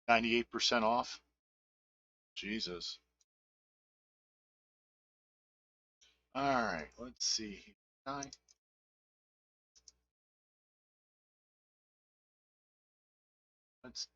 98% off. Jesus. All right, let's see. Let's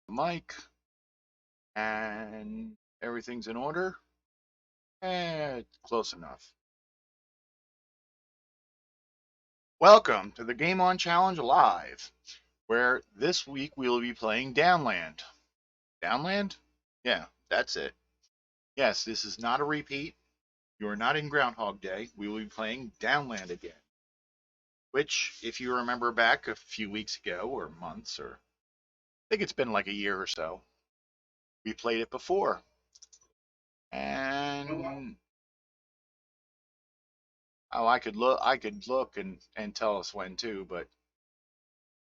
mic and everything's in order. Close enough. Welcome to the Game On Challenge Live, where this week we will be playing Downland. Downland? Yeah, that's it. Yes, this is not a repeat. You are not in Groundhog Day. We will be playing Downland again. Which, if you remember back a few weeks ago, or months, or I think it's been like a year or so, we played it before. And I could look and tell us when too, but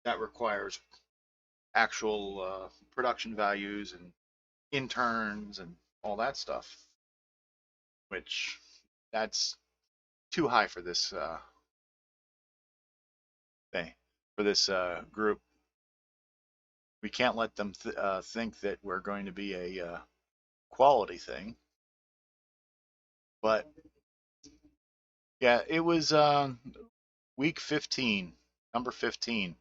that requires actual production values and interns and all that stuff, which that's too high for this thing, for this group. We can't let them think that we're going to be a quality thing. But yeah, it was week 15, number 15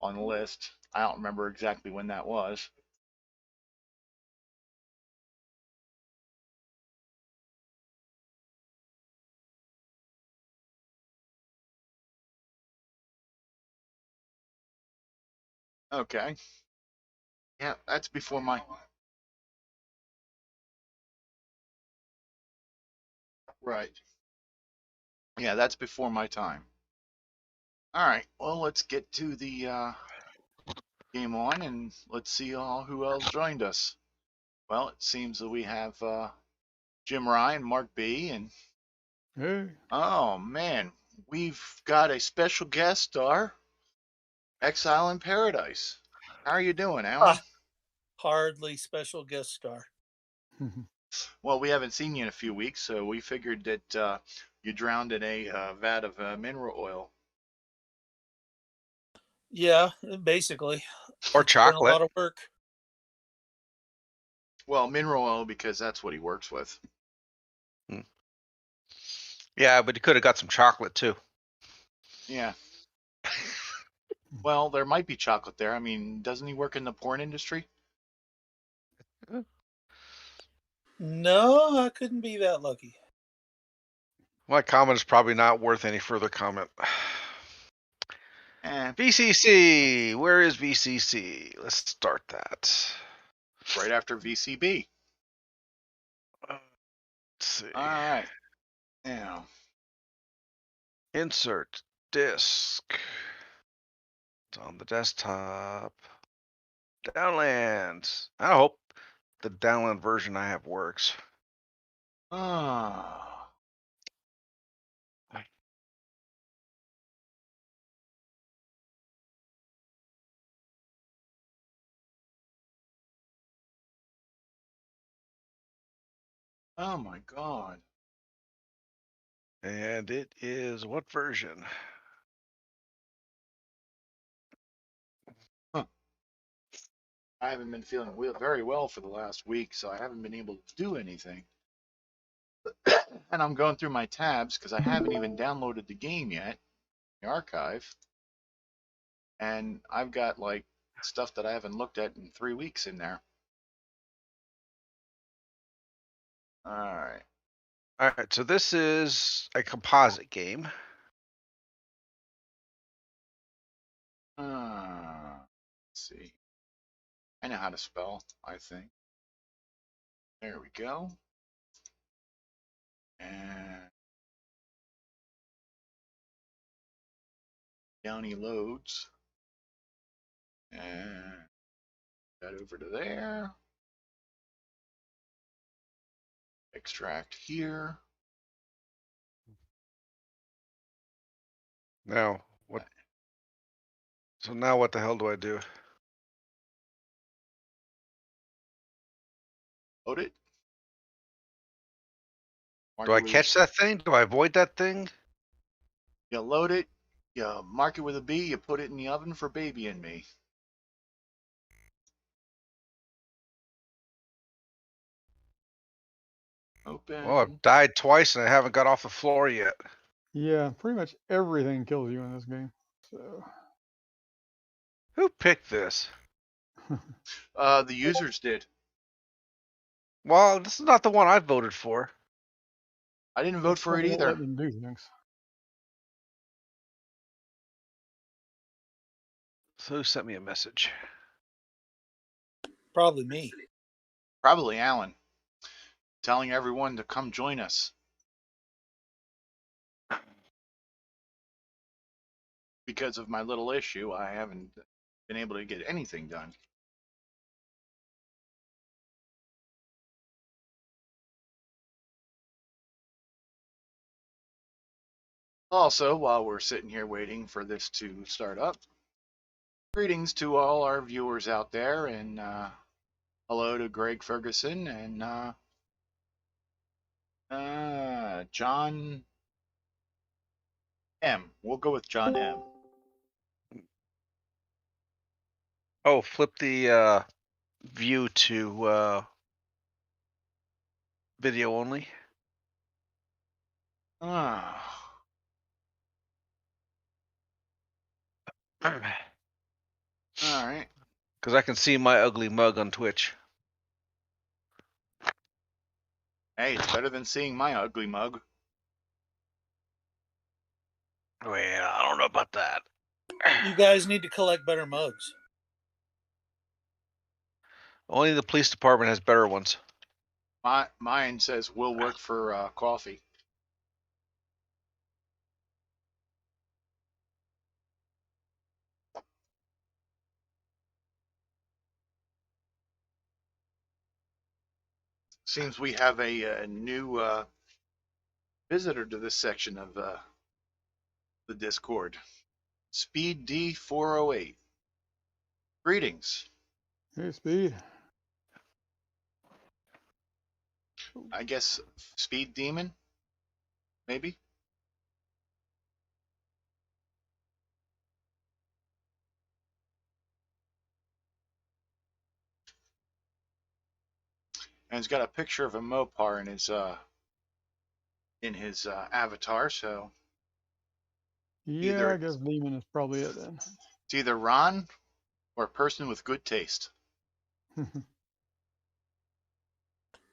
on the list. I don't remember exactly when that was. Okay. Yeah, that's before my. Right. Yeah, that's before my time. All right. Well, let's get to the game on and let's see who else joined us. Well, it seems that we have Jim Ryan, Mark B, and Hey. oh man, we've got a special guest star, Exile in Paradise. How are you doing, Alan? Hardly special guest star. Well, we haven't seen you in a few weeks, so we figured that you drowned in a vat of mineral oil. Yeah, basically. Or It's been a chocolate. lot of work. Well, mineral oil because that's what he works with. Yeah, but he could have got some chocolate too. Yeah. Well, there might be chocolate there. I mean, doesn't he work in the porn industry? No, I couldn't be that lucky. My comment is probably not worth any further comment. Eh, VCC, where is VCC? Let's start that. right after VCB. Oh, Let's see. All right. Now, Insert disk. It's on the desktop. Downland. I hope the Downland version I have works. oh my God. And it is what version? Huh. I haven't been feeling very well for the last week, so I haven't been able to do anything. And I'm going through my tabs because I haven't even downloaded the game yet, the archive. And I've got like stuff that I haven't looked at in 3 weeks in there. All right. All right, so this is a composite game. Let's see. I know how to spell, I think. There we go. And down he loads. And that over to there. Extract here. Now, what? So now what the hell do I do? Load it. Do I catch that thing? Do I avoid that thing? You load it, you mark it with a B, you put it in the oven for baby and me. Open. Well, I've died twice and I haven't got off the floor yet. Yeah, pretty much everything kills you in this game. So Who picked this? The users did. Well, this is not the one I voted for. I didn't vote for it won't either. let them do things. So who sent me a message? Probably me. Probably Alan. Telling everyone to come join us. Because of my little issue, I haven't been able to get anything done. Also, while we're sitting here waiting for this to start up, greetings to all our viewers out there, and hello to Greg Ferguson and John M. We'll go with John M. Oh, flip the view to video only. Ah. Because All right. I can see my ugly mug on Twitch. Hey, it's better than seeing my ugly mug. Well, I don't know about that. You guys need to collect better mugs. Only the police department has better ones. Mine says will work for coffee. Seems we have a new visitor to this section of the Discord. Speed D408. Greetings. Hey, Speed. I guess Speed Demon, maybe? And he's got a picture of a Mopar in his avatar, so Yeah, Either- I guess Demon is probably it then. it's either Ron or a person with good taste.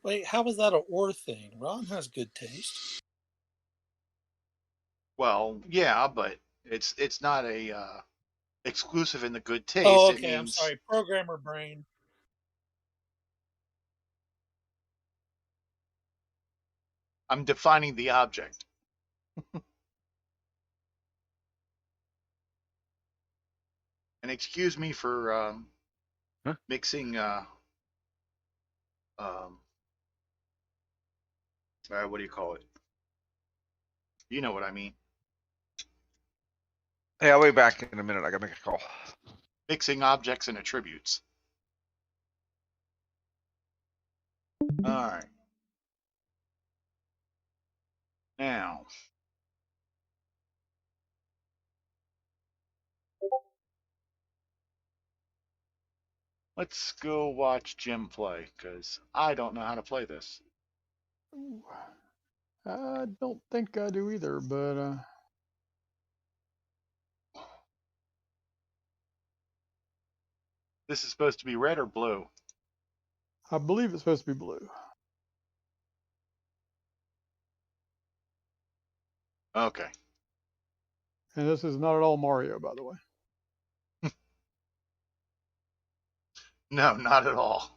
Wait, how was that a or thing? Ron has good taste. Well, yeah, but it's not a exclusive in the good taste. Oh, It okay. I'm means, sorry. Programmer brain. I'm defining the object. And excuse me for mixing. What do you call it? You know what I mean. Hey, I'll be back in a minute. I gotta make a call. Mixing objects and attributes. All right. Now, let's go watch Jim play, because I don't know how to play this. Ooh, I don't think I do either, but This is supposed to be red or blue? I believe it's supposed to be blue. Okay. And this is not at all Mario, by the way. No, not at all.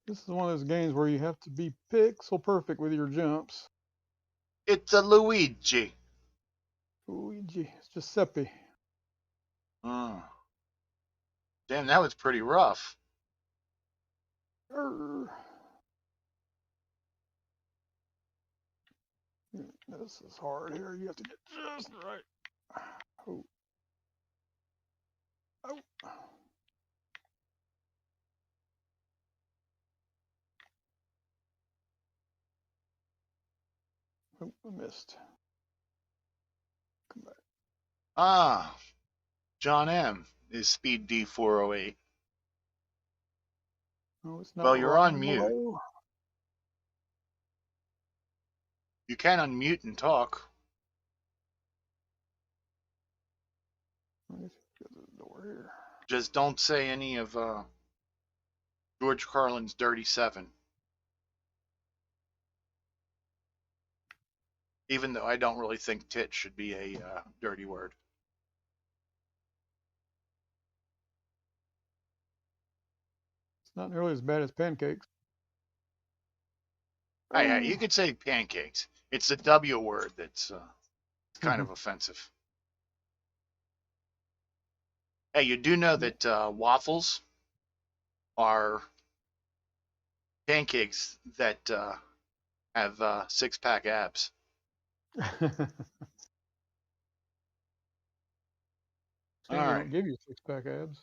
This is one of those games where you have to be pixel perfect with your jumps. It's a Luigi. Luigi, it's Giuseppe. Oh. Damn, that was pretty rough. Arr. This is hard here. You have to get just right. Oh. Oh. Oh, I missed. Come back. Ah, John M. is Speed D408. Oh, it's not Well, you're on Ron mute. Below. You can unmute and talk. Let's get to the door here. Just don't say any of George Carlin's Dirty Seven. Even though I don't really think tit should be a dirty word. It's not nearly as bad as pancakes. Hey, you could say pancakes. It's the W word that's kind of offensive. Hey, you do know that waffles are pancakes that have six-pack abs. They All right. don't give you six-pack abs.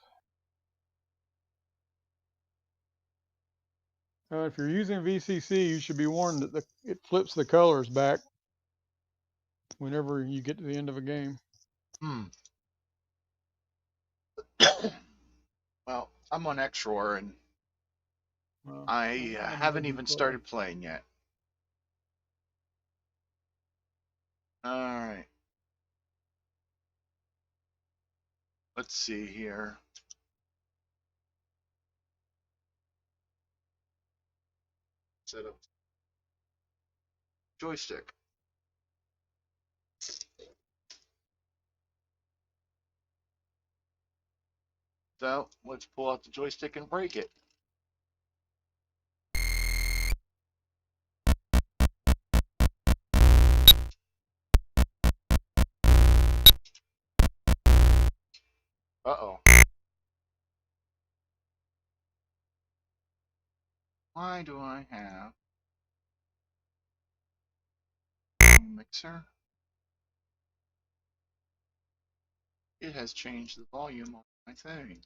If you're using VCC, you should be warned that it flips the colors back whenever you get to the end of a game. Well, I'm on X-Roar and Well, I haven't even started playing yet. All right. Let's see here. Set up joystick. So let's pull out the joystick and break it. Uh-oh. Why do I have a mixer? It has changed the volume on my thing.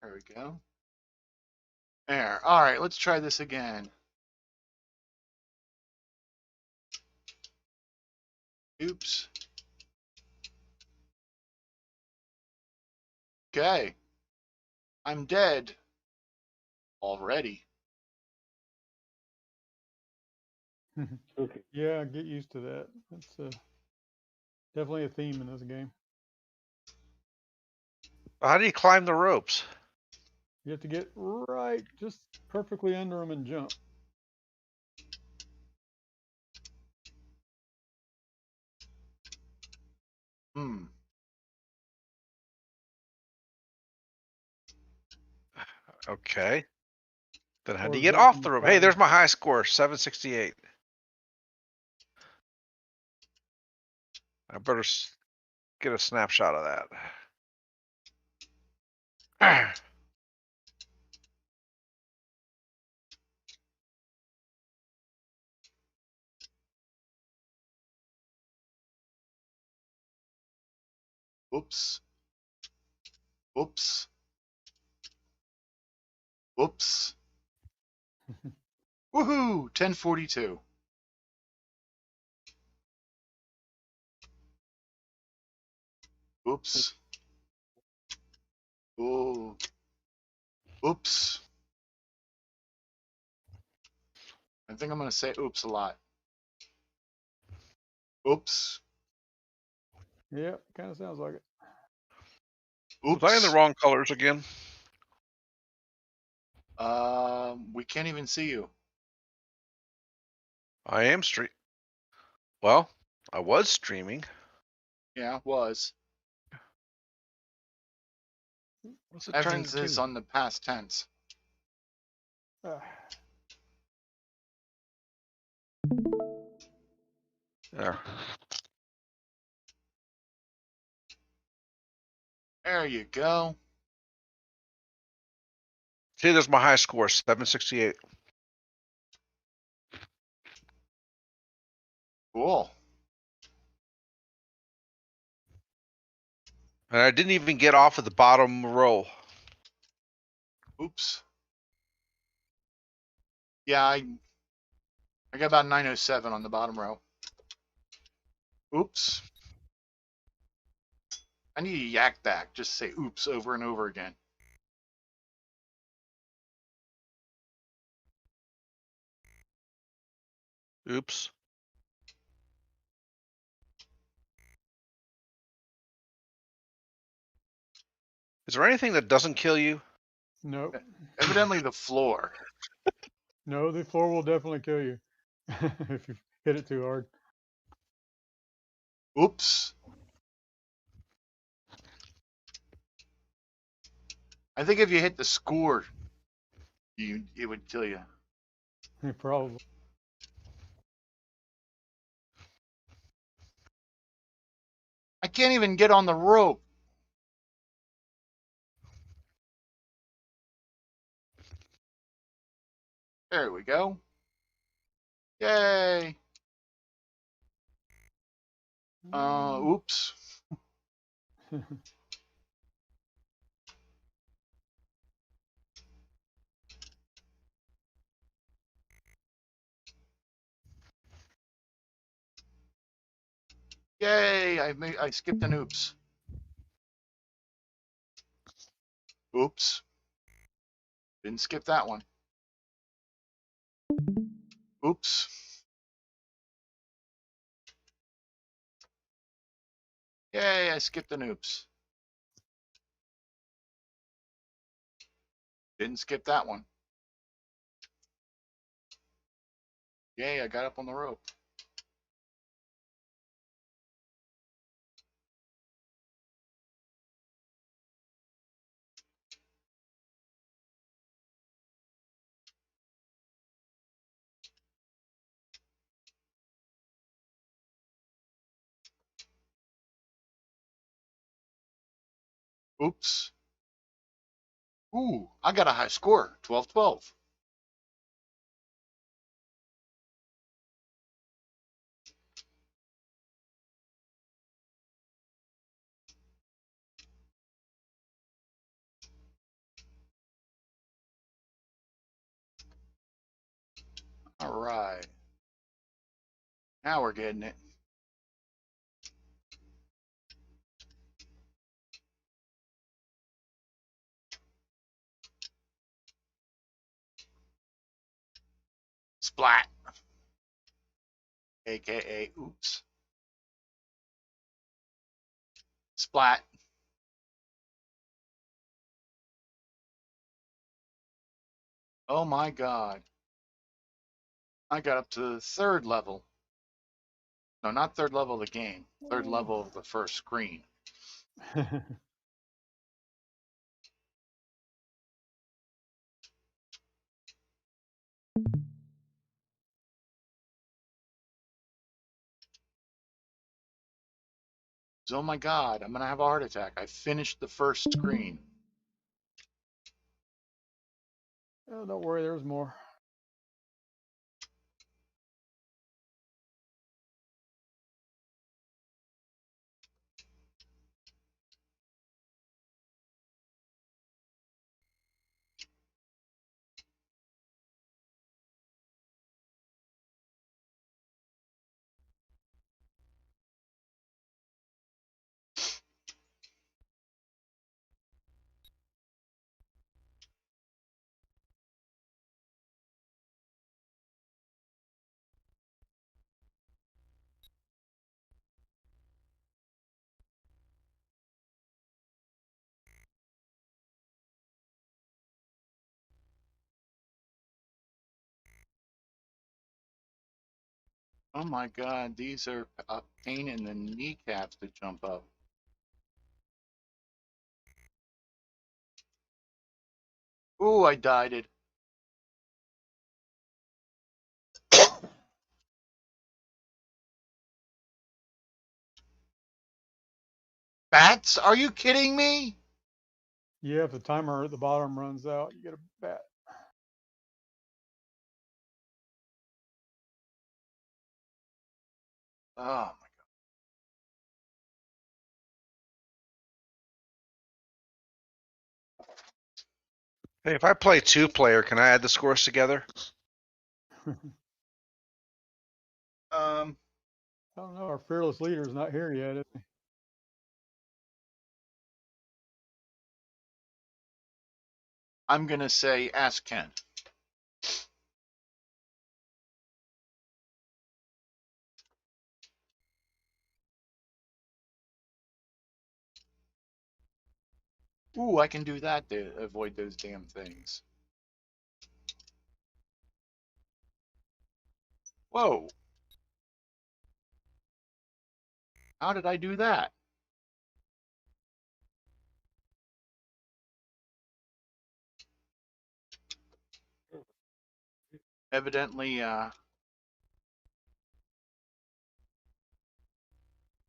There we go. There. All right, let's try this again. Oops. Okay. I'm dead. Already. Okay. Yeah, get used to that. That's definitely a theme in this game. How do you climb the ropes? You have to get right, just perfectly under them and jump. Hmm. Okay. Then how do you Or get jump off in the the rope? Hey, fire. there's my high score, 768. I better get a snapshot of that. Oops. Oops. Oops. Woohoo! 1042. Oops. Oh. Oops. I think I'm going to say oops a lot. Oops. Yeah, kind of sounds like it. Was I in the Oops. wrong colors again? We can't even see you. I am Well, I was streaming. Yeah, was. What's it trying to Evans is do? on the past tense. Ah, There. There you go. See, there's my high score, 768. Cool. And I didn't even get off of the bottom row. Oops. Yeah, I got about 907 on the bottom row. Oops. I need a yak back. Just say oops over and over again. Oops. Is there anything that doesn't kill you? nope. Evidently the floor. No, the floor will definitely kill you if you hit it too hard. Oops. I think if you hit the score, it would kill you. Probably. I can't even get on the rope. There we go. Yay. Oops. Yay. I skipped an oops. Oops. Didn't skip that one. Oops. Yay, I skipped an oops. Didn't skip that one. Yay, I got up on the rope. Oops. Ooh, I got a high score, 12-12. All right. Now we're getting it. Splat. AKA oops. Splat. Oh my god. I got up to the third level. No, not third level of the game. Third level of the first screen. Oh my god, I'm gonna have a heart attack. I finished the first screen. Oh, don't worry, there's more. Oh my god, these are a pain in the kneecaps to jump up. Ooh, I died it. Bats? Are you kidding me? Yeah, if the timer at the bottom runs out, you get a bat. Oh my god. Hey, if I play 2-player, can I add the scores together? Um, I don't know. Our fearless leader is not here yet, is he? I'm gonna say ask Ken. Ooh, I can do that to avoid those damn things. Whoa. How did I do that? Evidently,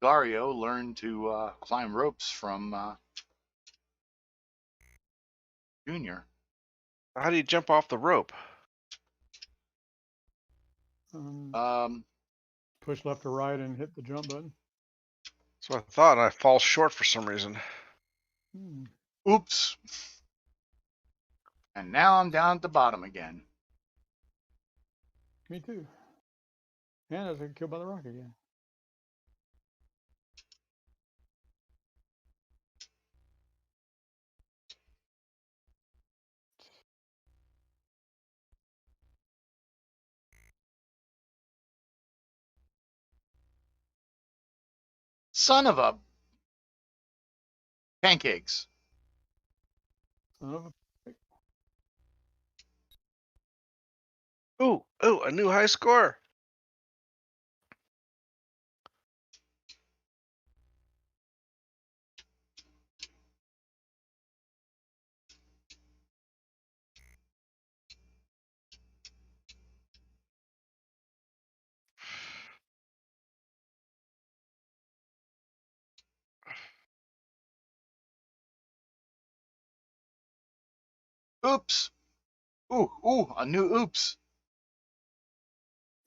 Gario learned to climb ropes from Junior. How do you jump off the rope? Um, Push left or right and hit the jump button. So I thought I fall short for some reason. Oops. And now I'm down at the bottom again. Me too. And I was killed by the rock again. Son of a pancakes. Son of a... Ooh, a new high score. Oops. Ooh, a new oops.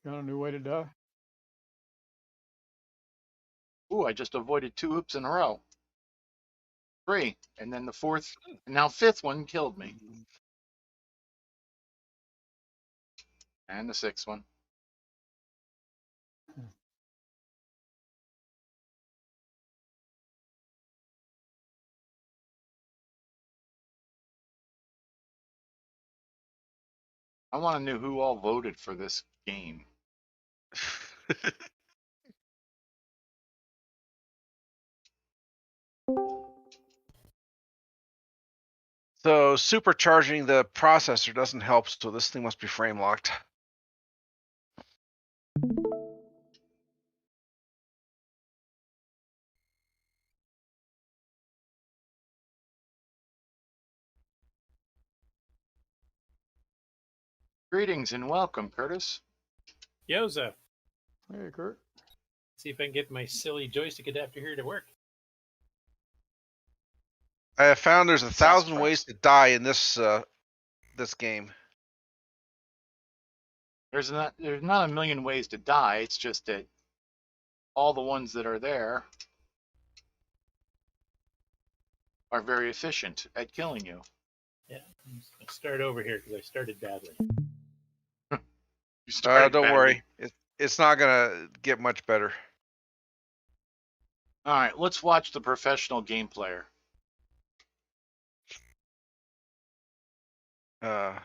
Got a new way to die. Ooh, I just avoided 2 oops in a row. 3. And then the 4th, and now 5th one killed me. And the 6th one. I want to know who all voted for this game. So supercharging the processor doesn't help, so this thing must be frame locked. Greetings and welcome, Curtis. Yoza, Hey, Kurt. see if I can get my silly joystick adapter here to work. I have found there's 1,000 ways Sassafras. to die in this this game. There's not a million ways to die. It's just that all the ones that are there are very efficient at killing you. Yeah, I'm just gonna start over here because I started badly. You started Don't badly. worry, it's not gonna get much better. All right, let's watch the professional game player. I'm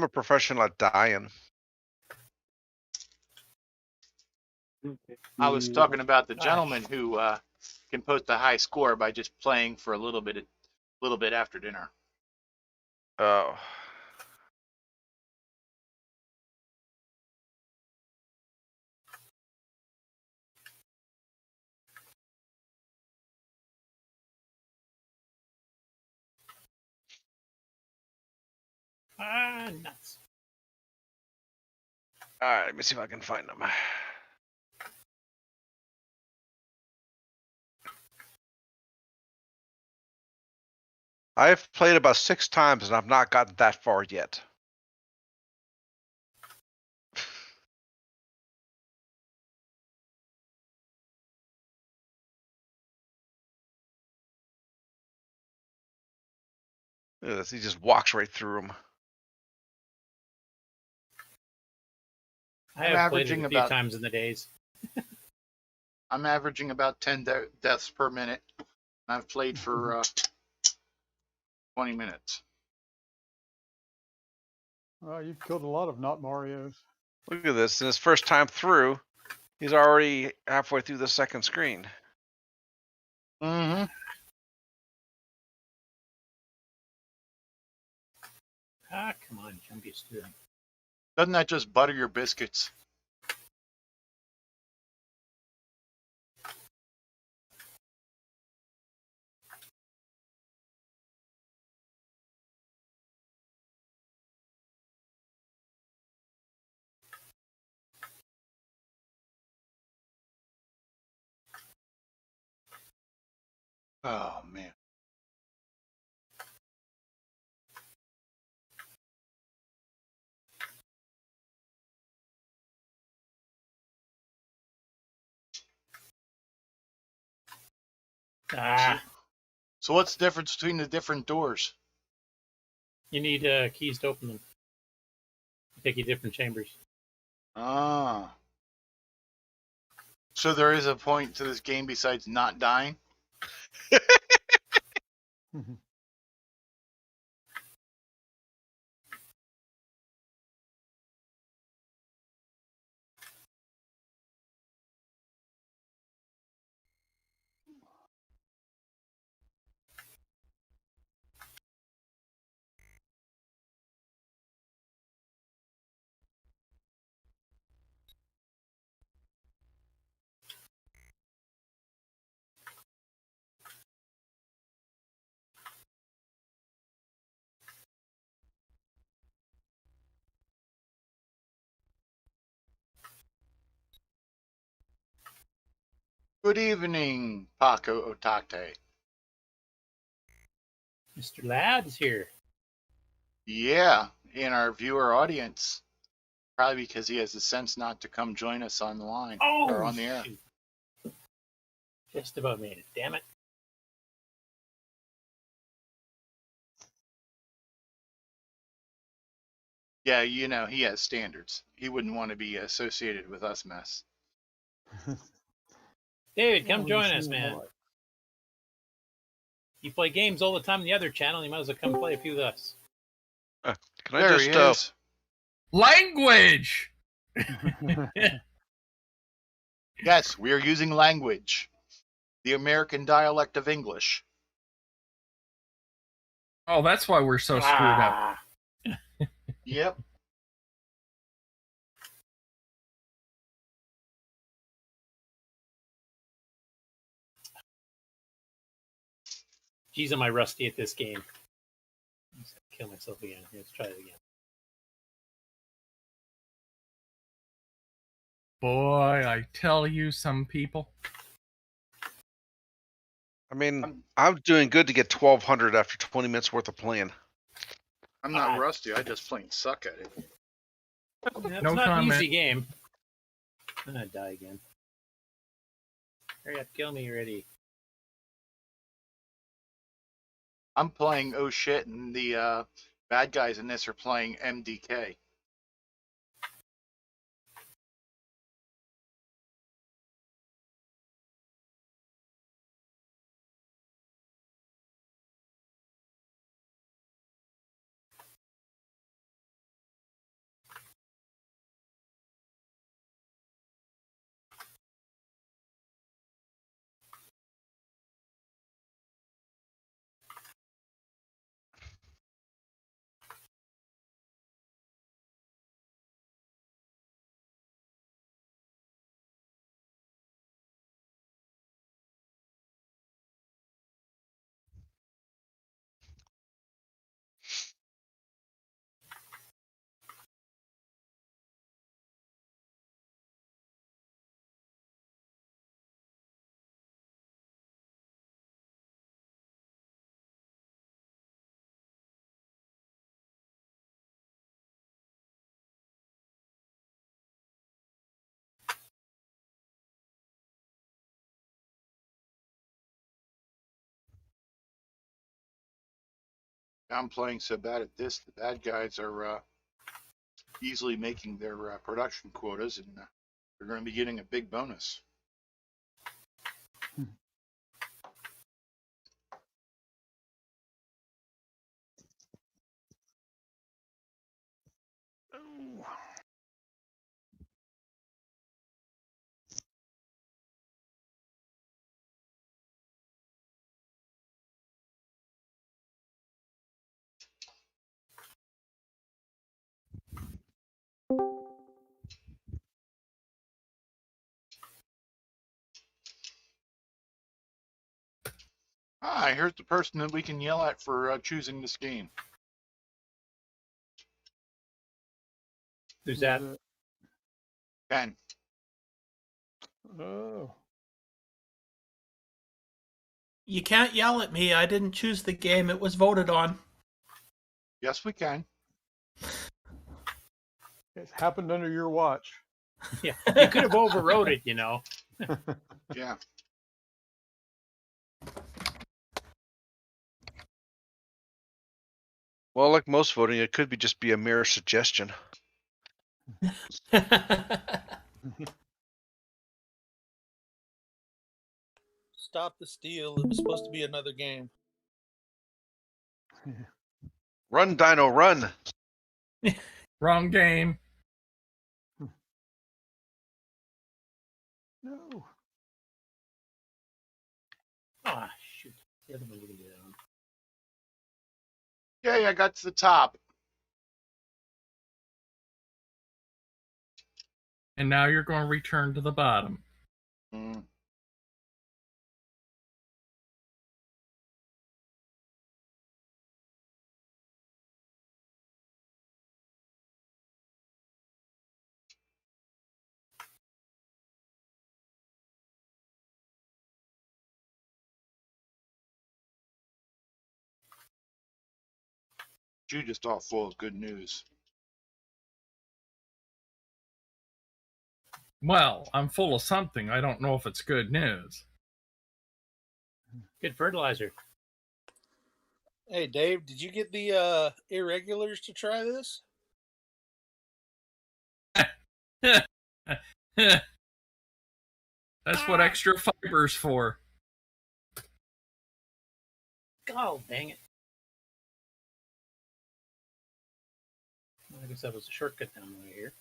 a professional at dying. I was talking about the Gosh. gentleman who can post a high score by just playing for a little bit after dinner. Oh. Nuts. All right, let me see if I can find them. I've played about 6 times and I've not gotten that far yet. Look at this, he just walks right through them. I I'm have played it averaging a few about- times in the days. I'm averaging about 10 deaths per minute. I've played for 20 minutes. Well, you've killed a lot of not Marios. Look at this, in his first time through, he's already halfway through the second screen. Mm-hmm. Come on, jumpy student. Doesn't that just butter your biscuits? Oh, man. So what's the difference between the different doors? You need keys to open them. Take you different chambers. Ah. So there is a point to this game besides not dying? Good evening, CoCoTALK. Mr. Ladd's here. Yeah, in our viewer audience. Probably because he has the sense not to come join us on the line or on the air. Shoot. Just about made it. Damn it. Yeah, you know, he has standards. He wouldn't want to be associated with us mess. David, come Well, join you us, seem man. like- You play games all the time on the other channel. You might as well come play a few with us. Can I There just he is. Language! Yes, we are using language. The American dialect of English. Oh, that's why we're so screwed up. Yep. Geez, am I rusty at this game. I'm just gonna kill myself again. Let's try it again. Boy, I tell you, some people. I mean, I'm doing good to get 1,200 after 20 minutes worth of playing. I'm not rusty. I just plain suck at it. It's No not an comment. easy game. I'm gonna die again. Hurry up, kill me already. I'm playing oh shit, and the bad guys in this are playing MDK. I'm playing so bad at this, the bad guys are easily making their production quotas, and they're going to be getting a big bonus. Ah, here's the person that we can yell at for choosing this game. Who's that? Ken. Oh. You can't yell at me. I didn't choose the game. It was voted on. Yes, we can. It's happened under your watch. Yeah, you could have overrode it, you know. Yeah. Well, like most voting, it could just be a mere suggestion. Stop the steal. It was supposed to be another game. Run, Dino, run! Wrong game. No. Ah, shoot. The other one we can do that on. Yay, I got to the top. And now you're going to return to the bottom. Mm. You just all full of good news. Well, I'm full of something. I don't know if it's good news. Good fertilizer. Hey, Dave, did you get the irregulars to try this? That's what extra fiber's for. Oh, dang it. I guess that was a shortcut down the way here.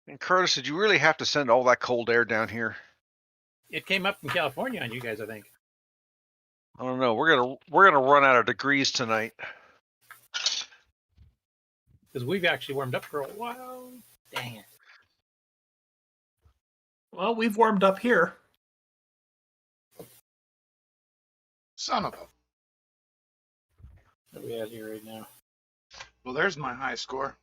And Curtis, did you really have to send all that cold air down here? It came up from California on you guys, I think. I don't know. We're gonna run out of degrees tonight. Because we've actually warmed up for a while. Dang it. Well, we've warmed up here. Son of a. What are we at here right now? Well, there's my high score.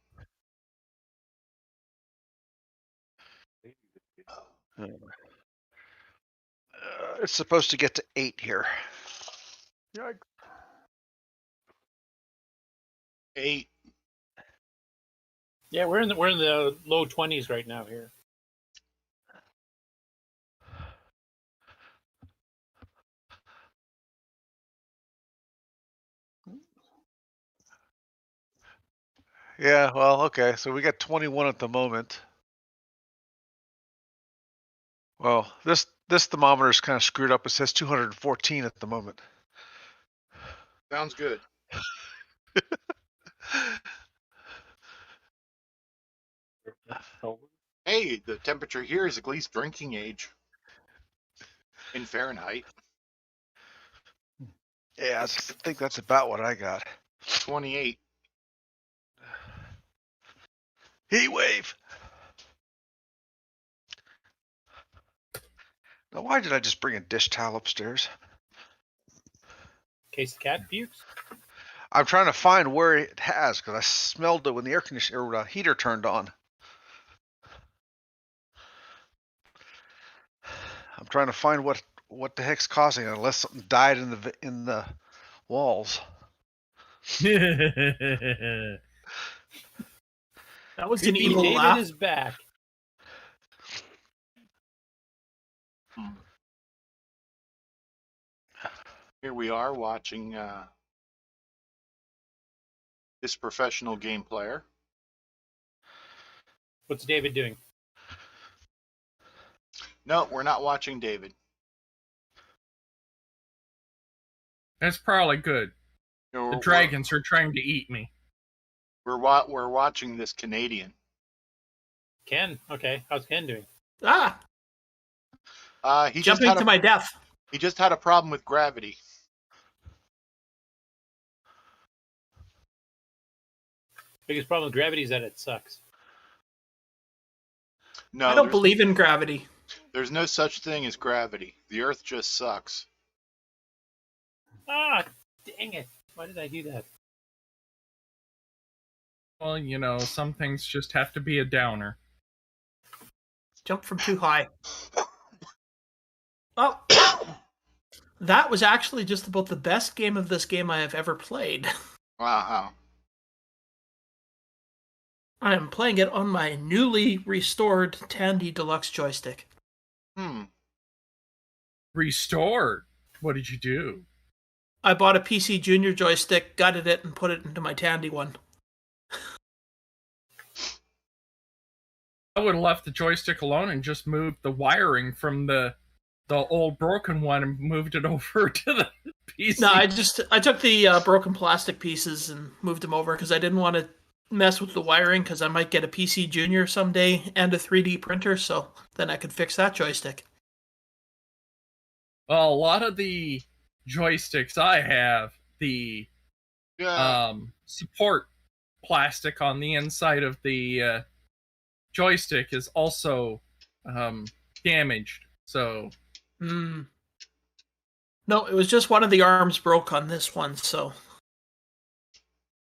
It's supposed to get to 8 here. Yikes. 8. Yeah, we're in the low 20s right now here. Yeah, well, okay. So we got 21 at the moment. Well, this thermometer is kind of screwed up. It says 214 at the moment. Sounds good. Hey, the temperature here is at least drinking age in Fahrenheit. Yeah, I think that's about what I got. 28. Heat wave. Now, why did I just bring a dish towel upstairs? In case the cat pukes. I'm trying to find where it has because I smelled it when the air conditioner or heater turned on. I'm trying to find what the heck's causing it, unless something died in the walls. That was an Creepy evil David laugh. is back. Here we are watching this professional game player. What's David doing? No, we're not watching David. That's probably good. No, The dragons are trying to eat me. We're watching this Canadian. Ken. Okay. How's Ken doing? Ah, He jumping to my death. He just had a problem with gravity. Biggest problem with gravity is that it sucks. No, I don't believe in gravity. There's no such thing as gravity. The Earth just sucks. Ah, dang it. Why did I do that? Well, you know, some things just have to be a downer. Jump from too high. Oh, that was actually just about the best game of this game I have ever played. Wow. I am playing it on my newly restored Tandy Deluxe joystick. Restored? What did you do? I bought a PC Junior joystick, gutted it, and put it into my Tandy one. I would have left the joystick alone and just moved the wiring from the old broken one and moved it over to the PC. No, I took the broken plastic pieces and moved them over because I didn't want to mess with the wiring because I might get a PC Junior someday and a 3D printer, so then I could fix that joystick. Well, a lot of the joysticks I have, the support plastic on the inside of the joystick is also damaged. So, No, it was just one of the arms broke on this one, so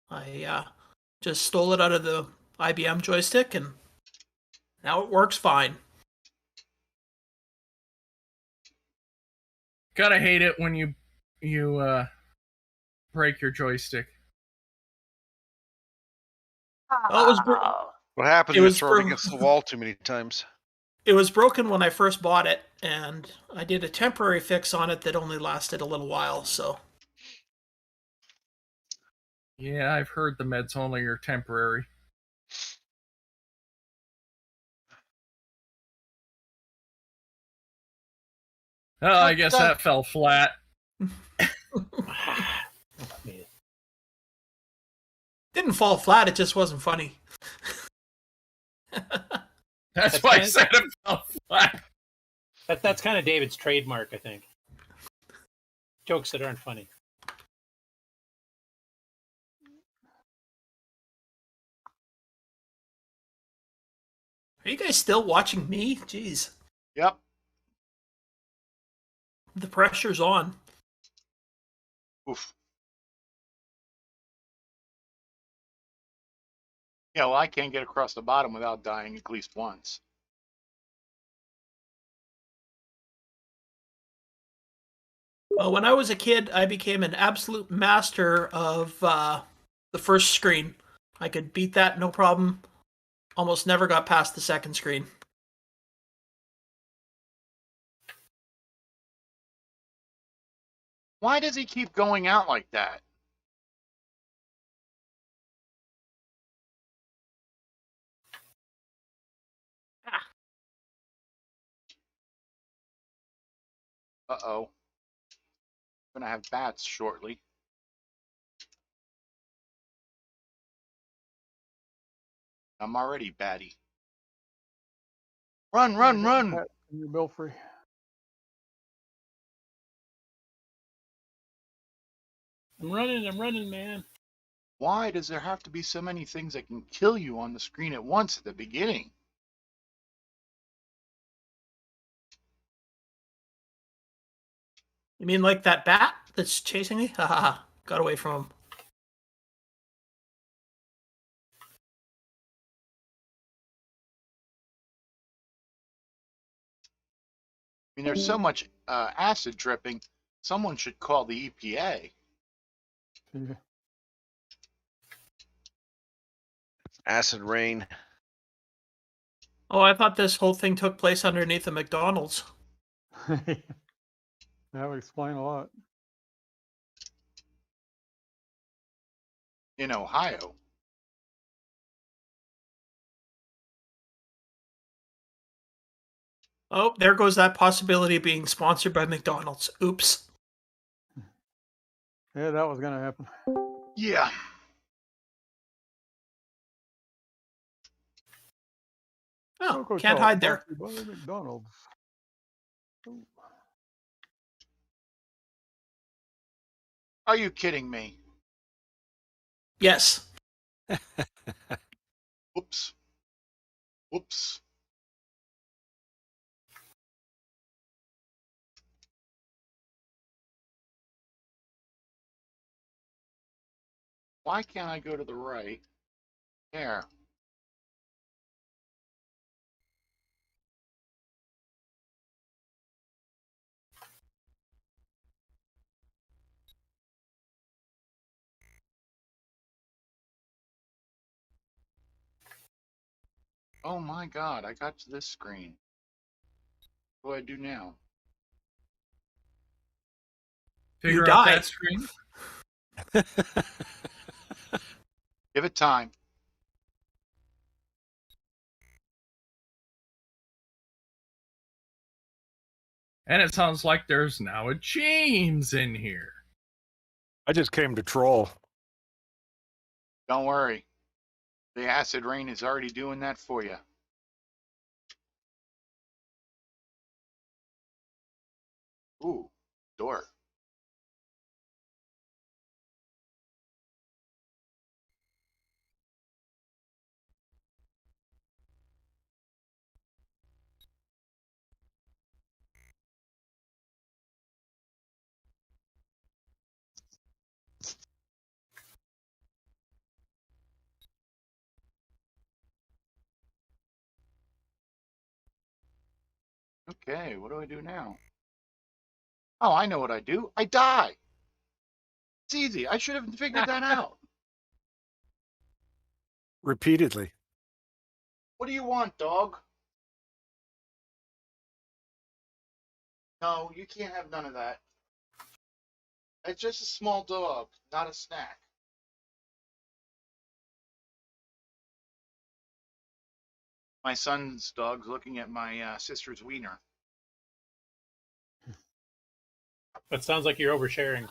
I just stole it out of the IBM joystick, and now it works fine. gotta hate it when you break your joystick. Oh, it was What happened? It You was throw it from- against the wall too many times. It was broken when I first bought it, and I did a temporary fix on it that only lasted a little while, so. Yeah, I've heard the meds only are temporary. Oh, I guess that fell flat. Didn't fall flat, it just wasn't funny. That's why I said it fell flat. That's kind of David's trademark, I think. Jokes that aren't funny. Are you guys still watching me? Jeez. Yep. The pressure's on. Oof. Yeah, well, I can't get across the bottom without dying at least once. Well, when I was a kid, I became an absolute master of the first screen. I could beat that no problem. Almost never got past the second screen. Why does he keep going out like that? Uh-oh. Gonna have bats shortly. I'm already batty. Run, run, run! Pat in your belfry. I'm running, man. Why does there have to be so many things that can kill you on the screen at once at the beginning? You mean like that bat that's chasing me? Ha ha ha. Got away from him. I mean, there's so much acid dripping. Someone should call the EPA. Yeah. Acid rain. Oh, I thought this whole thing took place underneath a McDonald's. That would explain a lot. In Ohio. Oh, there goes that possibility of being sponsored by McDonald's. Oops. Yeah, that was gonna happen. Yeah. Oh, CoCoTALK, can't hide there. brought to you by McDonald's. Ooh. Are you kidding me? Yes. Whoops. Whoops. Why can't I go to the right? There. Oh my god, I got to this screen. What do I do now? Figure You out die. that screen. Give it time. And it sounds like there's now a James in here. I just came to troll. Don't worry. The acid rain is already doing that for you. Ooh, door. Okay, what do I do now? Oh, I know what I do. I die. It's easy. I should have figured that out. Repeatedly. What do you want, dog? No, you can't have none of that. It's just a small dog, not a snack. My son's dog's looking at my sister's wiener. That sounds like you're oversharing.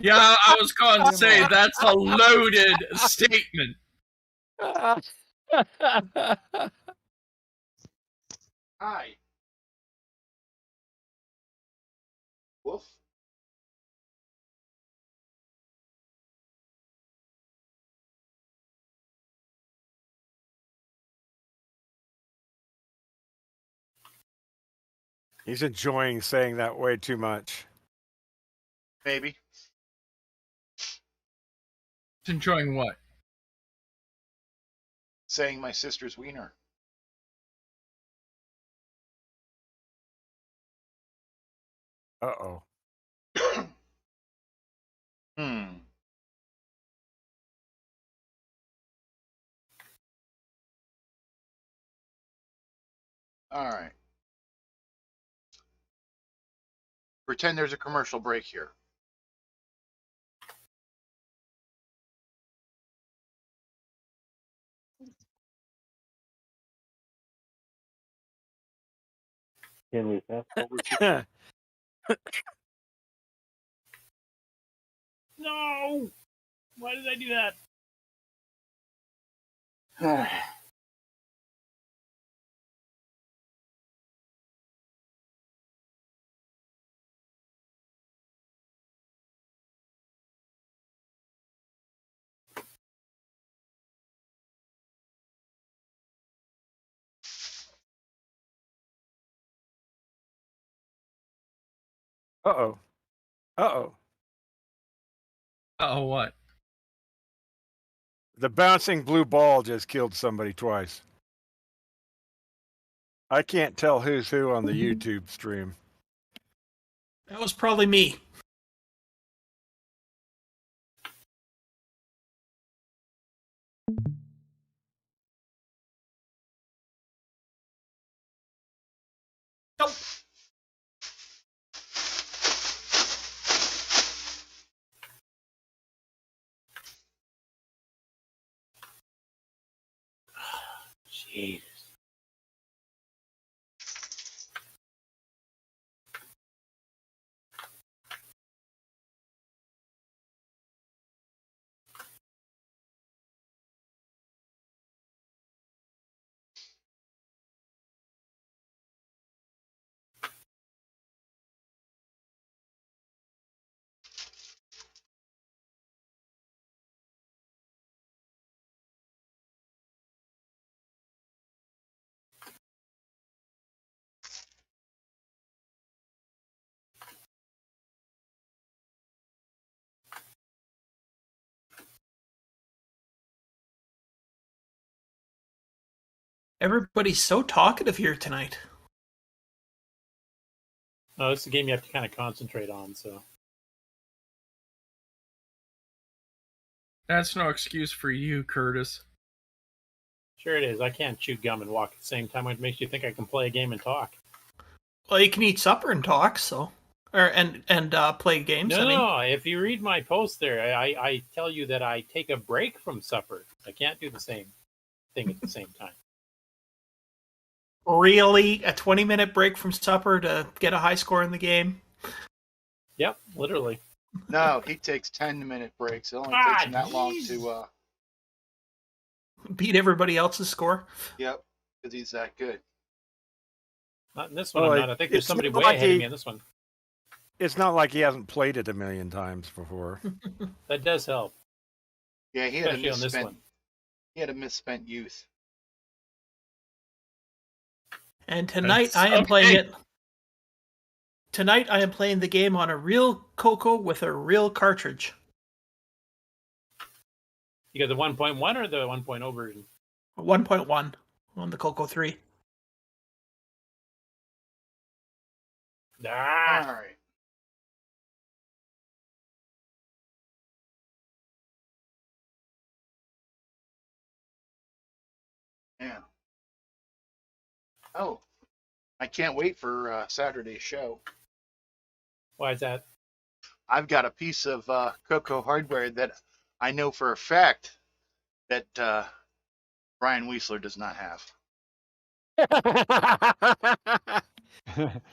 Yeah, I was going to say that's a loaded statement. Hi. Woof. He's enjoying saying that way too much. Maybe. Enjoying what? Saying my sister's wiener. Uh-oh. Hmm. All right. Pretend there's a commercial break here. Can we fast forward? No! Why did I do that? Uh-oh. Uh-oh. Oh, what? The bouncing blue ball just killed somebody twice. I can't tell who's who on the YouTube stream. That was probably me. Nope. Jeez. Everybody's so talkative here tonight. Oh, it's a game you have to kind of concentrate on, so. That's no excuse for you, Curtis. Sure it is. I can't chew gum and walk at the same time. It makes you think I can play a game and talk. Well, you can eat supper and talk, so and play games. No, I mean, no. If you read my post there, I tell you that I take a break from supper. I can't do the same thing at the same time. really, a 20-minute break from supper to get a high score in the game? Yep, literally. No, he takes 10-minute breaks. It only takes him that long to. Beat everybody else's score? Yep, because he's that good. Not in this one. Well, I'm not. I think there's it's somebody not way like ahead of he- me on this one. It's not like he hasn't played it a million times before. That does help, Yeah, he had a especially on this misspent. one. He had a misspent youth. And tonight That's I am playing okay. it. Tonight I am playing the game on a real CoCo with a real cartridge. You got the 1.1 or the 1.0 version? 1.1 on the CoCo 3. Ah, All right. Yeah. Oh, I can't wait for Saturday's show. why is that? I've got a piece of CoCo hardware that I know for a fact that Brian Weisler does not have.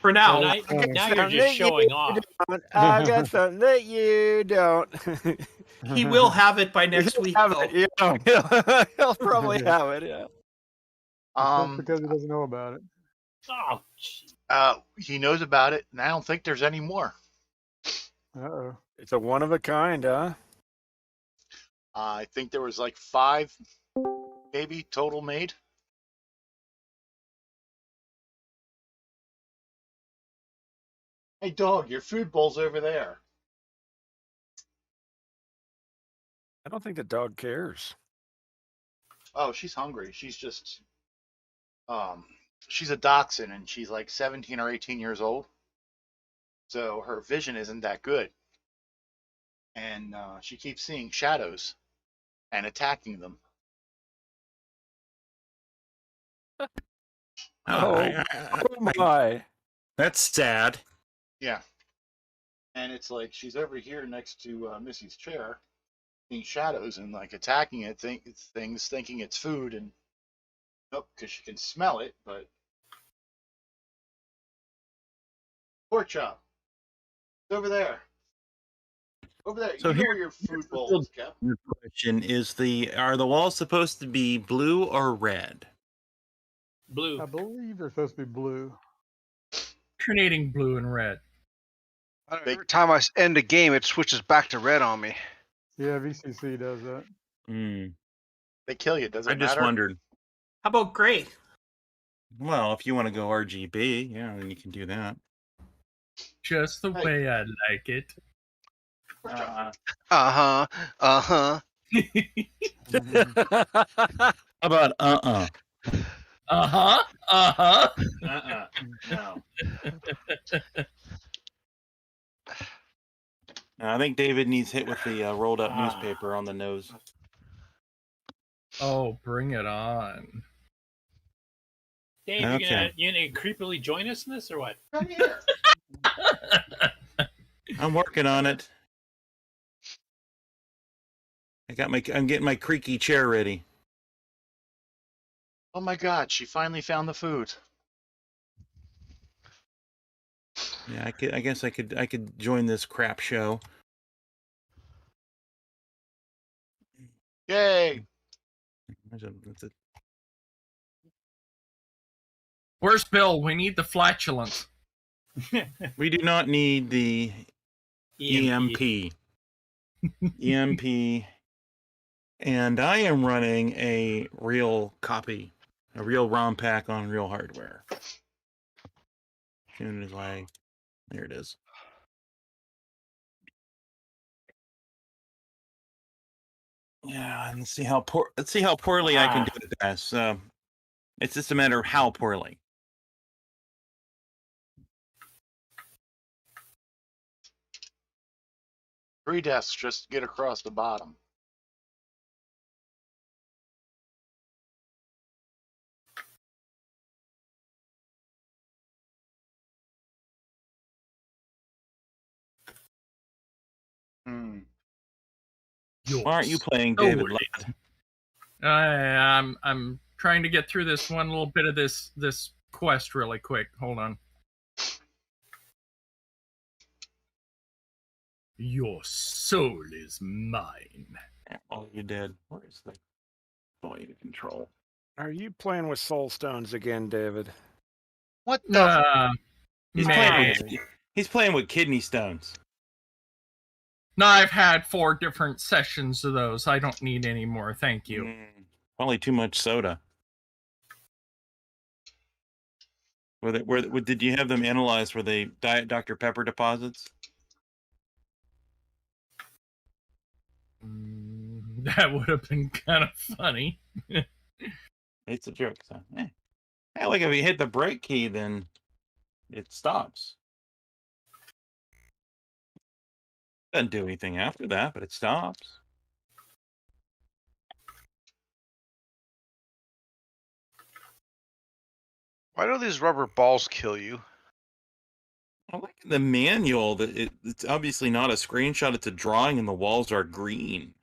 For So now. now, funny. now you're just showing off. I've got something that you don't. He will have it by next week, Have though. it, he'll probably have it. Yeah. Just because he doesn't know about it. Oh, gee. He knows about it, and I don't think there's any more. Uh-oh. It's a one of a kind, huh? I think there was like 5, maybe total made. Hey, dog, your food bowl's over there. I don't think the dog cares. Oh, she's hungry. She's just she's a dachshund and she's like 17 or 18 years old. So her vision isn't that good. And she keeps seeing shadows and attacking them. Oh my. That's sad. Yeah. And it's like she's over here next to Missy's chair, seeing shadows and like attacking it, things, thinking it's food, and nope, because she can smell it. But pork chop, it's over there, over there. So You know here- where your food bowl is kept. The question is: are the walls supposed to be blue or red? Blue. I believe they're supposed to be blue. Alternating blue and red. Every time I end a game, it switches back to red on me. Yeah, VCC does that. Hmm. They kill you. Does it I just matter? wondered. How about gray? Well, if you want to go RGB, yeah, then you can do that. Just the Hey. way I like it. Pork chop. Uh huh. Uh huh. How about Uh huh. Uh huh. No. I think David needs hit with the rolled up newspaper on the nose. Oh, bring it on. Dave, Okay. you gonna creepily join us in this or what? Right here. I'm working on it. I'm getting my creaky chair ready. Oh my God! She finally found the food. Yeah, I guess I could join this crap show. Yay! That's a- Where's Bill? We need the flatulence. We do not need the EMP. EMP. And I am running a real copy, a real ROM pack on real hardware. As soon as there it is. Yeah, and let's see how poorly I can do it, guys. It's just a matter of how poorly. Three deaths just to get across the bottom. Hmm. Why aren't you playing, so David? weird. I'm trying to get through this one little bit of this quest really quick. Hold on. Your soul is mine. Oh, you did. Where is the volume control? Are you playing with soul stones again, David? What the? He's Man. playing with kidney stones. No, I've had 4 different sessions of those. I don't need any more. Thank you. Probably too much soda. Did you have them analyzed? Were they Diet Dr. Pepper deposits? That would have been kind of funny. It's a joke. So, Hey, like if you hit the brake key, then it stops. Doesn't do anything after that, but it stops. Why do these rubber balls kill you? I like the manual that it's obviously not a screenshot, it's a drawing and the walls are green.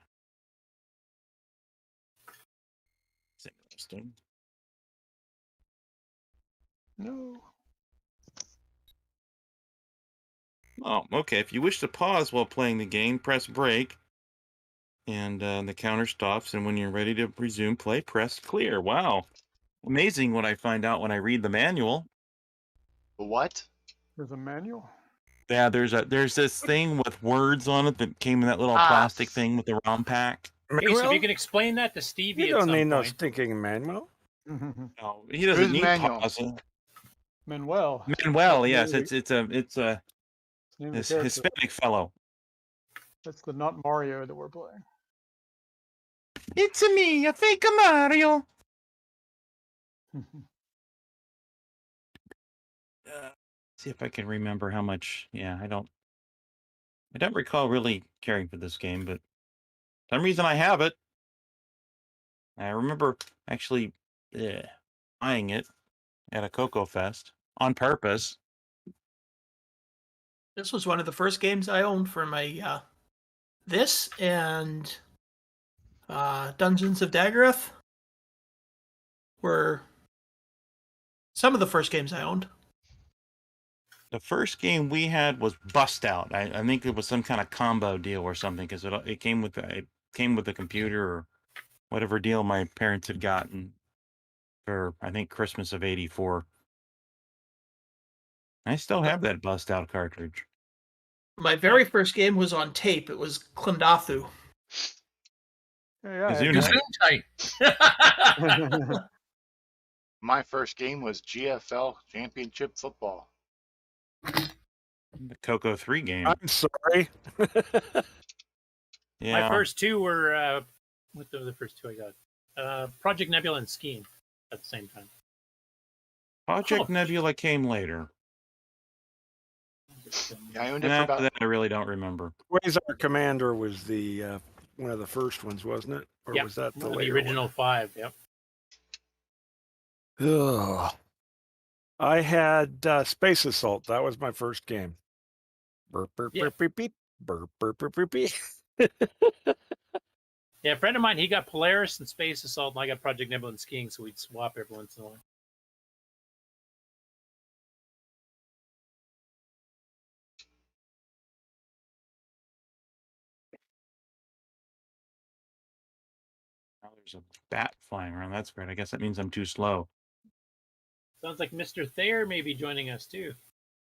It's interesting. No. Oh, okay. If you wish to pause while playing the game, press break. And the counter stops, and when you're ready to resume play, press clear. Wow. Amazing what I find out when I read the manual. What? There's a manual. Yeah, there's this thing with words on it that came in that little plastic thing with the ROM pack. Hey, so if you can explain that to Stevie You at don't some need no point. stinking manual. No, he doesn't Who's need manual? pause. Manuel. Manuel, yes, it's a Name of this the character. Hispanic fellow. That's the not Mario that we're playing. It's me, a fake Mario. See if I can remember how much. Yeah, I don't recall really caring for this game, but for some reason I have it. I remember actually buying it at a CoCo Fest on purpose. This was one of the first games I owned for my this and Dungeons of Daggerath were some of the first games I owned. The first game we had was Bust Out. I think it was some kind of combo deal or something because it came with the computer or whatever deal my parents had gotten for I think Christmas of '84. I still have that Bust Out cartridge. My very first game was on tape. It was Klimdathu. Yeah, I Kazoo had Gesundheit. My first game was GFL Championship Football. The CoCo 3 game. I'm sorry. Yeah. My first two were what were the first two I got? Project Nebula and Skiing at the same time. Project Nebula came later. Yeah, I owned And it for after about. that, I really don't remember. Quasar Commander was the one of the first ones, wasn't it? Or Yep, was that one of the later original 5. Yep. one? Ugh. I had Space Assault. That was my first game. Burp, burp, Yeah. burp, beep, beep. Burp, burp, burp, beep, beep. Yeah, a friend of mine, he got Polaris and Space Assault, and I got Project Nebula and Skiing, so we'd swap every once in a while. Now there's a bat flying around. That's great. I guess that means I'm too slow. Sounds like Mr. Thayer may be joining us too,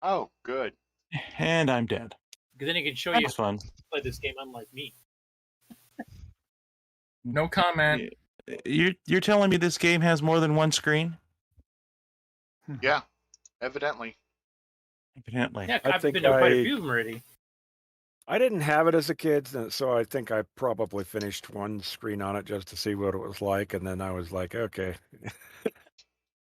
Oh, good. And I'm dead. because then he can show That you was fun. how to play this game, unlike me. No comment. You're telling me this game has more than one screen? Yeah, evidently. Evidently. Yeah, I I've think been to quite a I- few of them already. I didn't have it as a kid, so I think I probably finished one screen on it just to see what it was like, and then I was like, okay.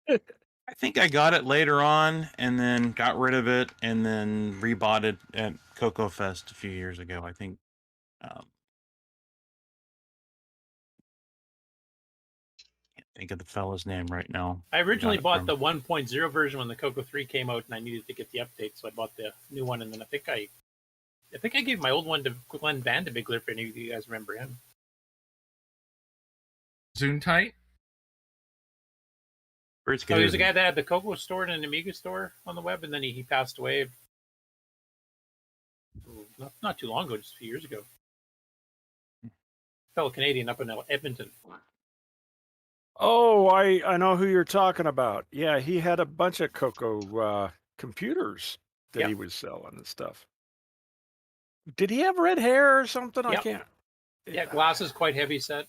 I think I got it later on and then got rid of it and then rebought it at CoCo Fest a few years ago. I think. Can't think of the fellow's name right now. I originally Got bought it the 1.0 version when the CoCo 3 came out, and I needed to get the update, so I bought the new one. And then I think I gave my old one to Glenn Vandebigler, if any of you guys remember him. Gesundheit. First So he was the guy that had the CoCo store and an Amiga store on the web, and then he passed away not too long ago, just a few years ago. Fellow Canadian up in Edmonton. Oh, I know who you're talking about. Yeah, he had a bunch of CoCo computers that Yep. he was selling and stuff. Did he have red hair or something? I Yep. can't. Yeah, glasses, quite heavy set.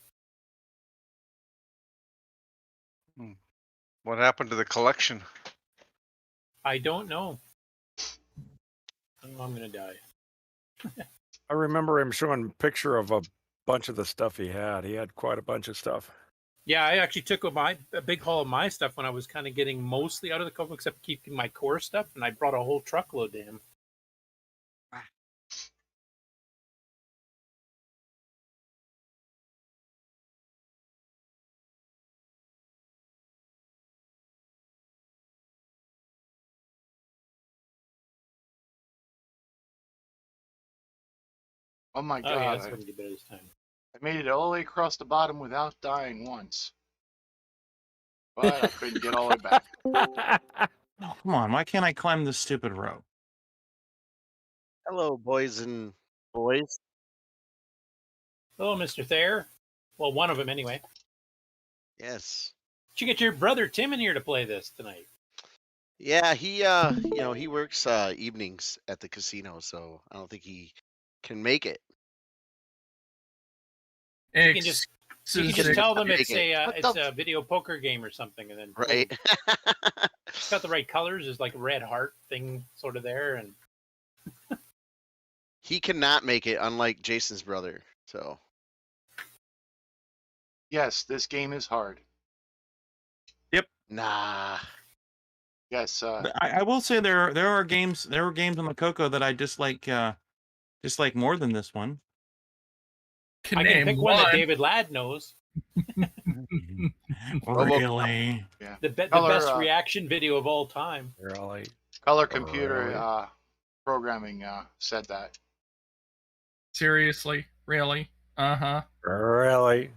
What happened to the collection? I don't know. Oh, I'm gonna die. I remember him showing a picture of a bunch of the stuff he had. He had quite a bunch of stuff. Yeah, I actually took a big haul of my stuff when I was kind of getting mostly out of the CoCo, except keeping my core stuff, and I brought a whole truckload to him. Oh my Oh yeah, god. that's going to get better this time. I made it all the way across the bottom without dying once. But I couldn't get all the way back. Oh, come on, why can't I climb this stupid rope? Hello, boys and boys. Hello, Mr. Thayer. Well, one of them anyway. Yes. Did you get your brother Tim in here to play this tonight? Yeah, he he works evenings at the casino, so I don't think he can make it. You can just tell them it's Make it. it's a video poker game or something, and then Right. it's got the right colors. There's like a red heart thing sort of there, and He cannot make it, unlike Jason's brother. So Yes, this game is hard. Nah. Yes, I will say there are games on the CoCo that I dislike more than this one. Can I can name pick one that one. David Ladd knows. Really? yeah. The Color, best reaction video of all time. Really? Color computer Really? programming said that. Seriously? Really? Uh-huh. Really?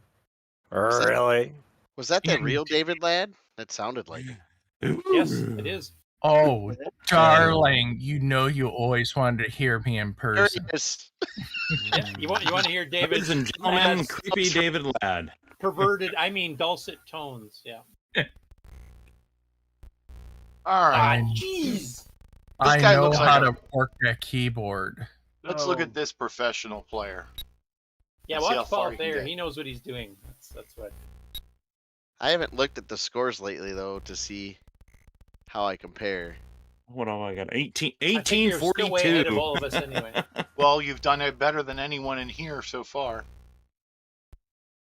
Really? Was that the In- real David Ladd? That sounded like it. Yes, it is. Oh, darling, you know you always wanted to hear me in There person. it is. Yeah, you want to hear David Ladies and gentlemen, Ladd's creepy David Ladd. perverted, I mean dulcet tones. Yeah. All right. Jeez. I guy know looks like how a- to work a keyboard. Let's look at this professional player. Yeah, Let's see how watch far Paul he can there. get. He knows what he's doing. That's what. I haven't looked at the scores lately though to see how I compare. What do I got? 18, I think you're still way ahead of 1842. all of us anyway. Well, you've done it better than anyone in here so far.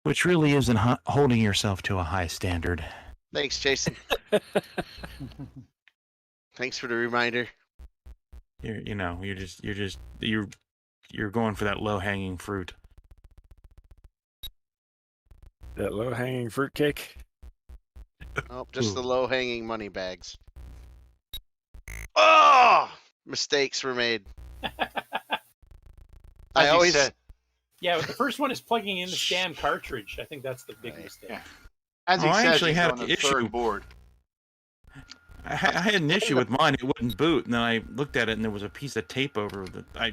Which really isn't holding yourself to a high standard. Thanks, Jason. Thanks for the reminder. You're going for that low hanging fruit. That low hanging fruit cake? Oh, just Ooh. the low hanging money bags. Oh, mistakes were made. As I he always said, Yeah, but the first one is plugging in the damn cartridge. I think that's the big mistake. Yeah. as he I said, actually he's had on an the issue. third board. I had an issue with mine. It wouldn't boot, and then I looked at it, and there was a piece of tape over it. I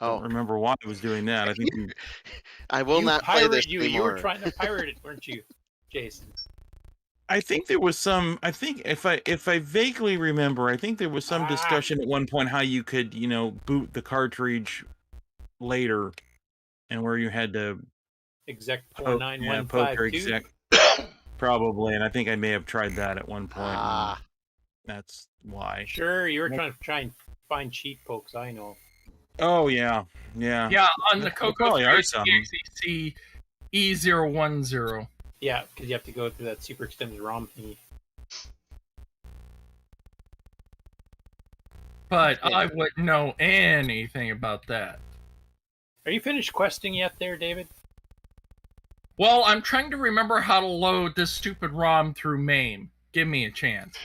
don't remember why I was doing that. I think I will You not play this pirate you. anymore. You were trying to pirate it, weren't you, Jason? I think there was some. I think if I vaguely remember, I think there was some discussion at one point how you could boot the cartridge later, and where you had to Exec poke or 49152. exec probably, and I think I may have tried that at one point. Ah, That's why. Sure, you were trying to find cheat pokes. I know. Oh yeah. Yeah, on the There CoCo probably are 3 some. CACC E010. Yeah, because you have to go through that super extended ROM thingy. But I wouldn't know anything about that. Are you finished questing yet there, David? Well, I'm trying to remember how to load this stupid ROM through MAME. Give me a chance.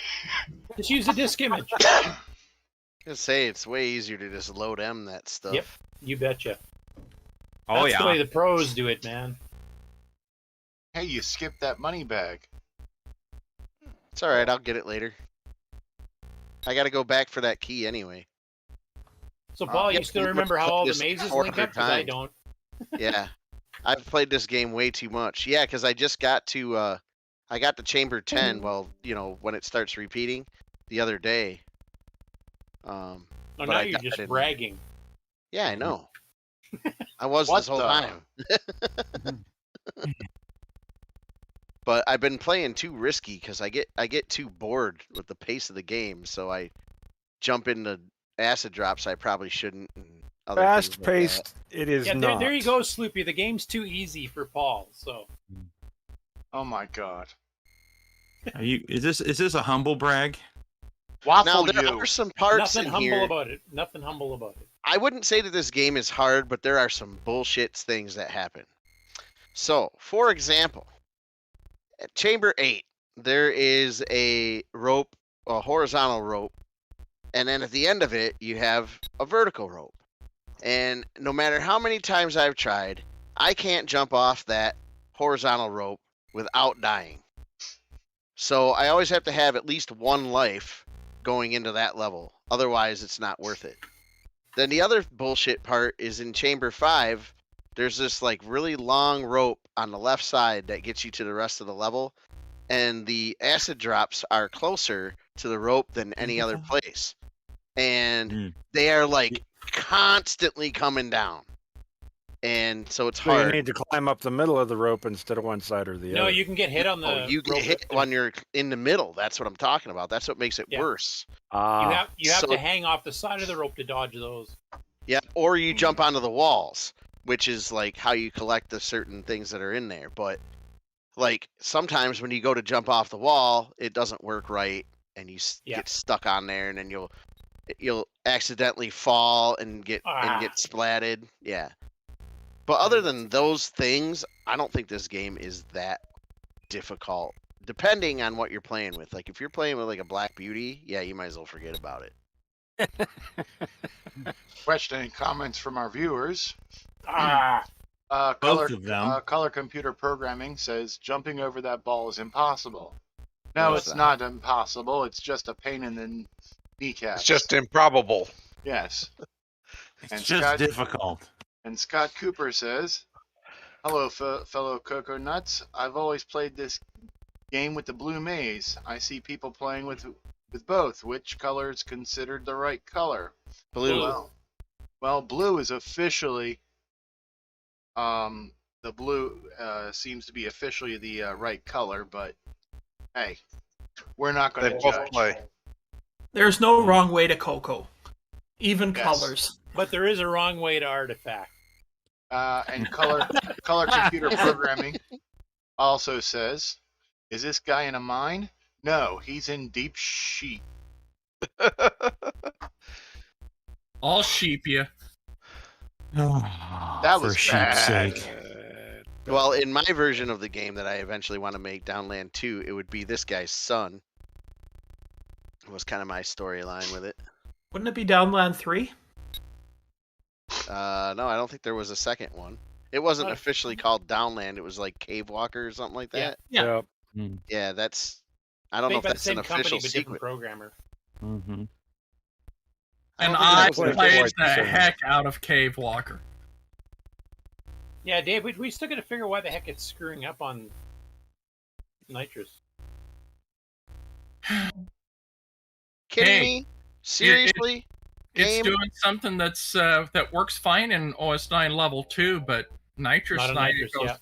Just use a disk image. I was gonna say it's way easier to just load that stuff. Yep, you betcha. Oh That's yeah. the way the pros do it, man. Hey, you skipped that money bag. It's all right. I'll get it later. I got to go back for that key anyway. So, Paul, you Yep, still you remember how all the just mazes 400 link up? Because I times. don't. Yeah, I've played this game way too much. Yeah, because I just got to I got to chamber 10. Well, when it starts repeating the other day. Oh, but now I you're died just in- bragging. Yeah, I know. I was What this whole the- time. But I've been playing too risky because I get too bored with the pace of the game, so I jump into acid drops I probably shouldn't. And other things Fast like paced, it is Yeah, not. there you go, Sloopy. The game's too easy for Paul. So Oh my God. Is this a humble brag? that. Now Waffle there you. are some parts nothing in humble here. about it. Nothing humble about it. I wouldn't say that this game is hard, but there are some bullshit things that happen. So, for example, at chamber 8, there is a rope, a horizontal rope, and then at the end of it, you have a vertical rope. And no matter how many times I've tried, I can't jump off that horizontal rope without dying. So I always have to have at least one life going into that level. Otherwise, it's not worth it. Then the other bullshit part is in chamber 5, there's this like really long rope on the left side that gets you to the rest of the level. And the acid drops are closer to the rope than any other place. And they are like constantly coming down. And so it's So you hard. need to climb up the middle of the rope instead of one side or the No, other. you can get hit on the. Oh, you get rope hit with when you're in the middle. That's what I'm talking about. That's what makes it Yeah. worse. You have So- to hang off the side of the rope to dodge those. Yeah, or you jump onto the walls, which is like how you collect the certain things that are in there. But like sometimes when you go to jump off the wall, it doesn't work right, and you Yeah. get stuck on there, and then you'll accidentally fall and get splatted. Yeah. But other than those things, I don't think this game is that difficult. Depending on what you're playing with. Like if you're playing with like a Black Beauty, yeah, you might as well forget about it. Question and comments from our viewers. Both of them. Color Computer Programming says jumping over that ball is impossible. No, No, it's not impossible. It's just a pain in the kneecaps. It's just improbable. Yes. It's And just Scott- difficult. And Scott Cooper says, "Hello, fellow Coco Nuts. I've always played this game with the blue maze. I see people playing with both. Which color is considered the right color?" Blue. Well, blue is officially the blue seems to be officially the right color, but hey, we're not going They to both judge. play. There's no wrong way to CoCo. Even Yes. colors. But there is a wrong way to Artifact. And color computer programming also says, "Is this guy in a mine? No, he's in deep sheep." I'll sheep you. That was For sheep's bad. sake. Well, in my version of the game that I eventually want to make, Downland 2, it would be this guy's son. It was kind of my storyline with it. Wouldn't it be Downland 3? No, I don't think there was a second one. It wasn't officially called Downland. It was like Cave Walker or something like that. Yeah. Yeah, that's. I don't know Made if by the that's same an company, official but different sequel. programmer. Mm-hmm. And don't think I that's an played played quite the the same. heck out of Cave Walker. Yeah, Dave, we still got to figure why the heck it's screwing up on Nitrous. Kidding Hey, me? Seriously? It's Game? doing something that's that works fine in OS 9 level 2, but Nitrous Not a 9 Nitrous, goes. yeah.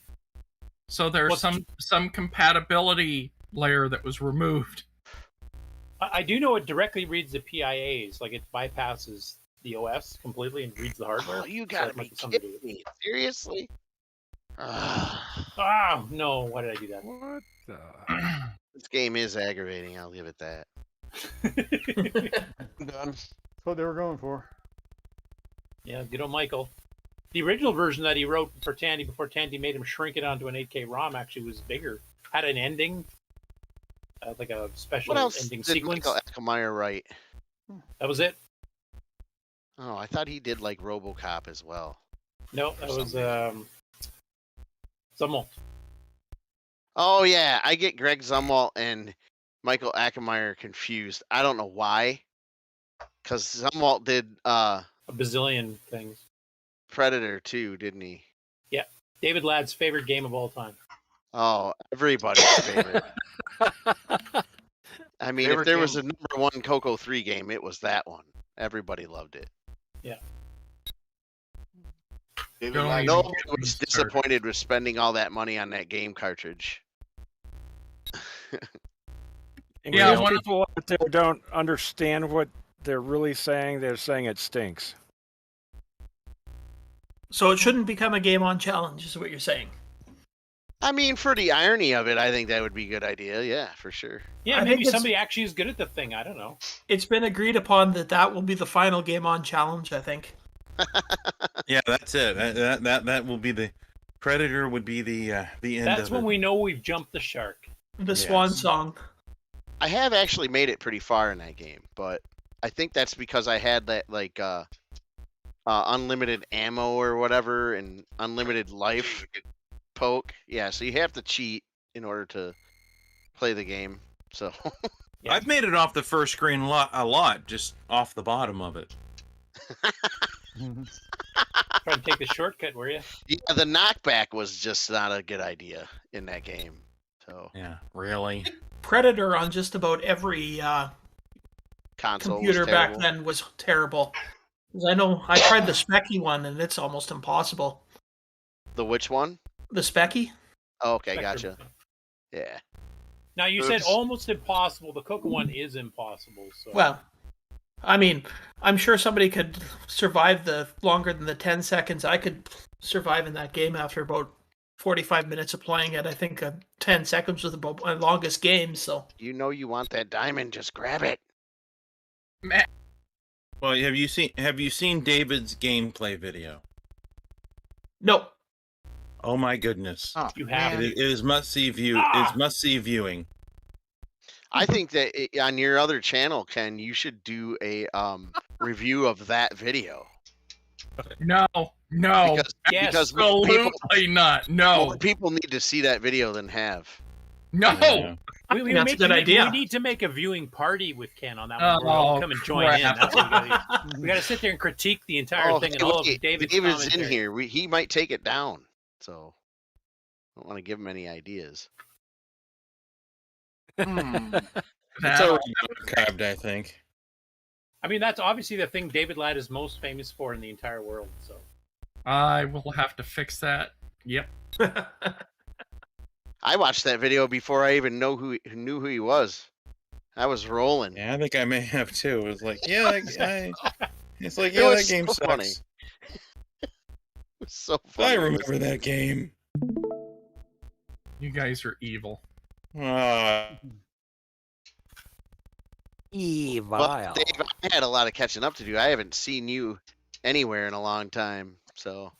So there's Well, some compatibility layer that was removed. I do know it directly reads the PIAs, like it bypasses the OS completely and reads the hardware. Oh, you so gotta it might be something to do kidding me. Seriously? Oh, no, why did I do that? What the? This game is aggravating, I'll give it that. Done. That's what they were going for. Yeah, good old Michael. The original version that he wrote for Tandy before Tandy made him shrink it onto an 8K ROM actually was bigger. Had an ending, like a special What else ending did sequence. Michael Ackermeyer write? That was it. Oh, I thought he did like RoboCop as well. No, that For was some Zumwalt. Oh yeah, I get Greg Zumwalt and Michael Ackermeyer confused. I don't know why. Because Zumwalt did A bazillion things. Predator too, didn't he? David Ladd's favorite game of all time. Oh, everybody's favorite. I mean, Favorite if there was game? a number one Coco 3 game, it was that one. Everybody loved it. David Don't Ladd- even Nobody get me was started. disappointed with spending all that money on that game cartridge. Yeah, Most one of- people out there don't understand what they're really saying. They're saying it stinks. So it shouldn't become a game on challenge, is what you're saying. I mean, for the irony of it, I think that would be a good idea. Yeah, for sure. Yeah, I think maybe it's- somebody actually is good at the thing. I don't know. It's been agreed upon that that will be the final game on challenge, I think. Yeah, that's it. That will be the Predator. Would be the end That's of when it. we know we've jumped the shark. The swan Yes. song. I have actually made it pretty far in that game, but I think that's because I had that like unlimited ammo or whatever and unlimited life poke. Yeah, so you have to cheat in order to play the game. So Yeah. I've made it off the first screen a lot, just off the bottom of it. Try to take the shortcut, were you? yeah, the knockback was just not a good idea in that game. So Yeah, really. Predator on just about every console computer was back terrible. then was terrible. 'Cause I know I tried the Specky one and it's almost impossible. The which one? The Specky? Oh, okay, Spectrum. gotcha. Yeah. Now you said Oops. almost impossible. The Coco one is impossible. So Well, I mean, I'm sure somebody could survive the longer than the 10 seconds I could survive in that game after about 45 minutes of playing it. I think 10 seconds was the longest game. So You know you want that diamond, just grab it. Well, have you seen David's gameplay video? no, Oh my goodness! Oh, You have. It is must see view. Ah! It's must see viewing. I think that on your other channel, Ken, you should do a review of that video. No. Because Yes. more people, Absolutely not. No. more people need to see that video than have. No. Yeah. That's a good idea. We need to make a viewing party with Ken on that one. We'll all Oh, come and join in. crap. That's what we gotta do. We got to sit there and critique the entire thing and all of wait, David's in commentary. here. He might take it down. So I don't want to give him any ideas. Hmm. It's already archived, I think. I mean, that's obviously the thing David Ladd is most famous for in the entire world. So I will have to fix that. Yep. I watched that video before I even knew who he was. I was rolling. Yeah, I think I may have too. It was like, yeah, it's like, It yeah, was that game so sucks. funny. It was so funny. I remember that game. You guys are evil. Evil. Well, Dave, I had a lot of catching up to do. I haven't seen you anywhere in a long time, so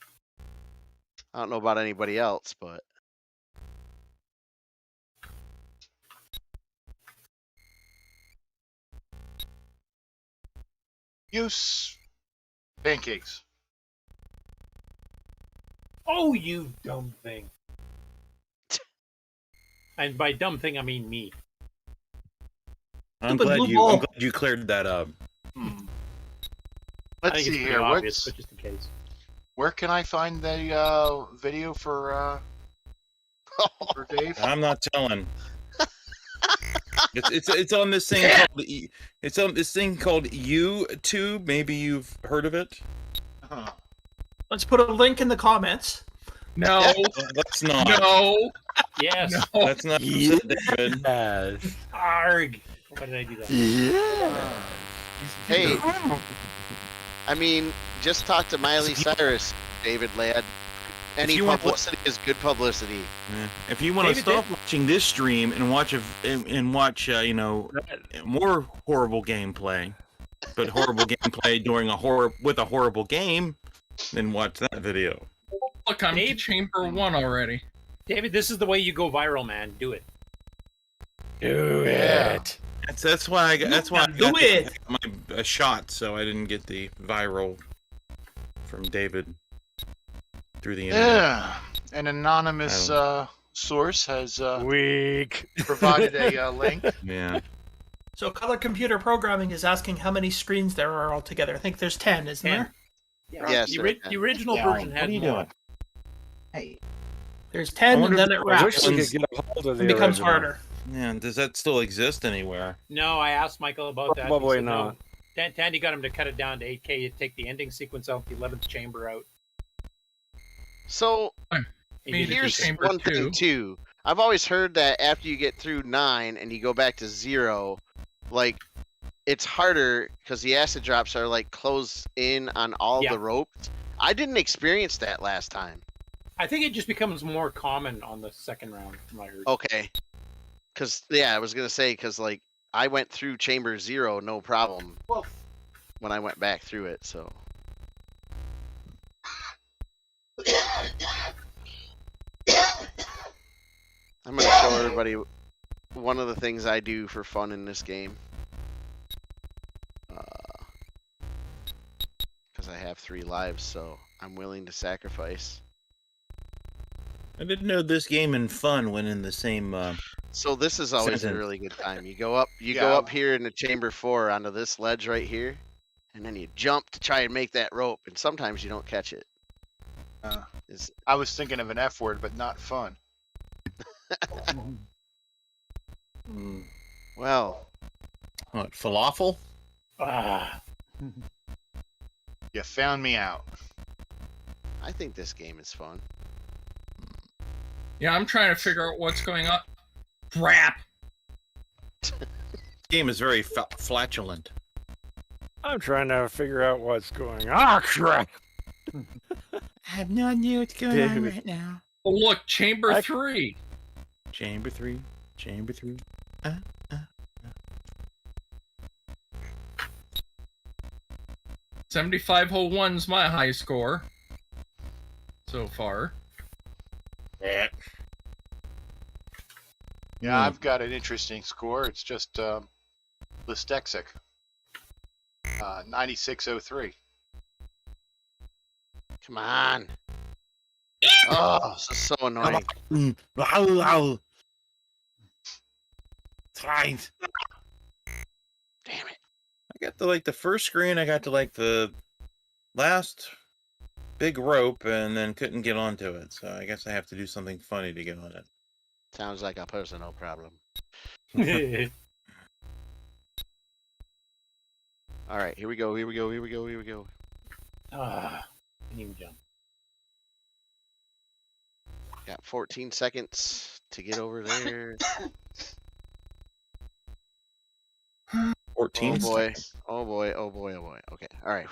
I don't know about anybody else, but Use pancakes. oh, you dumb thing. And by dumb thing, I mean me. I'm Stupid glad blue ball. you cleared that up. I Let's think it's see pretty here. obvious, but just in case. Where can I find the video for Dave? I'm not telling. It's on this thing called it's on this thing called YouTube. Maybe you've heard of it. Huh. let's put a link in the comments. No. That's not. No. Yes. No. That's not David. Yes. Arg. Why did I do that? Yeah. hey, I mean, just talk to Miley Cyrus, David Ladd. Any you want- publicity is good publicity. Yeah. If you want to David stop watching this stream and watch more horrible gameplay, but horrible gameplay during with a horrible game, then watch that video. Look, I'm Dave- to chamber 1 already. David, this is the way you go viral, man. Do it. Do Yeah. it. That's why I got Do it. my shot, so I didn't get the viral from David through the internet. Yeah. An anonymous source has Weak. provided a link. Yeah. So Color Computer Programming is asking how many screens there are altogether. I think there's 10, isn't 10. there? Yeah. Yes, The original Yeah, version what had are you more. doing? Hey. There's 10 and then it I wish wraps we and could get a hold of the becomes original. harder. Yeah, does that still exist anywhere? No, I asked Michael about that. He Probably said no. not. Tandy got him to cut it down to 8K to take the ending sequence out, the 11th chamber out. So He Me needed to here's keep it. chamber one thing 2. too. I've always heard that after you get through 9 and you go back to 0, like it's harder because the acid drops are like closed in on all Yeah. the ropes. I didn't experience that last time. I think it just becomes more common on the second round, from what I heard. Okay. Cause yeah, I was gonna say because like I went through chamber 0 no problem when I went back through it. So I'm gonna show everybody one of the things I do for fun in this game. Because I have 3 lives, so I'm willing to sacrifice. I didn't know this game and fun went in the same. So this is always a Sentence. really good time. You go up Yeah. up here in the chamber 4 onto this ledge right here, and then you jump to try and make that rope, and sometimes you don't catch it. Is I was thinking of an F word, but not fun. well, What, falafel? Ah, You found me out. I think this game is fun. Yeah, I'm trying to figure out what's going on. Crap. This game is very flatulent. I'm trying to figure out what's going on. Ah, crap. I have no idea what's going on right now. Oh, look, chamber I- 3. Chamber 3. Chamber 3. 7501's my high score so far. Yeah. Yeah, I've got an interesting score. It's just Listexic. 9603. Come on. Oh, this is so annoying. Fine. Damn it. I got to the first screen. I got to the last big rope, and then couldn't get onto it. So I guess I have to do something funny to get on it. Sounds like a personal problem. All right, here we go. I didn't even jump. Got 14 seconds to get over there. 14. Oh boy. Okay, all right.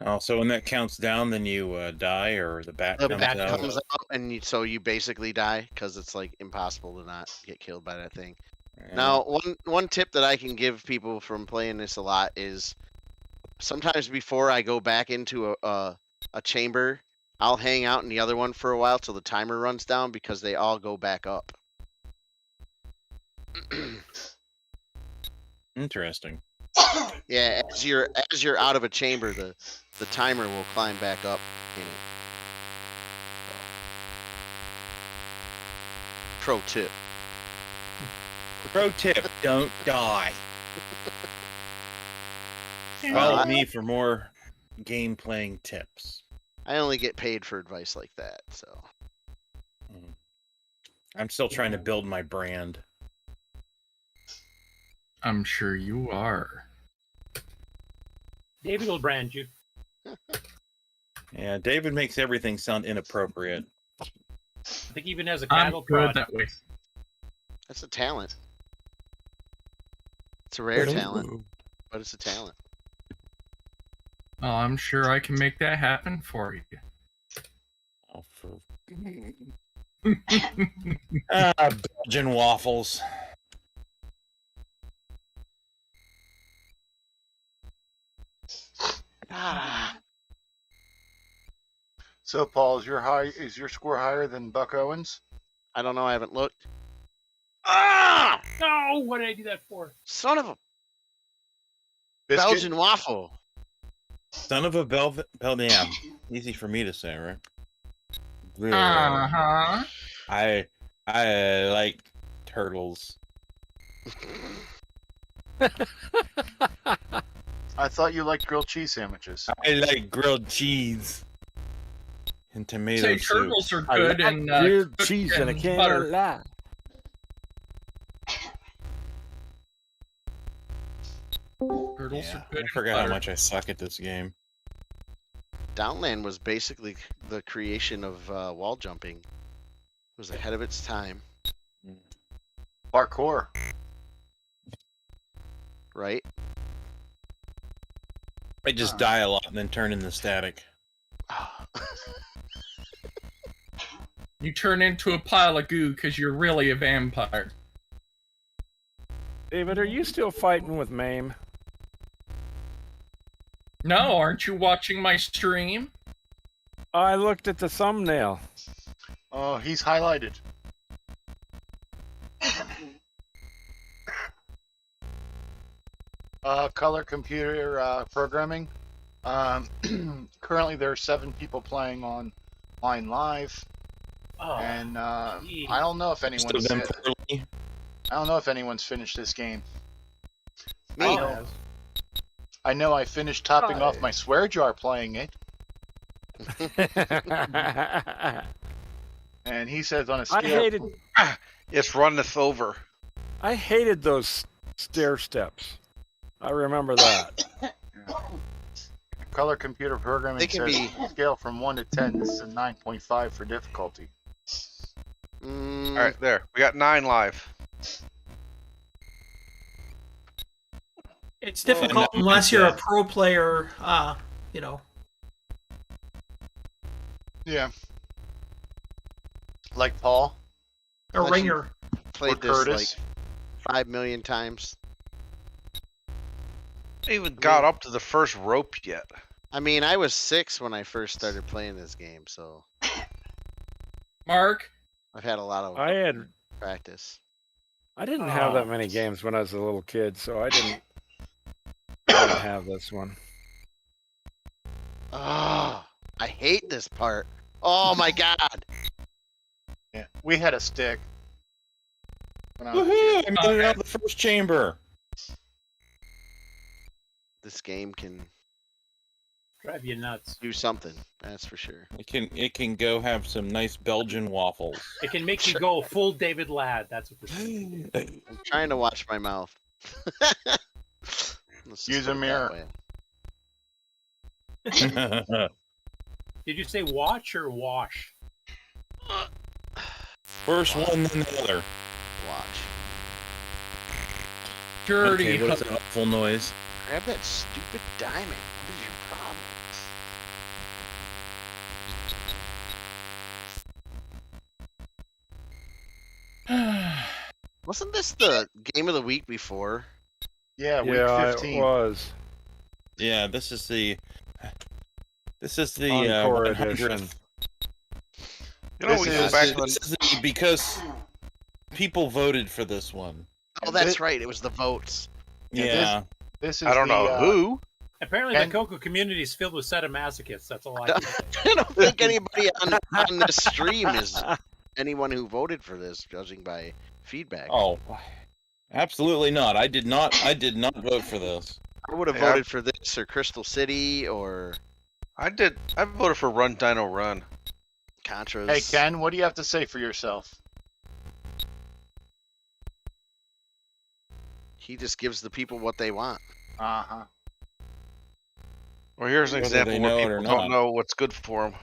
Oh, so when that counts down, then you die, or the bat The comes bat out? comes out, and you basically die because it's impossible to not get killed by that thing. Yeah. Now, one tip that I can give people from playing this a lot is sometimes before I go back into a chamber, I'll hang out in the other one for a while till the timer runs down because they all go back up. Interesting. Yeah, as you're out of a chamber, the timer will climb back up in it. Pro tip. Pro tip: don't die. Follow me for more game playing tips. I only get paid for advice like that, so. I'm still trying to build my brand. I'm sure you are. David will brand you. Yeah, David makes everything sound inappropriate. I think he even has a I'm cattle good prod. that way. That's a talent. It's a rare talent, but it's a talent. Oh, I'm sure I can make that happen for you. Oh, for... Belgian waffles. So, Paul, is your score higher than Buck Owens? I don't know. I haven't looked. Ah! No! What did I do that for? Son of a Biscuit? Belgian waffle. Son of a Belgian. Easy for me to say, right? Uh-huh. I like turtles. I thought you liked grilled cheese sandwiches. I like grilled cheese and tomato Say soup. turtles are I good like and grilled cooked cheese and I in can't butter. lie. Turtles Yeah, are good. I forgot how much I suck at this game. Downland was basically the creation of wall jumping. It was ahead of its time, Parkour. right? I just die a lot and then turn into static. You turn into a pile of goo because you're really a vampire. David, are you still fighting with Mame? No, aren't you watching my stream? I looked at the thumbnail. Oh, he's highlighted. Color computer programming. Currently, there are 7 people playing online live, Oh, and I geez. don't know if Most of them poorly. I don't know if anyone's finished this game. Me. I know I finished topping off my swear jar playing it, and he says on a scale. It's runneth over. I hated those stair steps. I remember that. Color computer programming They can says scale from 1 to 10. This is a 9.5 for difficulty. All right, there. We got 9 live. It's difficult unless you're a pro player, you know. Yeah. Like Paul? A Unless you ringer. Played Or this Curtis? like 5 million times. I even got up to the first rope yet. I mean, I was 6 when I first started playing this game, so Mark, I've had a lot of I practice. didn't have that many games when I was a little kid, so I didn't have this one. Oh, I hate this part. Oh my god. Yeah, we had a stick. When I was a Woohoo! kid. I made it out of the first chamber. This game can Drive you nuts. do something, that's for sure. It can go have some nice Belgian waffles. It can make you go full David Ladd. That's what this is. I'm trying to watch my mouth. Let's just Use put a it that mirror. way. Did you say watch or wash? First one, then the other. Watch. dirty. Okay, what's an awful noise? Grab that stupid diamond. What is your problem? Wasn't this the game of the week before? Yeah, week Yeah, 15. it was. Yeah, this is the Encore 100th. edition. You know, This we is- go back when This is because people voted for this one. Oh, that's right. It was the votes. Yeah. This is I don't the, know who. Apparently, And- the CoCo community is filled with sadomasochists. That's all I can say. I don't think anybody on this stream is anyone who voted for this, judging by feedback. Oh, absolutely not. I did not vote for this. I would have Yeah. voted for this or Crystal City or I did. I voted for Run Dino Run. Contras. Hey, Ken, what do you have to say for yourself? He just gives the people what they want. Uh-huh. Well, here's an Whether example they where know it people or don't not. know what's good for them.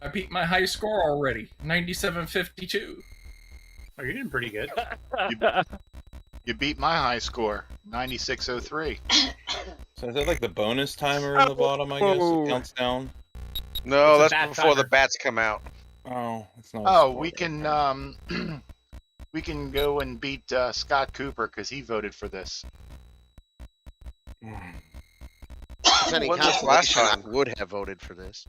I beat my high score already, 97.52. Oh, you're doing pretty good. You beat my high score, 9603. So is that like the bonus timer in the bottom? I guess Oh. it counts down. No, It's a that's bat before the timer. bats come out. Oh, it's not. Oh, we can we can go and beat Scott Cooper because he voted for this. If any When was this last consolation, I time? would have voted for this.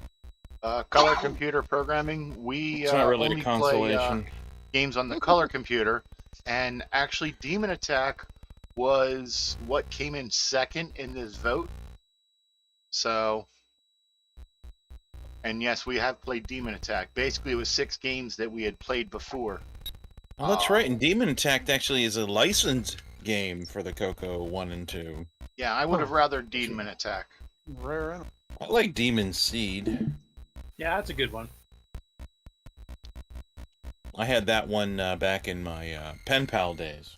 Color computer programming. We It's not really only a play consolation. games on the color computer, and actually, Demon Attack was what came in second in this vote. So, and yes, we have played Demon Attack. Basically, it was 6 games that we had played before. Oh, that's right. And Demon Attack actually is a licensed game for the CoCo 1 and 2. Yeah, I would have rather Demon Attack. Rare animal. I like Demon Seed. Yeah, that's a good one. I had that one back in my pen pal days.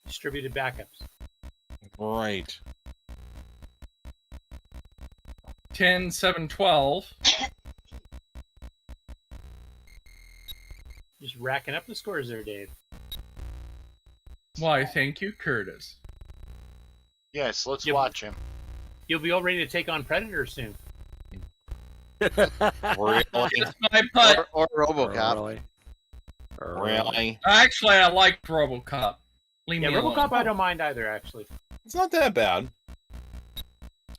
Distributed backups. Right. 10-7-12. Just racking up the scores there, Dave. Why, thank you, Curtis. Yes, let's Yep. watch him. You'll be all ready to take on Predator soon. Really? It's my putt. Or RoboCop. Really? Really? Actually, I liked RoboCop. Leave Yeah, me alone. RoboCop I don't mind either, actually. It's not that bad.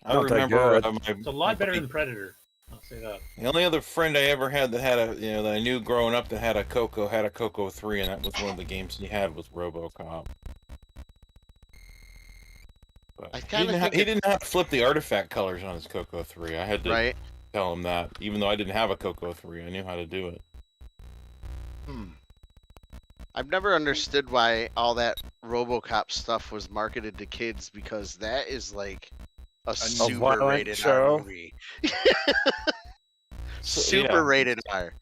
I Not that remember good. It's a lot better than Predator. I'll say that. the only other friend I ever had that had that I knew growing up that had a CoCo 3, and that was one of the games he had was RoboCop. But I he kinda didn't, think he it- didn't know how to flip the artifact colors on his CoCo 3. I had to Right? tell him that, even though I didn't have a CoCo 3, I knew how to do it. I've never understood why all that RoboCop stuff was marketed to kids, because that is like a super violent rated show. R movie. So, Super yeah, rated R.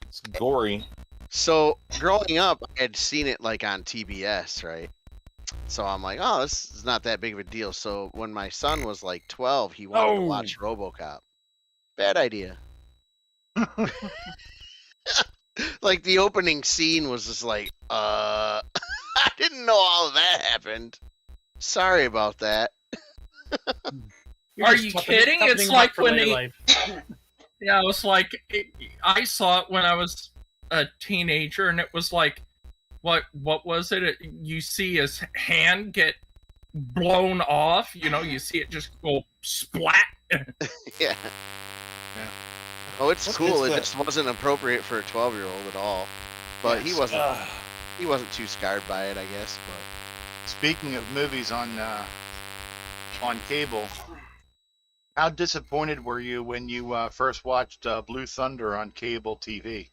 It's gory. So growing up, I had seen it like on TBS, right? So I'm like, oh, this is not that big of a deal. So when my son was like 12, he wanted to watch RoboCop. Bad idea. Like the opening scene was just like, I didn't know all of that happened. Sorry about that. You're Are just you toughening- kidding? toughening It's them like up for when later they. life. Yeah, it was like I saw it when I was a teenager, and it was like, what was it? You see his hand get blown off. You know, you see it just go splat. Yeah. Yeah. Oh, it's What cool. is It that? just wasn't appropriate for a 12-year-old at all. But he Yes. wasn't. He wasn't too scarred by it, I guess. But Speaking of movies on cable, how disappointed were you when you first watched Blue Thunder on cable TV?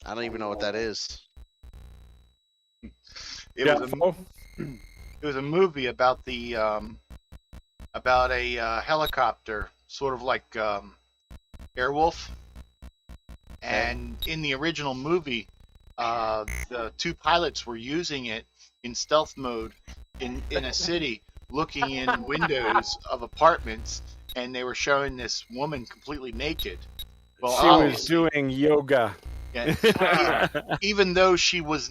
I don't even know what that is. It was a movie about the about a helicopter, sort of like Airwolf. And in the original movie, the two pilots were using it in stealth mode in a city, looking in windows of apartments, and they were showing this woman completely naked. Well, She was obviously, doing yoga. yeah, even though she was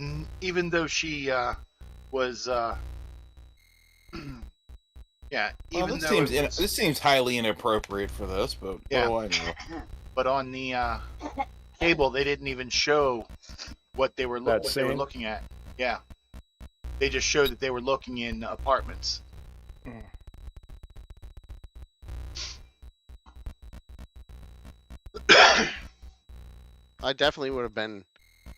yeah, Well, even this though seems it was, this seems highly inappropriate for this, but Yeah. what do I know? but on the cable they didn't even show what they were That what they were scene? looking at. Yeah, they just showed that they were looking in apartments. I definitely would have been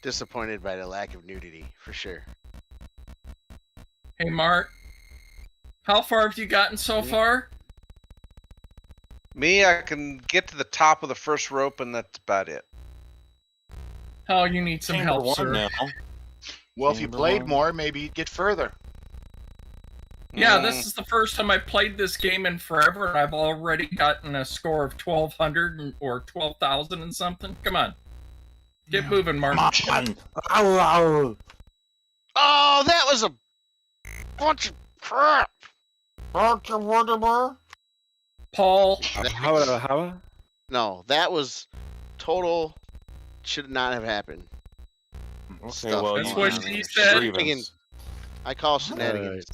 disappointed by the lack of nudity, for sure. Hey, Mark, how far have you gotten so far? Me, I can get to the top of the first rope, and that's about it. Oh, you need some Chamber help, one sir. now. Well, if you Chamber played one. more, maybe you'd get further. Yeah, Mm. this is the first time I played this game in forever, and I've already gotten a score of 1,200 or 12,000 and something. Come on. Get moving, Mark. Come on. Oh, that was a bunch of crap. Paul, How? No, that was total. Should not have happened. Okay, Stuff. well, That's you what can she said. grievance. I call shenanigans.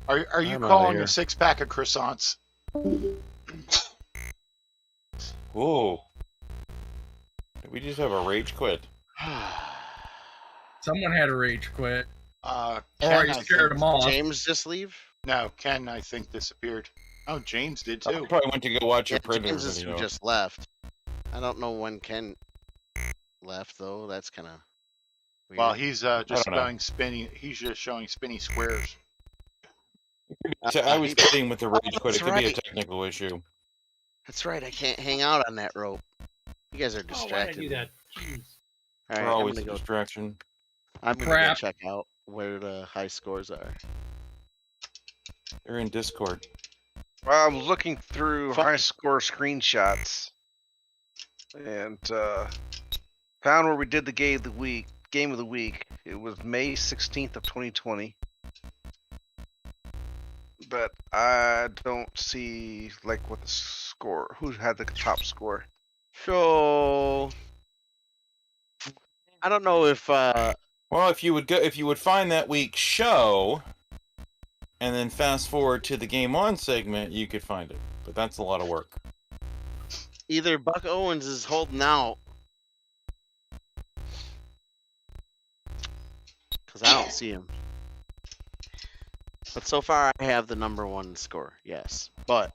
Are you I'm outta calling here. a 6-pack of croissants? Whoa. Did we just have a rage quit? someone had a rage quit. Ken, Or he I scared think- them off. James just leave? No, Ken, I think disappeared. Oh, James did I too. probably went to go watch Yeah, your printer James is who video. just left. I don't know when Ken left though. That's kind of weird. Well, he's just don't know. showing spinny. He's just showing spinny squares. So I was kidding with the rage quit. That's It could be a right. technical issue. That's right. I can't hang out on that rope. You guys are Oh, why did I distracted. do that? Jeez. All We're right, always a I'm distraction. gonna go Crap. check out where the high scores are. They're in Discord. Well, I'm looking through Fuck. high score screenshots, and found where we did the game of the week. Game of the week. It was May 16th of 2020. But I don't see like what the score. Who had the top score? So I don't know if Well, if you would find that week's show, and then fast forward to the Game On segment, you could find it. But that's a lot of work. either Buck Owens is holding out because I don't see him. But so far, I have the number one score. Yes, but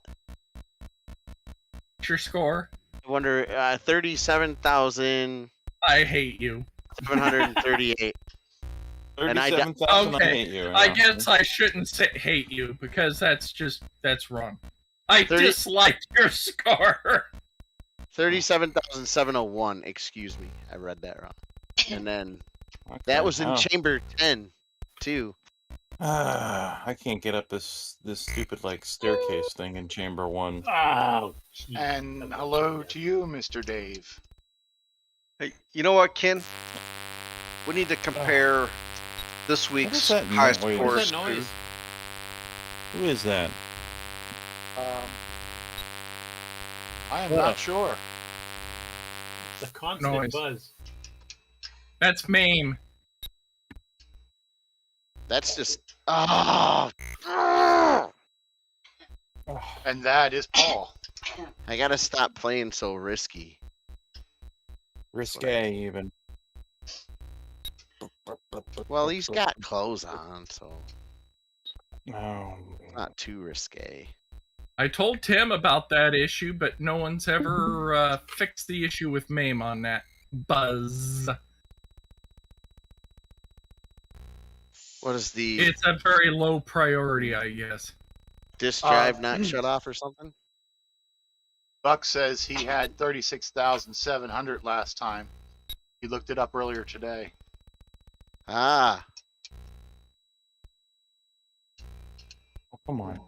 What's your score? I wonder 37,738. I hate you. And I 37,000. Okay, I hate you. I guess I shouldn't say hate you because that's wrong. I 30 dislike your score. 37,701. Excuse me, I read that wrong. And then Okay, that was in wow. chamber 10 too. I can't get up this stupid like staircase thing in chamber 1. Oh, jeez. And hello to you, Mr. Dave. Hey, you know what, Ken? We need to compare this week's that high noise? What scores is that noise? Who is that? I am not sure. The constant Noise. buzz. That's Mame. That's just And that is Paul. I gotta stop playing so risky. Risque, even. Well, he's got clothes on, so No. not too risque. I told Tim about that issue, but no one's ever fixed the issue with MAME on that. Buzz. What is the It's a very low priority, I guess. disk drive not shut off or something? Buck says he had 36,700 last time. He looked it up earlier today. Ah, Oh, come on.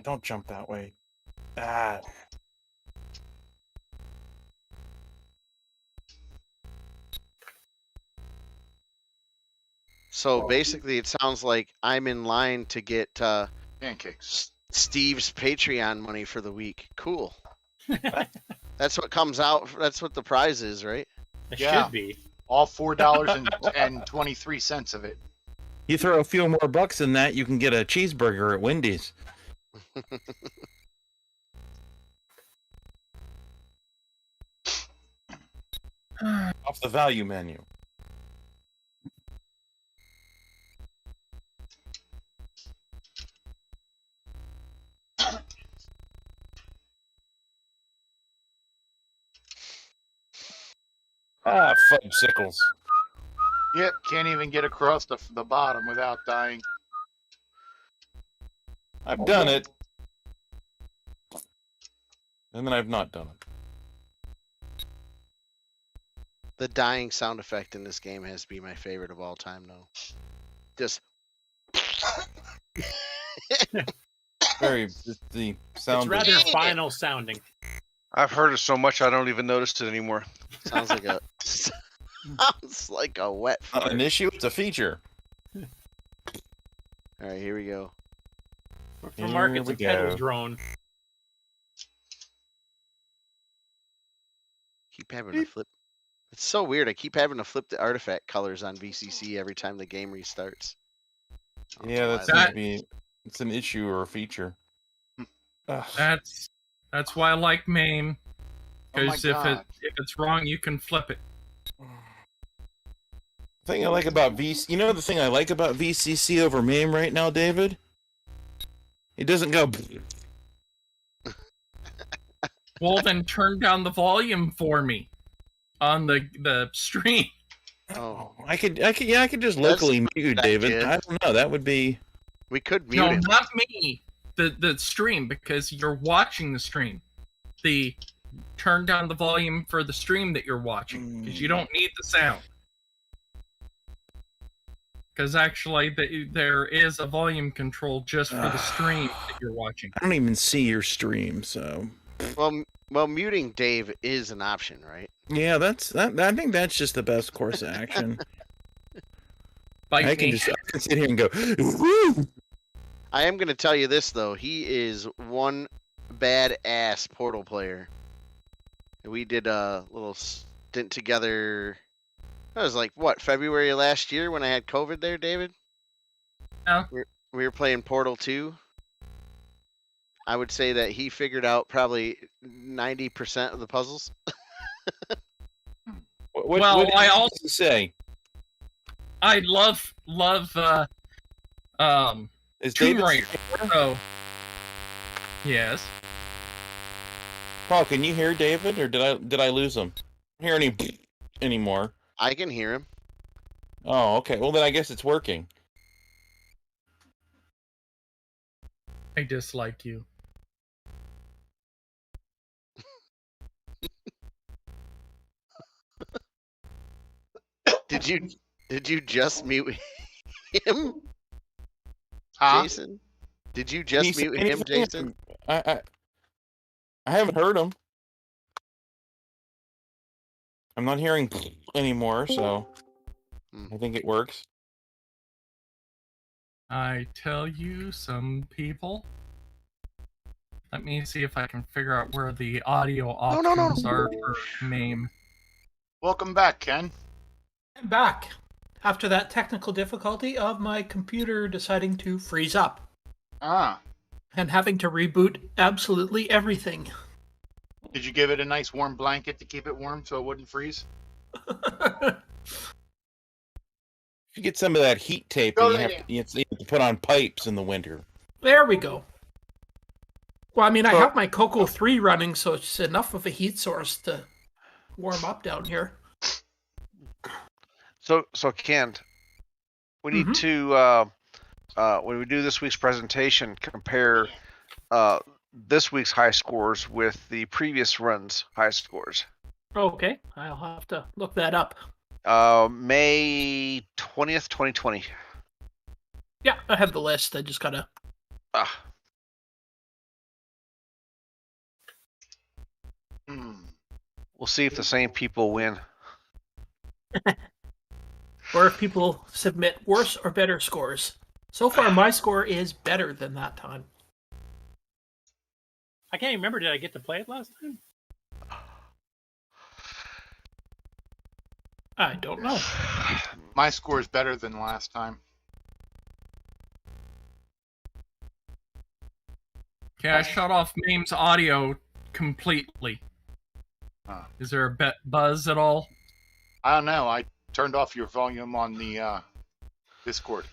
Don't jump that way. Ah. so basically, it sounds like I'm in line to get Pancakes. Steve's Patreon money for the week. Cool. That's what comes out. That's what the prize is, right? It Yeah. should be. All $4.23 of it. You throw a few more bucks in that, you can get a cheeseburger at Wendy's. Off the value menu. Ah, fudgesicles. Yep, can't even get across the bottom without dying. I've done it. And then I've not done it. The dying sound effect in this game has to be my favorite of all time, though. Just Very, the sound. It's rather final sounding. I've heard it so much I don't even notice it anymore. sounds like a sounds like a wet Not fart. an issue, it's a feature. All right, here we go. For Mark, Here it's a we pedal go. drone. Keep having to flip. It's so weird. I keep having to flip the artifact colors on VCC every time the game restarts. I don't Yeah, know that why seems to be. It's an issue or a feature. Ugh. That's why I like MAME. Oh my Because if God. it's wrong, you can flip it. The thing I like about the thing I like about VCC over MAME right now, David? It doesn't go. Well, then turn down the volume for me on the stream. Oh, I could just That's locally mute you, that David. kid. I don't know. That would be. we could mute No, him. not me. The stream, because you're watching the stream. Turn down the volume for the stream that you're watching, because you don't need the sound. Because actually, there is a volume control just for the stream that you're watching. I don't even see your stream, so. Well, muting Dave is an option, right? Yeah, I think that's just the best course of action. Bite I can me. sit here and go. Woo! I am going to tell you this, though. He is one badass Portal player. We did a little stint together. That was like, what, February of last year when I had COVID there, David? Yeah. We were playing Portal 2. I would say that he figured out probably 90% of the puzzles. Well, did I you also say. I love Is Tomb David Raider. So yes. Paul, can you hear David, or did I lose him? I don't hear any anymore. I can hear him. Oh, okay. Well, then I guess it's working. I dislike you. Did you just mute him, Huh? Jason? Did you just Can you mute say him, anything? Jason? I haven't heard him. I'm not hearing anymore, so I think it works. I tell you, some people. Let me see if I can figure out where the audio options are for MAME. Welcome back, Ken. I'm back. after that technical difficulty of my computer deciding to freeze up Ah. and having to reboot absolutely everything. Did you give it a nice warm blanket to keep it warm so it wouldn't freeze? You get some of that heat tape, and you have to put on pipes in the winter. There we go. Well, I mean, I have my CoCo 3 running, so it's enough of a heat source to warm up down here. So Kent, we need to when we do this week's presentation, compare this week's high scores with the previous run's high scores. Okay, I'll have to look that up. May 20th, 2020. Yeah, I have the list. I just gotta. We'll see if the same people win. Or if people submit worse or better scores. So far, my score is better than that time. I can't even remember. Did I get to play it last time? I don't know. My score is better than last time. Okay, I shut off Mame's audio completely. Is there a buzz at all? I don't know. I turned off your volume on the Discord.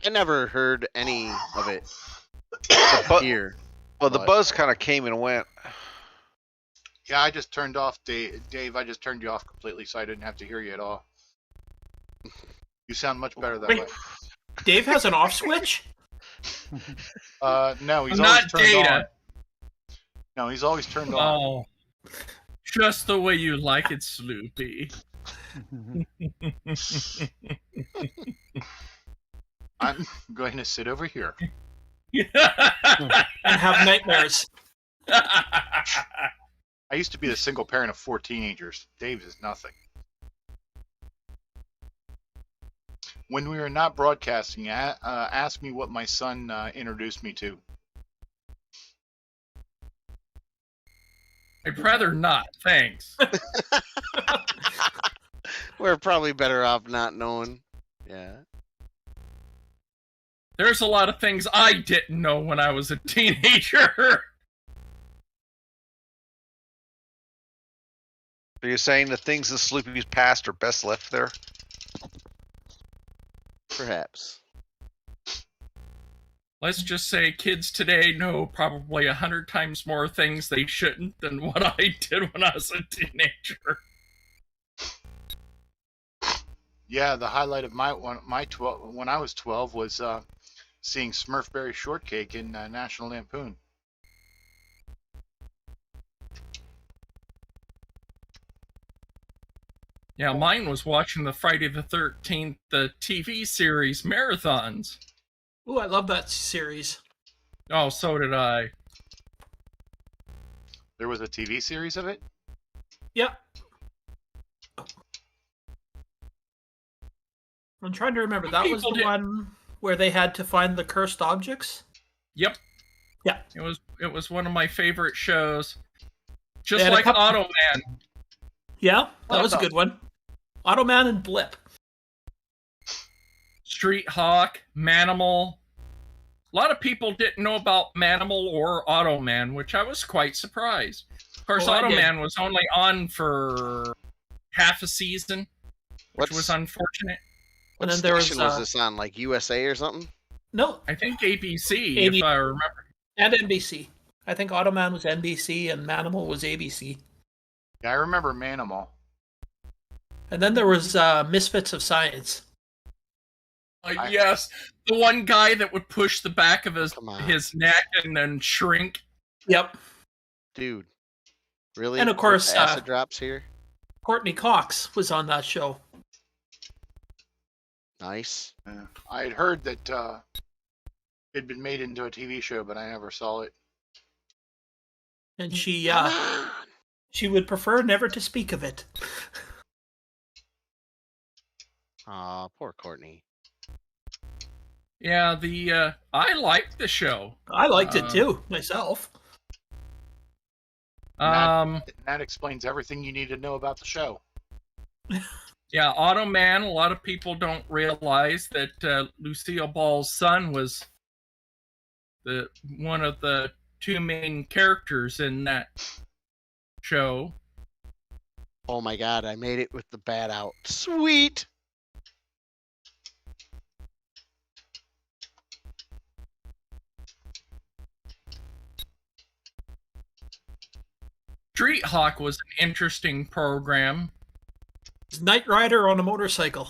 I never heard any of it here. Well, the buzz kind of came and went. Yeah, I just turned off Dave. I just turned you off completely, so I didn't have to hear you at all. You sound much better that way. Dave has an off switch? No, he's Not always turned data. on. No, he's always turned on. Oh, just the way you like it, Sloopy. I'm going to sit over here. And have nightmares. I used to be the single parent of 4 teenagers. Dave's is nothing. When we were not broadcasting, ask me what my son introduced me to. I'd rather not, thanks. We're probably better off not knowing. Yeah. There's a lot of things I didn't know when I was a teenager. Are you saying the things in Sloopy's past are best left there? Perhaps. Let's just say kids today know probably 100 times more things they shouldn't than what I did when I was a teenager. Yeah, the highlight of when I was 12 was seeing Smurfberry Shortcake in National Lampoon. Yeah, mine was watching the Friday the 13th, the TV series marathons. Ooh, I love that series. Oh, so did I. There was a TV series of it? Yep. I'm trying to remember. That was the one where they had to find the cursed objects? Yep. Yeah. It was one of my favorite shows. Just like Automan. Yeah, that was a good one. Automan and Blip. Street Hawk, Manimal. A lot of people didn't know about Manimal or Automan, which I was quite surprised. Of course, Automan was only on for half a season, which was unfortunate. What station was this on? Like USA or something? No. I think ABC, if I remember. And NBC. I think Automan was NBC and Manimal was ABC. Yeah, I remember Manimal. And then there was Misfits of Science. Yes, the one guy that would push the back of his neck and then shrink. Yep. Dude. Really? And of course, acid drops here? Courtney Cox was on that show. Nice. Yeah. I had heard that it'd been made into a TV show, but I never saw it. And she would prefer never to speak of it. Aw, poor Courtney. Yeah, I liked the show. I liked it too, myself. That explains everything you need to know about the show. Yeah, Automan. A lot of people don't realize that Lucille Ball's son was one of the two main characters in that show. Oh my god, I made it with the bat out. Sweet! Street Hawk was an interesting program. Knight Rider on a motorcycle.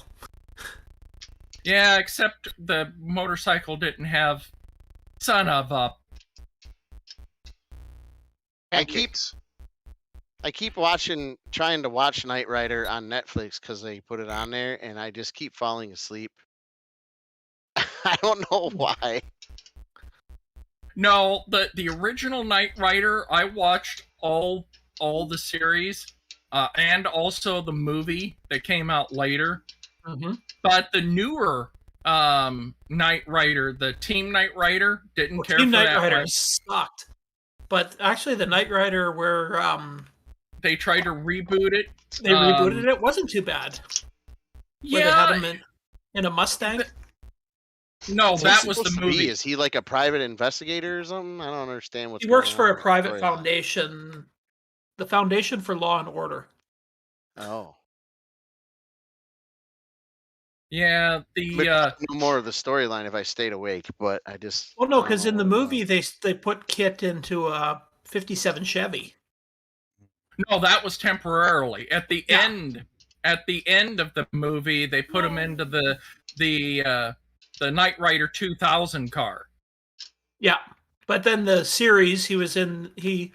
Yeah, except the motorcycle didn't have son of a. I keep trying to watch Knight Rider on Netflix because they put it on there, and I just keep falling asleep. I don't know why. No, the original Knight Rider, I watched all the series, and also the movie that came out later. Mm-hmm. But the newer Knight Rider, the Team Knight Rider, didn't care Team for Knight that Rider one. sucked. But actually, the Knight Rider where they tried to reboot it. They rebooted it. Wasn't too bad. Where they had him in a Mustang. No, that was the movie. Is he like a private investigator or something? I don't understand what's He works going for on a private with the storyline. foundation, the Foundation for Law and Order. Oh. Yeah, Maybe I'd know more of the storyline if I stayed awake, but I just. Well, no, because in the movie they put Kit into a '57 Chevy. No, that was temporarily. At the end of the movie, they put him into the Knight Rider 2000 car. Yeah, but then the series he was in the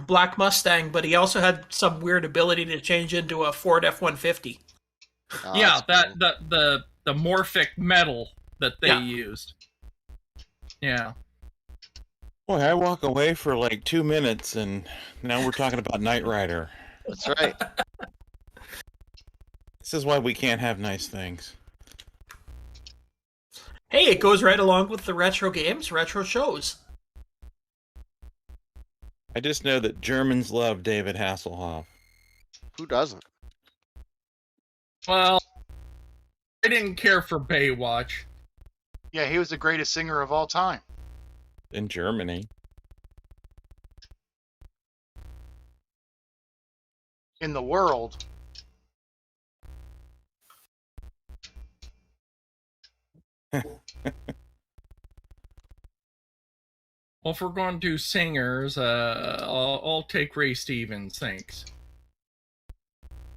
Black Mustang, but he also had some weird ability to change into a Ford F-150. Oh, Yeah, the morphic metal that they used. Yeah. Boy, I walk away for like 2 minutes, and now we're talking about Knight Rider. That's right. This is why we can't have nice things. Hey, it goes right along with the retro games, retro shows. I just know that Germans love David Hasselhoff. Who doesn't? Well, I didn't care for Baywatch. Yeah, he was the greatest singer of all time. In Germany. In the world. Well, if we're going to do singers, I'll take Ray Stevens, thanks.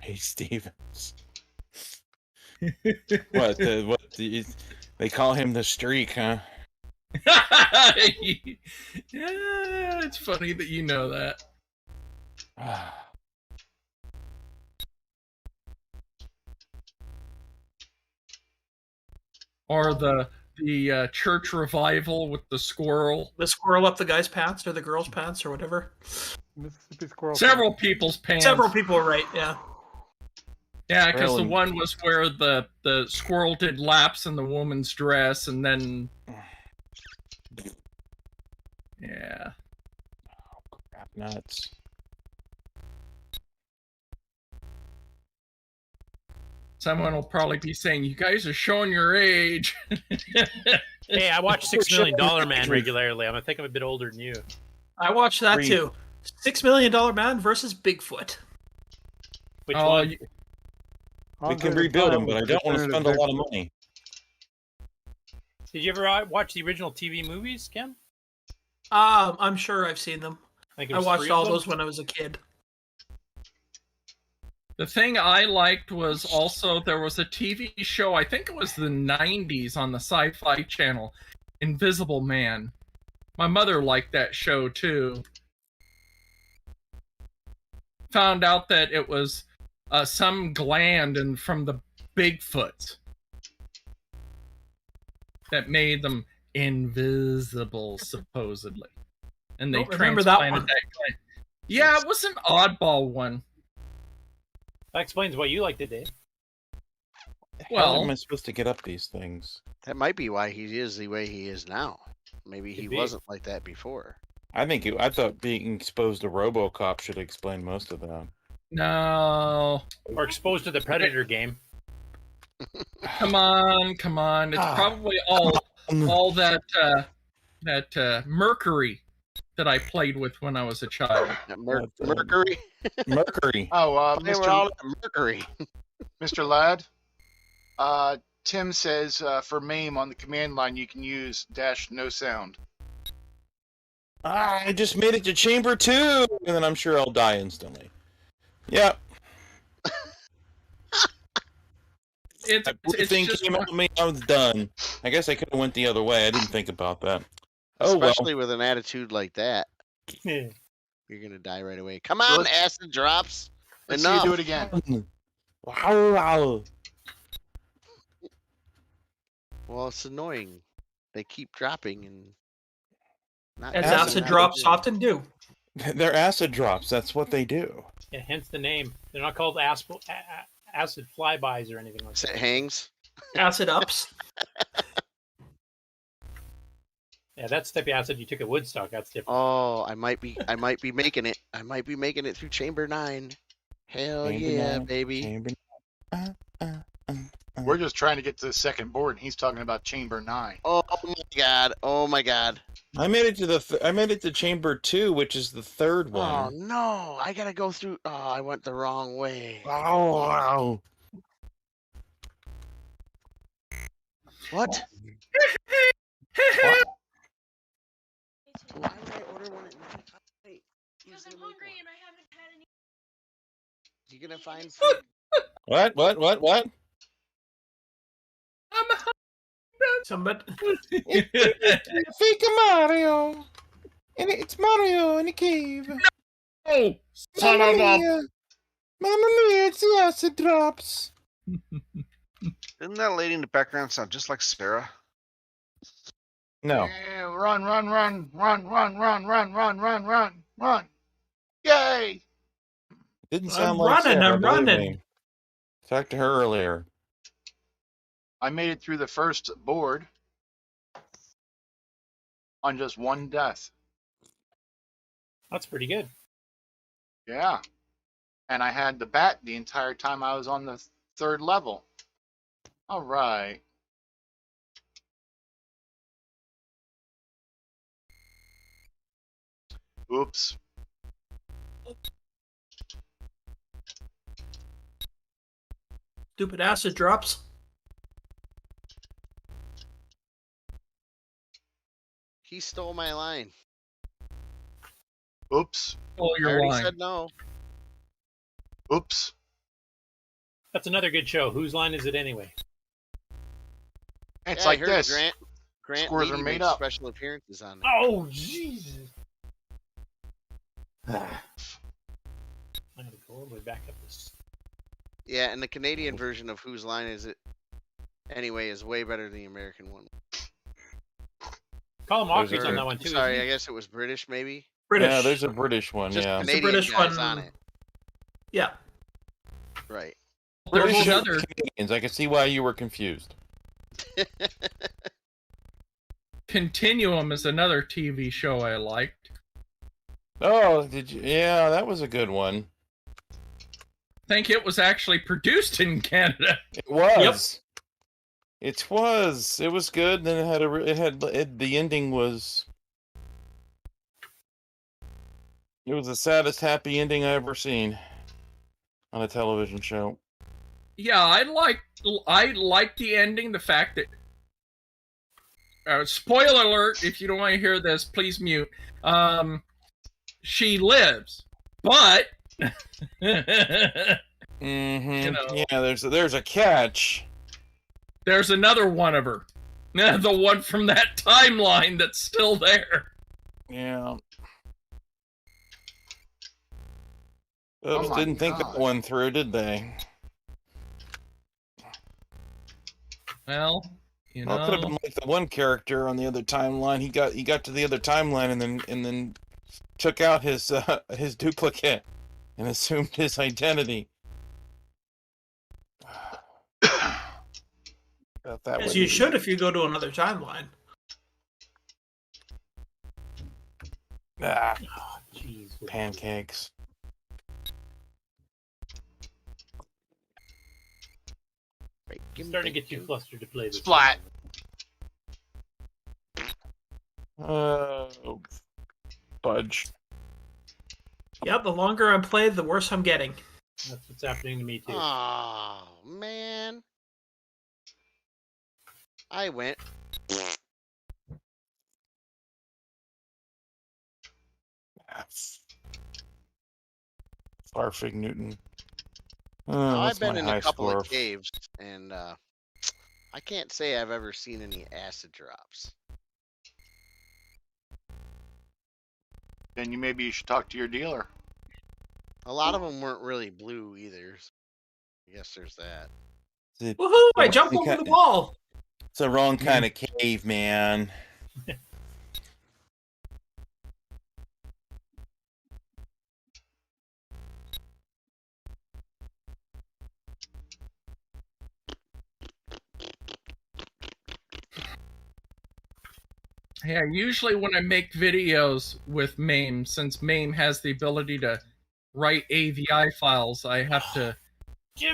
Ray Stevens. They call him the Streak, huh? Yeah, it's funny that you know that. Or the church revival with the squirrel. The squirrel up the guy's pants or the girl's pants or whatever. Mississippi squirrel. Several people's pants. Several people were right, yeah. Yeah, because the one was where the squirrel did laps in the woman's dress, and then... Yeah. Oh, crap nuts. Someone will probably be saying, you guys are showing your age. Hey, I watch $6 Million Man regularly. I think I'm a bit older than you. I watched that too. $6 Million Man versus Bigfoot. Which one? We can rebuild them, but I don't want to spend a lot of money. Did you ever watch the original TV movies, Ken? I'm sure I've seen them. I watched all those when I was a kid. The thing I liked was also there was a TV show, I think it was the 90s on the Sci-Fi Channel, Invisible Man. My mother liked that show too. Found out that it was some gland from the Bigfoots that made them invisible, supposedly. And they remember that one. that gland. Yeah, it was an oddball one. That explains why you liked it, Dave. How am I supposed to get up these things? That might be why he is the way he is now. Maybe he wasn't like that before. I thought being exposed to RoboCop should explain most of that. No. Or exposed to the Predator game. Come on. It's probably all that Mercury that I played with when I was a child. Mercury. Mercury. Oh, They were all at Mercury. Mr. Ladd. Tim says for MAME on the command line you can use dash no sound. I just made it to chamber 2, and then I'm sure I'll die instantly. Yep. Everything just came out of me. I was done. I guess I could have went the other way. I didn't think about that. Especially with an attitude like that. Yeah. You're gonna die right away. Come on, acid drops. Let's Enough. see you do it again. Wow. Well, it's annoying. They keep dropping and not As doing acid that drops good. often do. They're acid drops. That's what they do. Yeah, hence the name. They're not called acid flybys or anything like that. It hangs. Acid ups. Yeah, that's the type of acid you took at Woodstock. That's different. Oh, I might be making it. I might be making it through chamber 9. Hell Chamber yeah, 9, baby. chamber 9. We're just trying to get to the second board, and he's talking about chamber 9. Oh my god. Oh my god. I made it to I made it to chamber 2, which is the third Oh one. no, I gotta go through. Oh, I went the wrong way. Wow. What? What? Why would I order one at 9? Because I'm hungry and I haven't had any. You gonna find food? What? Somebody. Fake Mario. And it's Mario in a cave. Oh, son of a... Mamma mia, it's the acid drops. Didn't that lady in the background sound just like Sarah? No. Yeah, run. Yay! Didn't I'm sound like running, Sarah, I'm believe running. me. Talked to her earlier. I made it through the first board on just one death. That's pretty good. Yeah. And I had the bat the entire time I was on the third level. All right. Oops. Stupid acid drops. He stole my line. Oops. Oh, I your already line. said no. Oops. That's another good show. Whose line is it anyway? It's Yeah, like I heard this. Grant Scores are Leedy made makes up. special appearances on there. Oh, Jesus. I gotta go all the way back up this. Yeah, and the Canadian version of Whose Line Is It Anyway is way better than the American one. Colin Walker's Or- on that one too. Sorry, isn't I he? guess it was British, maybe. British. Yeah, there's a British one, Just yeah. Canadian British guys one. on it. Yeah. Right. There's British and another. Canadians. I can see why you were confused. Continuum is another TV show I liked. Oh, did you? Yeah, that was a good one. I think it was actually produced in Canada. It was. It was. It was good. Then the ending was. It was the saddest happy ending I ever seen on a television show. Yeah, I liked the ending. The fact that spoiler alert, if you don't want to hear this, please mute. She lives, but Mm-hmm. You know. Yeah, there's a catch. there's another one of her. The one from that timeline that's still there. Yeah. Oh Oops, my didn't think that God. one through, did they? Well, you Well, it could have know. been like the one character on the other timeline. He got to the other timeline and then took out his duplicate and assumed his identity. Thought that As would you be- should if you go to another timeline. Ah, Jeez. pancakes. I'm starting to get too flustered to play this. Splat. Fudge. Yeah, the longer I'm played, the worse I'm getting. That's what's happening to me too. Oh man, I went. Farfig Newton. Now, What's I've been my in high a couple score? of caves, and I can't say I've ever seen any acid drops. Then maybe you should talk to your dealer. A lot of them weren't really blue either. So I guess there's that. Woohoo! I jumped over the wall. It's the wrong kind of cave, man. Yeah, usually when I make videos with MAME, since MAME has the ability to write AVI files, I have to,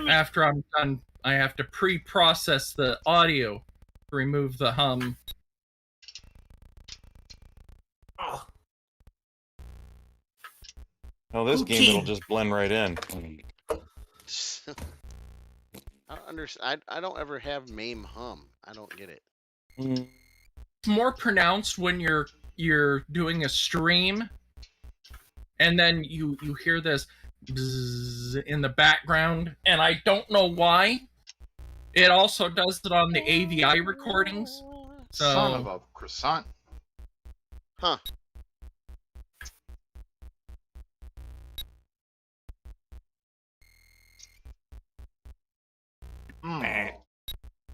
after I'm done, I have to pre-process the audio to remove the hum. Oh, Oh, this game it'll just blend right in. I don't understand. I don't ever have MAME hum. I don't get it. It's more pronounced when you're doing a stream, and then you hear this bzzz in the background, and I don't know why. It also does it on the AVI recordings. So, Son of a croissant. Huh.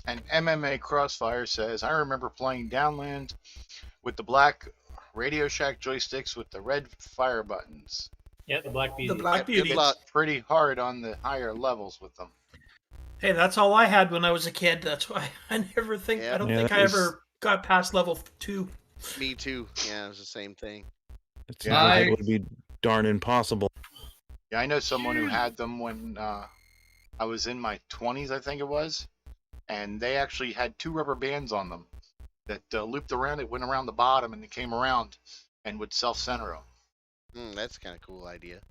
And MMA Crossfire says, I remember playing Downland with the black Radio Shack joysticks with the red fire buttons. Yeah, the Black Beauty. the Black Beauty. It's pretty hard on the higher levels with them. Hey, that's all I had when I was a kid. That's why I never think. Yeah. I don't Yeah, think that I was- ever got past level 2. Me too. Yeah, it was the same thing. It Yeah, seems like it would be darn impossible. Yeah, I know someone who had them when I was in my 20s, I think it was. And they actually had 2 rubber bands on them that looped around. It went around the bottom and it came around and would self-center them. That's kind of cool idea.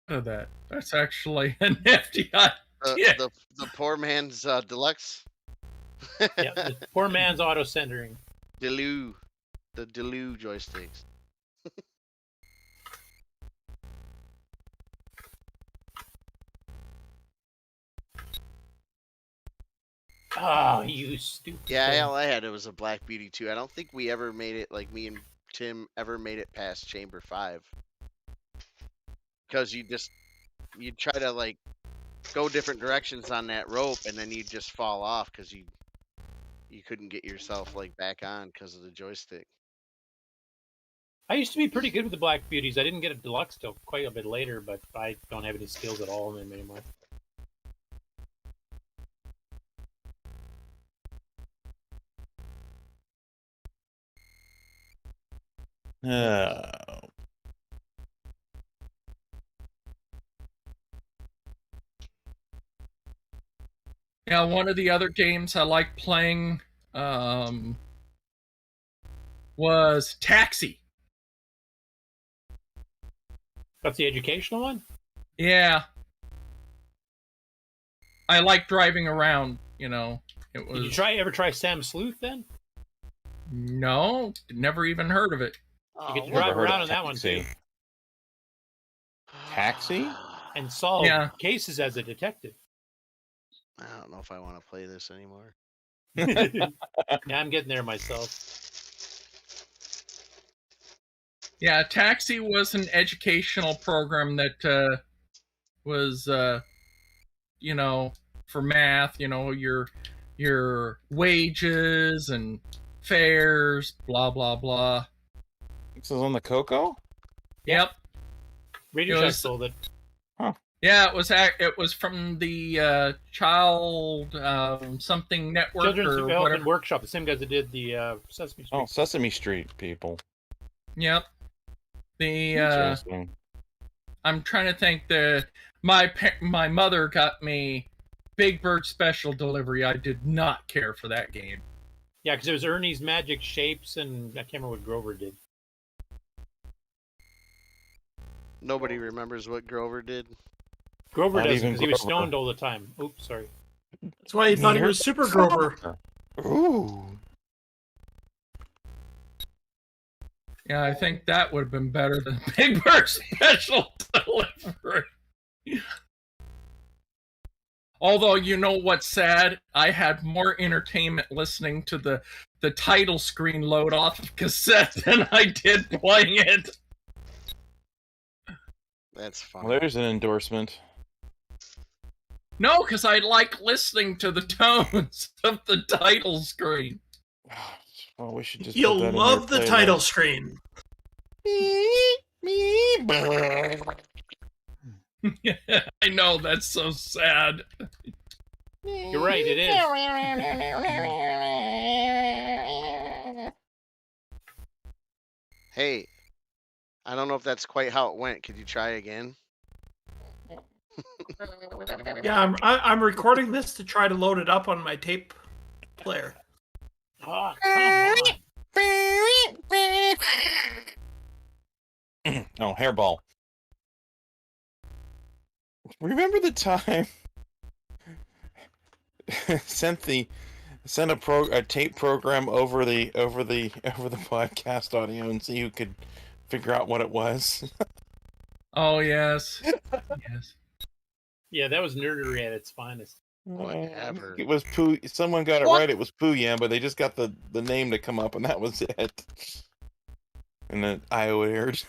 that's actually a nifty idea. The poor man's deluxe. Yeah, the poor man's auto centering. The Delu joysticks. Oh, you stupid. Yeah, thing. all I had it was a Black Beauty too. I don't think we ever made it, like me and Tim ever made it past Chamber 5. Because you'd try to like go different directions on that rope, and then you'd just fall off because you couldn't get yourself like back on because of the joystick. I used to be pretty good with the Black Beauties. I didn't get a deluxe till quite a bit later, but I don't have any skills at all in them anymore. Yeah, one of the other games I like playing was Taxi. That's the educational one? Yeah. I like driving around, you know. It was... Did you ever try Sam Sleuth then? No, never even heard of it. You get to drive around on that one too. Taxi? And solve cases as a detective. I don't know if I want to play this anymore. Yeah, I'm getting there myself. Yeah, Taxi was an educational program that was, you know, for math, you know, your wages and fares, blah, blah, blah. This is on the CoCo? Yep. Radio Shack sold it. Huh. Yeah, it was from the Child something network Children's or Development whatever. Workshop, the same guys that did the Sesame Street. Oh, Sesame Street people. Yep. The Interesting. I'm trying to think. My mother got me Big Bird Special Delivery, I did not care for that game. Yeah, because it was Ernie's Magic Shapes, and I can't remember what Grover did. Nobody remembers what Grover did. Grover Not doesn't even because he was Grover. stoned all the time. Oops, sorry. That's why he thought he was Super Grover. Ooh. Yeah, I think that would have been better than Big Bird Special Delivery. Although, you know what's sad? I had more entertainment listening to the title screen load off of cassette than I did playing it. That's fun. Well, there's an endorsement. No, because I like listening to the tones of the title screen. Well, we should just. You'll put that in your love the playlist. title screen. I know, that's so sad. You're right, it is. Hey, I don't know if that's quite how it went. Could you try again? Yeah, I'm recording this to try to load it up on my tape player. Oh, come on. Oh, hairball. Remember the time sent a tape program over the podcast audio and see who could figure out what it was? Oh, yes. Yes. Yeah, that was nerdery at its finest. Whatever. It was Pooh. Someone got it What? right. It was Pooh Yan, but they just got the name to come up, and that was it. And then IO aired.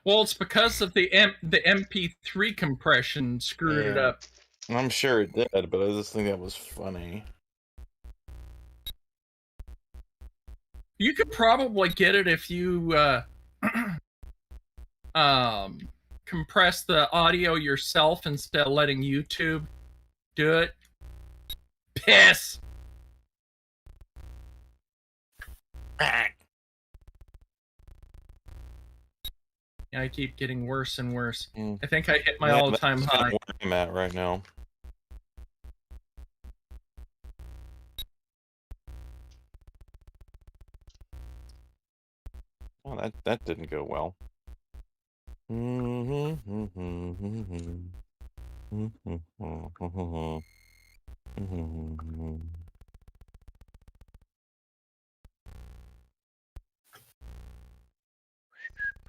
Well, it's because of the MP3 compression screwed it Yeah. up. I'm sure it did, but I just think that was funny. You could probably get it if you compress the audio yourself instead of letting YouTube do it. Piss! Yeah, I keep getting worse and worse. I think I hit my Yeah, all-time that's high. kinda where I'm at right now. Oh, that didn't go well.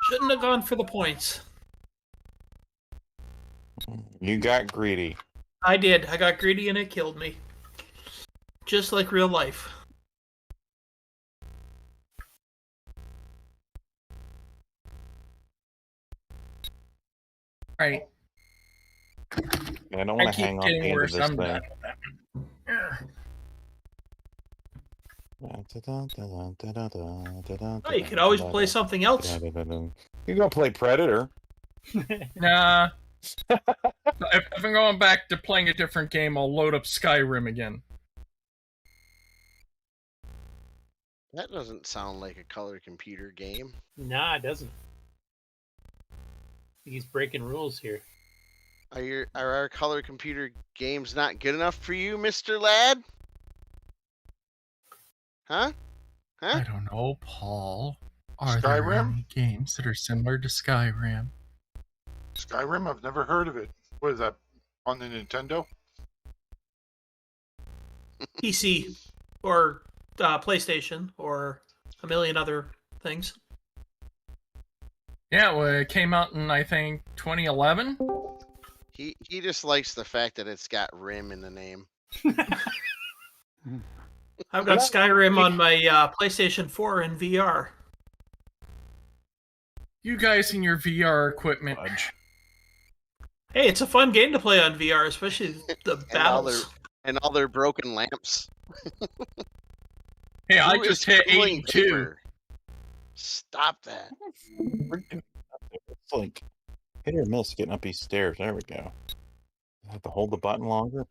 Shouldn't have gone for the points. You got greedy. I did. I got greedy and it killed me. Just like real life. Right. I don't I want to keep hang on to getting the end of worse. this I'm thing. done with that. Oh, you could always play something else. You can go play Predator. Nah. If I'm going back to playing a different game, I'll load up Skyrim again. That doesn't sound like a color computer game. Nah, it doesn't. He's breaking rules here. Are our color computer games not good enough for you, Mr. Lad? Huh? I don't know, Paul. Are there Skyrim? any games that are similar to Skyrim? Skyrim? I've never heard of it. What is that? On the Nintendo? PC or PlayStation or a million other things. Yeah, well, it came out in, I think, 2011? He just likes the fact that it's got Rim in the name. I've got Skyrim on my PlayStation 4 in VR. You guys and your VR equipment. Hey, it's a fun game to play on VR, especially the battles. And all their broken lamps. Hey, I Who just is hit cooling 82. paper? Stop that. It's like hit or miss getting up these stairs. There we go. I have to hold the button longer.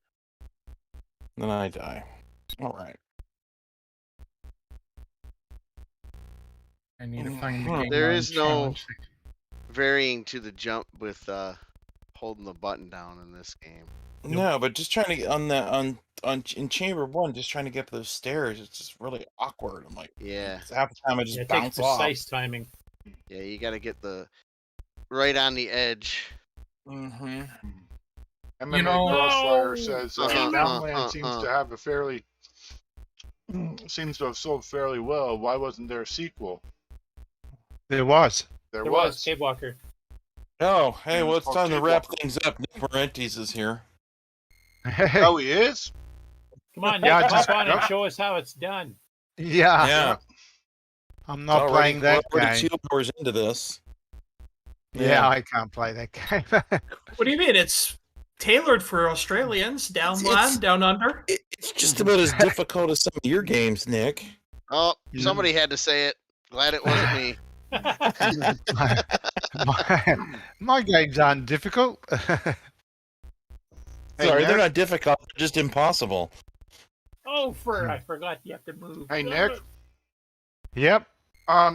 Then I die. All right. I need to find the game. There on is no challenge. varying to the jump with holding the button down in this game. No, but just trying to get on in chamber 1, just trying to get up those stairs, it's just really awkward. I'm like, Yeah. half the time I just It takes bounce off. precise timing. Yeah, you got to get the right on the edge. Mm-hmm. MMA know- Crossfire says Uh-huh, Downland seems to have seems to have sold fairly well. Why wasn't there a sequel? There was. There There was. was Cave Walker. Oh, hey, Yeah, well, it's it's time to called wrap Cave things up. Nick Parentes is here. Oh, he is? Come on, Yeah, Nick, just- hop on and show us how it's done. Yeah. Yeah. I'm not Already- playing that we're already game. 2 hours into this. Yeah, I can't play that game. What do you mean? It's tailored for Australians, Downland, Down Under. It's just about as difficult as some of your games, Nick. Oh, somebody had to say it. Glad it wasn't me. My games aren't difficult. Hey, Sorry, they're Nick? not difficult. They're just impossible. Oh, I forgot you have to move. Hey, Nick? Yep.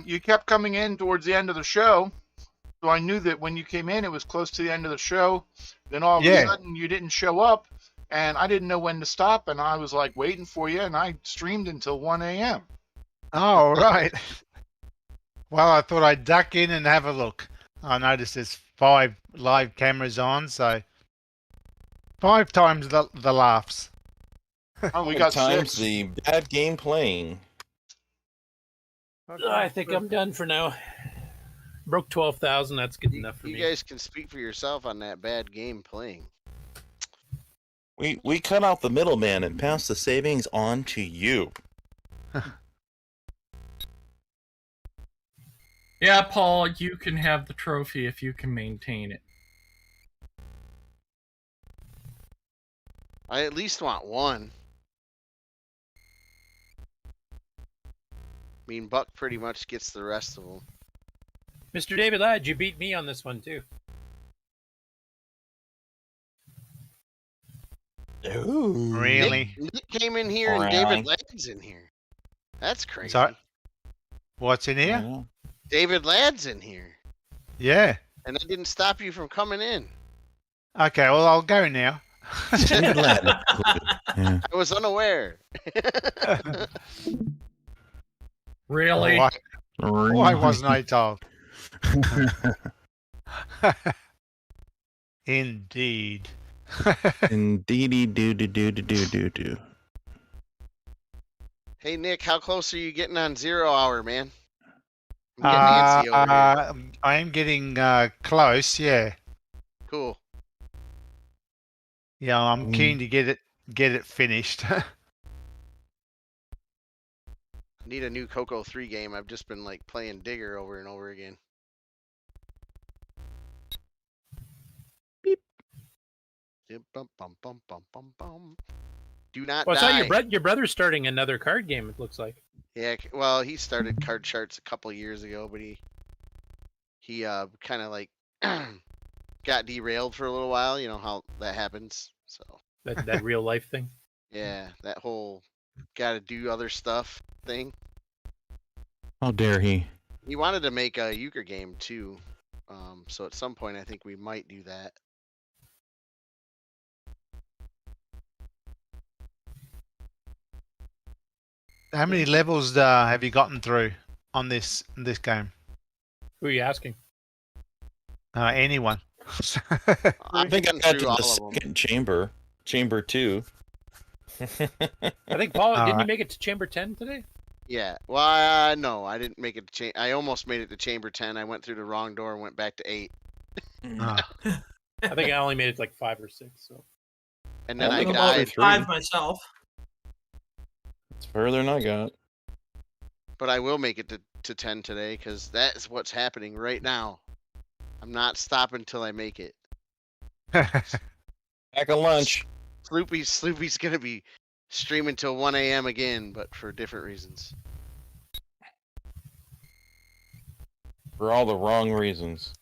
You kept coming in towards the end of the show, so I knew that when you came in, it was close to the end of the show. Then all of a sudden, you didn't show up, and I didn't know when to stop, and I was like waiting for you, and I streamed until 1 a.m. Oh, right. Well, I thought I'd duck in and have a look. I noticed there's 5 live cameras on, so 5 times the laughs. Oh, we got times 6. the bad game playing. I think I'm done for now. Broke 12,000. That's good enough for You me. guys can speak for yourself on that bad game playing. We cut out the middleman and passed the savings on to you. Yeah, Paul, you can have the trophy if you can maintain it. I at least want one. I mean, Buck pretty much gets the rest of them. Mr. David Ladd, you beat me on this one too. Ooh. Really? Nick came in here and Right. David Ladd's in here. That's crazy. Sorry? What's in I here? know. David Ladd's in here. Yeah. And that didn't stop you from coming in. Okay, well, I'll go now. David Ladd included. Yeah. I was unaware. Really? Why wasn't I told? Indeed. Indeedy do do do do do do do. Hey, Nick, how close are you getting on 0 hour, man? I'm getting antsy over here. I am getting close, yeah. Cool. Yeah, I'm keen to get it finished. Need a new CoCo 3 game. I've just been like playing Digger over and over again. Beep. Bum, bum, bum, bum, bum, bum. Do not Well, I die. saw your brother's starting another card game. It looks like. Yeah, well, he started card charts a couple years ago, but he kind of like got derailed for a little while. You know how that happens. So That real life thing. yeah, that whole got to do other stuff thing. How dare he? He wanted to make a euchre game too. So at some point, I think we might do that. How many levels have you gotten through on this game? Who are you asking? Anyone? I think I gotten got through to all the of them. second chamber. Chamber 2. I think Paul didn't you Alright. make it to Chamber 10 today? Yeah. Well, no, I didn't make it to I almost made it to chamber 10. I went through the wrong door and went back to 8. Ah. I think I only made it to like 5 or 6. So And then I I'm about died, 5 myself. It's further than I got. but I will make it to 10 today because that's what's happening right now. I'm not stopping till I make it. Back at lunch. Sloopy's gonna be streaming till 1 a.m. again, but for different reasons. For all the wrong reasons.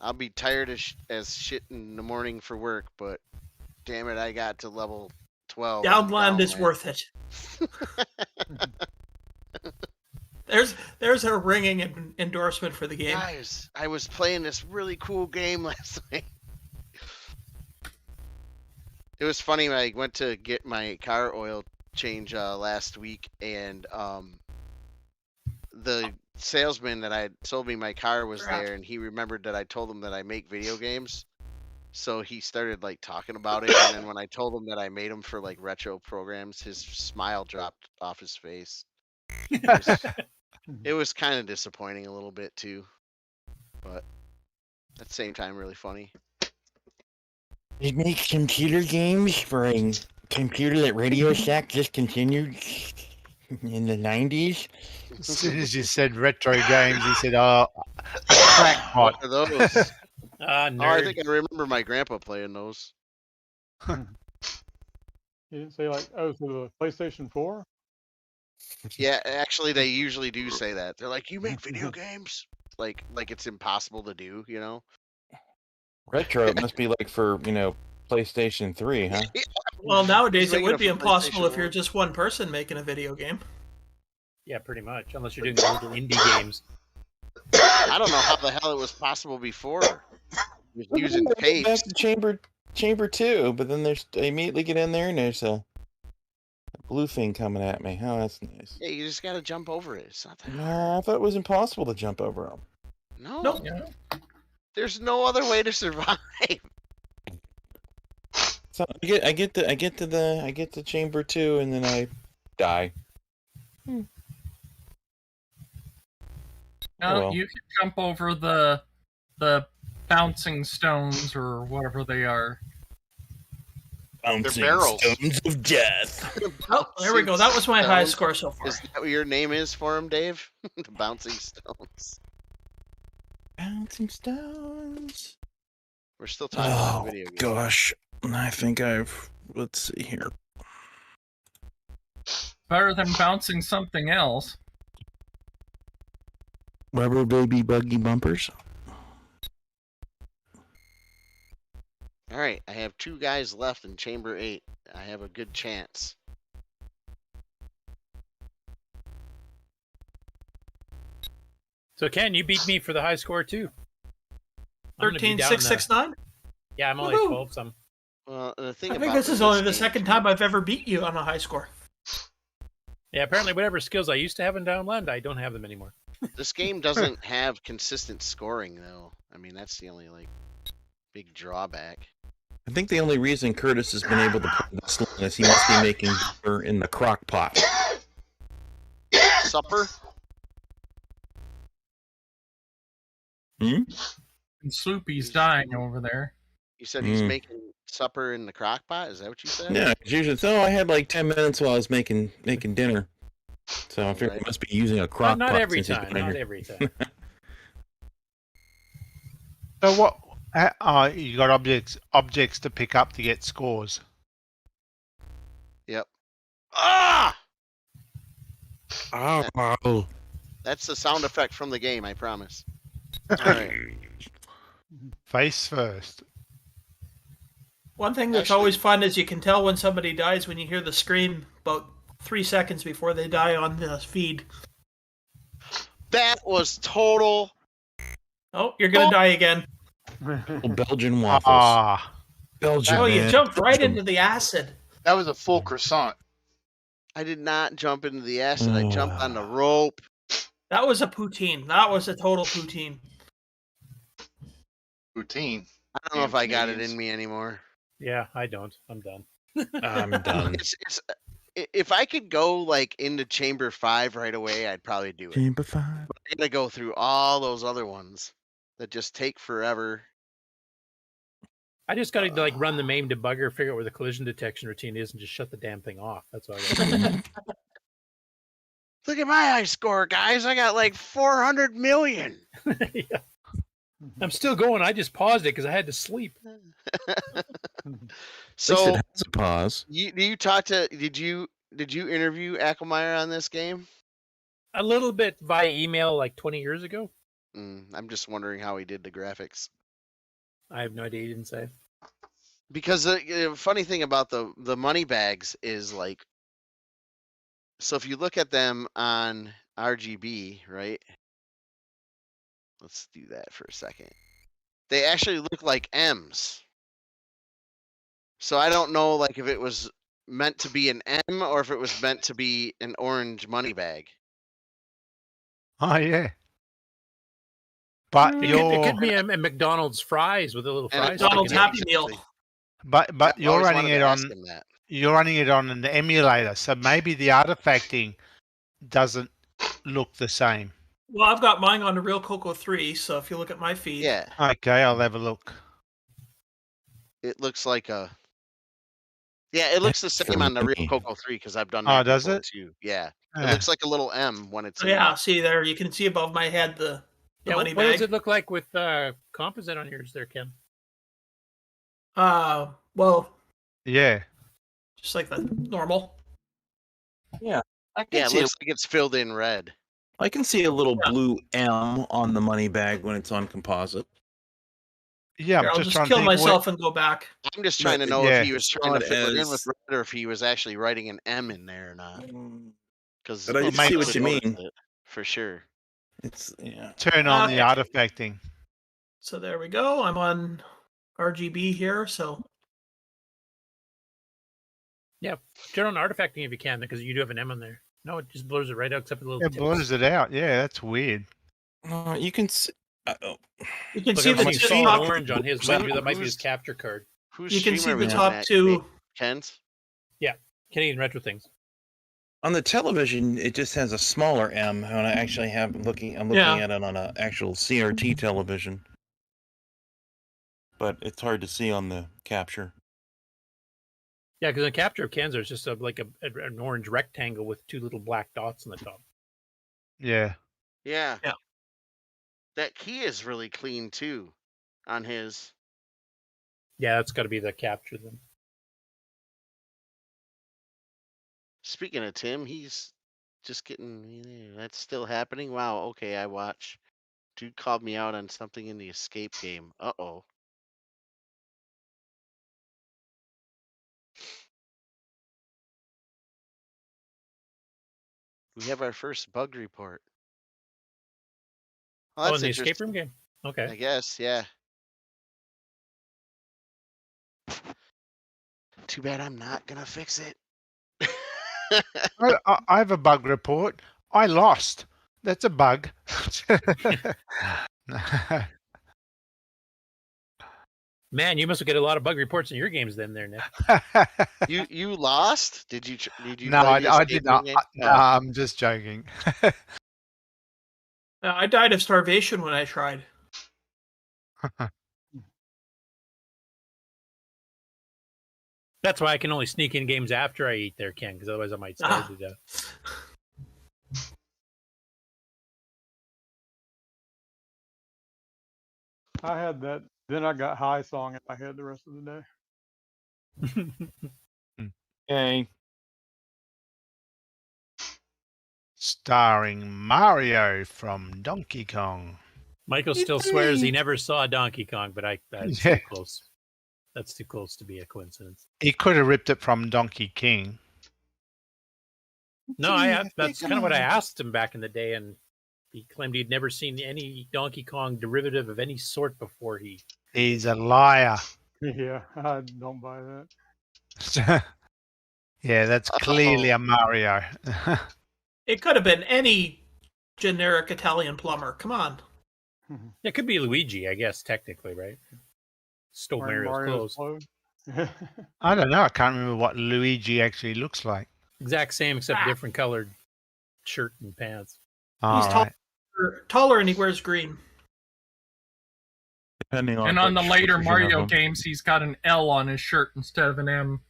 I'll be tired as shit in the morning for work, but damn it, I got to level 12. on Downland is worth it. There's a ringing endorsement for the game. Guys, I was playing this really cool game last night. It was funny. I went to get my car oil change last week, and the salesman that I sold me my car was there, and he remembered that I told him that I make video games. So he started like talking about it, and then when I told him that I made them for like retro programs, his smile dropped off his face. It was kind of disappointing a little bit too, but at the same time, really funny. They make computer games for a computer that Radio Shack discontinued in the 90s. As soon as you said retro games, he said, "Oh, crackpot." What are those? Ah, Oh, I nerd. think I remember my grandpa playing those. You didn't say like, oh, so the PlayStation 4? Yeah, actually, they usually do say that. They're like, "You make video games?" Like it's impossible to do, you know? Retro, it must be like for, PlayStation 3, huh? Well, nowadays it making would it be for impossible PlayStation if you're 1. just one person making a video game. Yeah, pretty much. Unless you're doing the older indie games. I don't know how the hell it was possible before. With using Back tapes. to chamber 2, but then I immediately get in there and there's a blue thing coming at me. Oh, that's nice. Yeah, you just gotta jump over it. It's not that hard. Nah, I thought it was impossible to jump over them. No. Nope. There's no other way to survive. So I get to chamber 2 and then I die. No, well. you can jump over the bouncing stones or whatever they are. Bouncing barrels. stones of death. Oh, there we go. That was my highest score so far. Is that what your name is for him, Dave? The Bouncing Stones. Bouncing stones. We're still talking about video games. Gosh, I think let's see here. Better than bouncing something else. Rubber baby buggy bumpers. All right, I have 2 guys left in Chamber 8. I have a good chance. So Ken, you beat me for the high score too. I'm gonna be down 13,669? Yeah, I'm only Woohoo. 12 some. Well, the thing I about think this is with only the game, second time I've ever beat you on a high score. Yeah, apparently whatever skills I used to have in Downland, I don't have them anymore. this game doesn't have consistent scoring, though. I mean, that's the only big drawback. I think the only reason Curtis has been able to play this long is he must be making dinner in the crock pot. Supper? Hmm? And Sloopy's dying over there. You said he's making supper in the crock pot? Is that what you said? Yeah, it's usually I had like 10 minutes while I was making dinner. So I figured he must be using a crock Not pot. every since he's time. been Not here. every time. So what? You got objects to pick up to get scores. Yep. Ah! Oh. That's the sound effect from the game, I promise. All right. Face first. One thing that's always fun is you can tell when somebody dies when you hear the scream about 3 seconds before they die on the feed. That was total. Oh, you're gonna die again. Belgian waffles. Ah. Belgian. Oh, you man. jumped right into the acid. That was a full croissant. I did not jump into the acid. I jumped on the rope. That was a poutine. That was a total poutine. Poutine. I don't know if I got it in me anymore. Yeah, I don't. I'm done. I'm done. If I could go like into Chamber 5 right away, I'd probably do it. Chamber 5. But I gotta go through all those other ones that just take forever. I just got to like run the MAME debugger, figure out where the collision detection routine is, and just shut the damn thing off. That's all I got. Look at my high score, guys. I got like 400 million. Yeah. I'm still going. I just paused it because I had to sleep. So it has a pause. You talked to did you interview Ackelmeyer on this game? A little bit via email like 20 years ago. I'm just wondering how he did the graphics. I have no idea. He didn't say. Because the funny thing about the money bags is like, so if you look at them on RGB, right? Let's do that for a second. They actually look like M's. So I don't know, like, if it was meant to be an M or if it was meant to be an orange money bag. Oh yeah. But It could be a McDonald's fries with a little And fries. McDonald's sticking out. Happy Meal. but I you're always running wanted it to on ask him that. you're running it on an emulator, so maybe the artifacting doesn't look the same. Well, I've got mine on the real CoCo 3, so if you look at my feed. Yeah, Okay, I'll have a look. it looks like a. Yeah, it looks the same on the real CoCo 3 because I've done that does before it? too. Yeah, it Yeah. looks like a little M when it's. So yeah, see there, you can see above my head the money what bag. does it look like with composite on yours there, Ken? Well, Yeah. just like the normal. Yeah, I can Yeah, it see looks like it's filled in red. I can see a little blue M on the money bag when it's on composite. Yeah, Here, I'm I'll just just trying kill to think. myself and go back. I'm just trying to know yeah. if he was trying to It's fill it in as- with red or if he was actually writing an M in there or not. Because But I see what you mean. For sure. It's yeah. Turn on the Okay. artifacting. So there we go. I'm on RGB here, so Yeah, turn on artifacting if you can, because you do have an M on there. No, it just blurs it right out, except for the little It tips. blurs it out. Yeah, that's weird. You can see. you can Look, see I'm the seeing two solid top. orange on his. That might be his capture card. Who's You can see streamer the was top that? two. Ken's? Yeah, Canadian Retro Things. On the television, it just has a smaller M. When I actually have I'm looking Yeah. at it on an actual CRT television, but it's hard to see on the capture. Yeah, because the capture of Ken's is just like an orange rectangle with two little black dots on the top. Yeah. Yeah. Yeah. That key is really clean too on his. Yeah, that's got to be the capture then. Speaking of Tim, he's just getting. That's still happening? Wow, okay, I watch. Dude called me out on something in the escape game. Uh-oh. We have our first bug report. Well, Oh, that's in the escape interesting. room game? Okay. I guess, yeah. Too bad I'm not gonna fix it. I have a bug report. I lost. That's a bug. Man, you must get a lot of bug reports in your games then, there, Nick. You lost? Did you? No, play the I escape did room not. game? No, I'm just joking. I died of starvation when I tried. That's why I can only sneak in games after I eat there, Ken, because otherwise I might starve to death. I had that. Then I got high song in my head the rest of the day. Okay. Starring Mario from Donkey Kong. Michael still swears he never saw Donkey Kong, but that's Yeah. too close. That's too close to be a coincidence. He could have ripped it from Donkey King. No, that's kind of what I asked him back in the day, and he claimed he'd never seen any Donkey Kong derivative of any sort before he. He's a liar. Yeah, I don't buy that. Yeah, that's clearly a Mario. It could have been any generic Italian plumber. Come on. It could be Luigi, I guess, technically, right? Stole Wearing Mario's clothes. clothes. I don't know. I can't remember what Luigi actually looks like. Exact same, except different colored shirt and pants. All He's right. taller and he wears green. Depending on. And on the which later version of Mario them. games, he's got an L on his shirt instead of an M.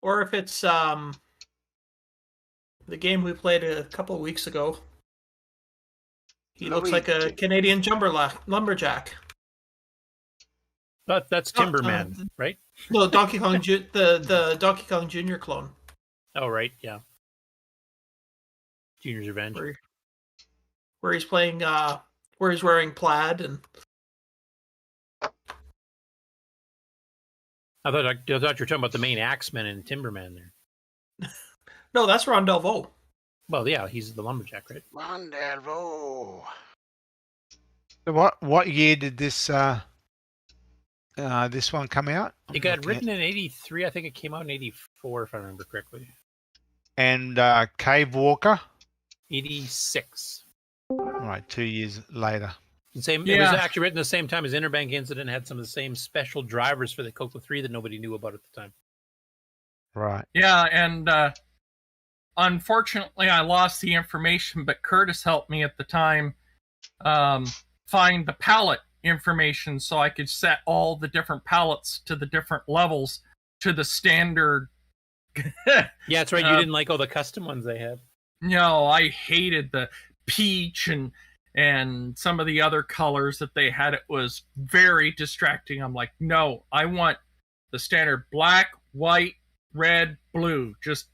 Or if it's the game we played a couple of weeks ago. He looks like a Canadian lumberjack. That's Timberman, right? No, Donkey Kong, the Donkey Kong Jr. clone. Oh, right, yeah. Junior's Revenge. Where he's playing, where he's wearing plaid and. I thought you were talking about the main Axeman and Timberman there. No, that's Ron Delvaux. Well, yeah, he's the lumberjack, right? Ron Delvaux. So what year did this this one come out? It got written in '83. I think it came out in '84, if I remember correctly. And Cave Walker? '86. Right, 2 years later. It was actually written the same time as Interbank Incident, had some of the same special drivers for the CoCo 3 that nobody knew about at the time. Right. Yeah, and unfortunately, I lost the information, but Curtis helped me at the time find the palette information so I could set all the different palettes to the different levels to the standard. Yeah, that's right. You didn't like all the custom ones they had. No, I hated the peach and some of the other colors that they had. It was very distracting. I'm like, no, I want the standard black, white, red, blue. Just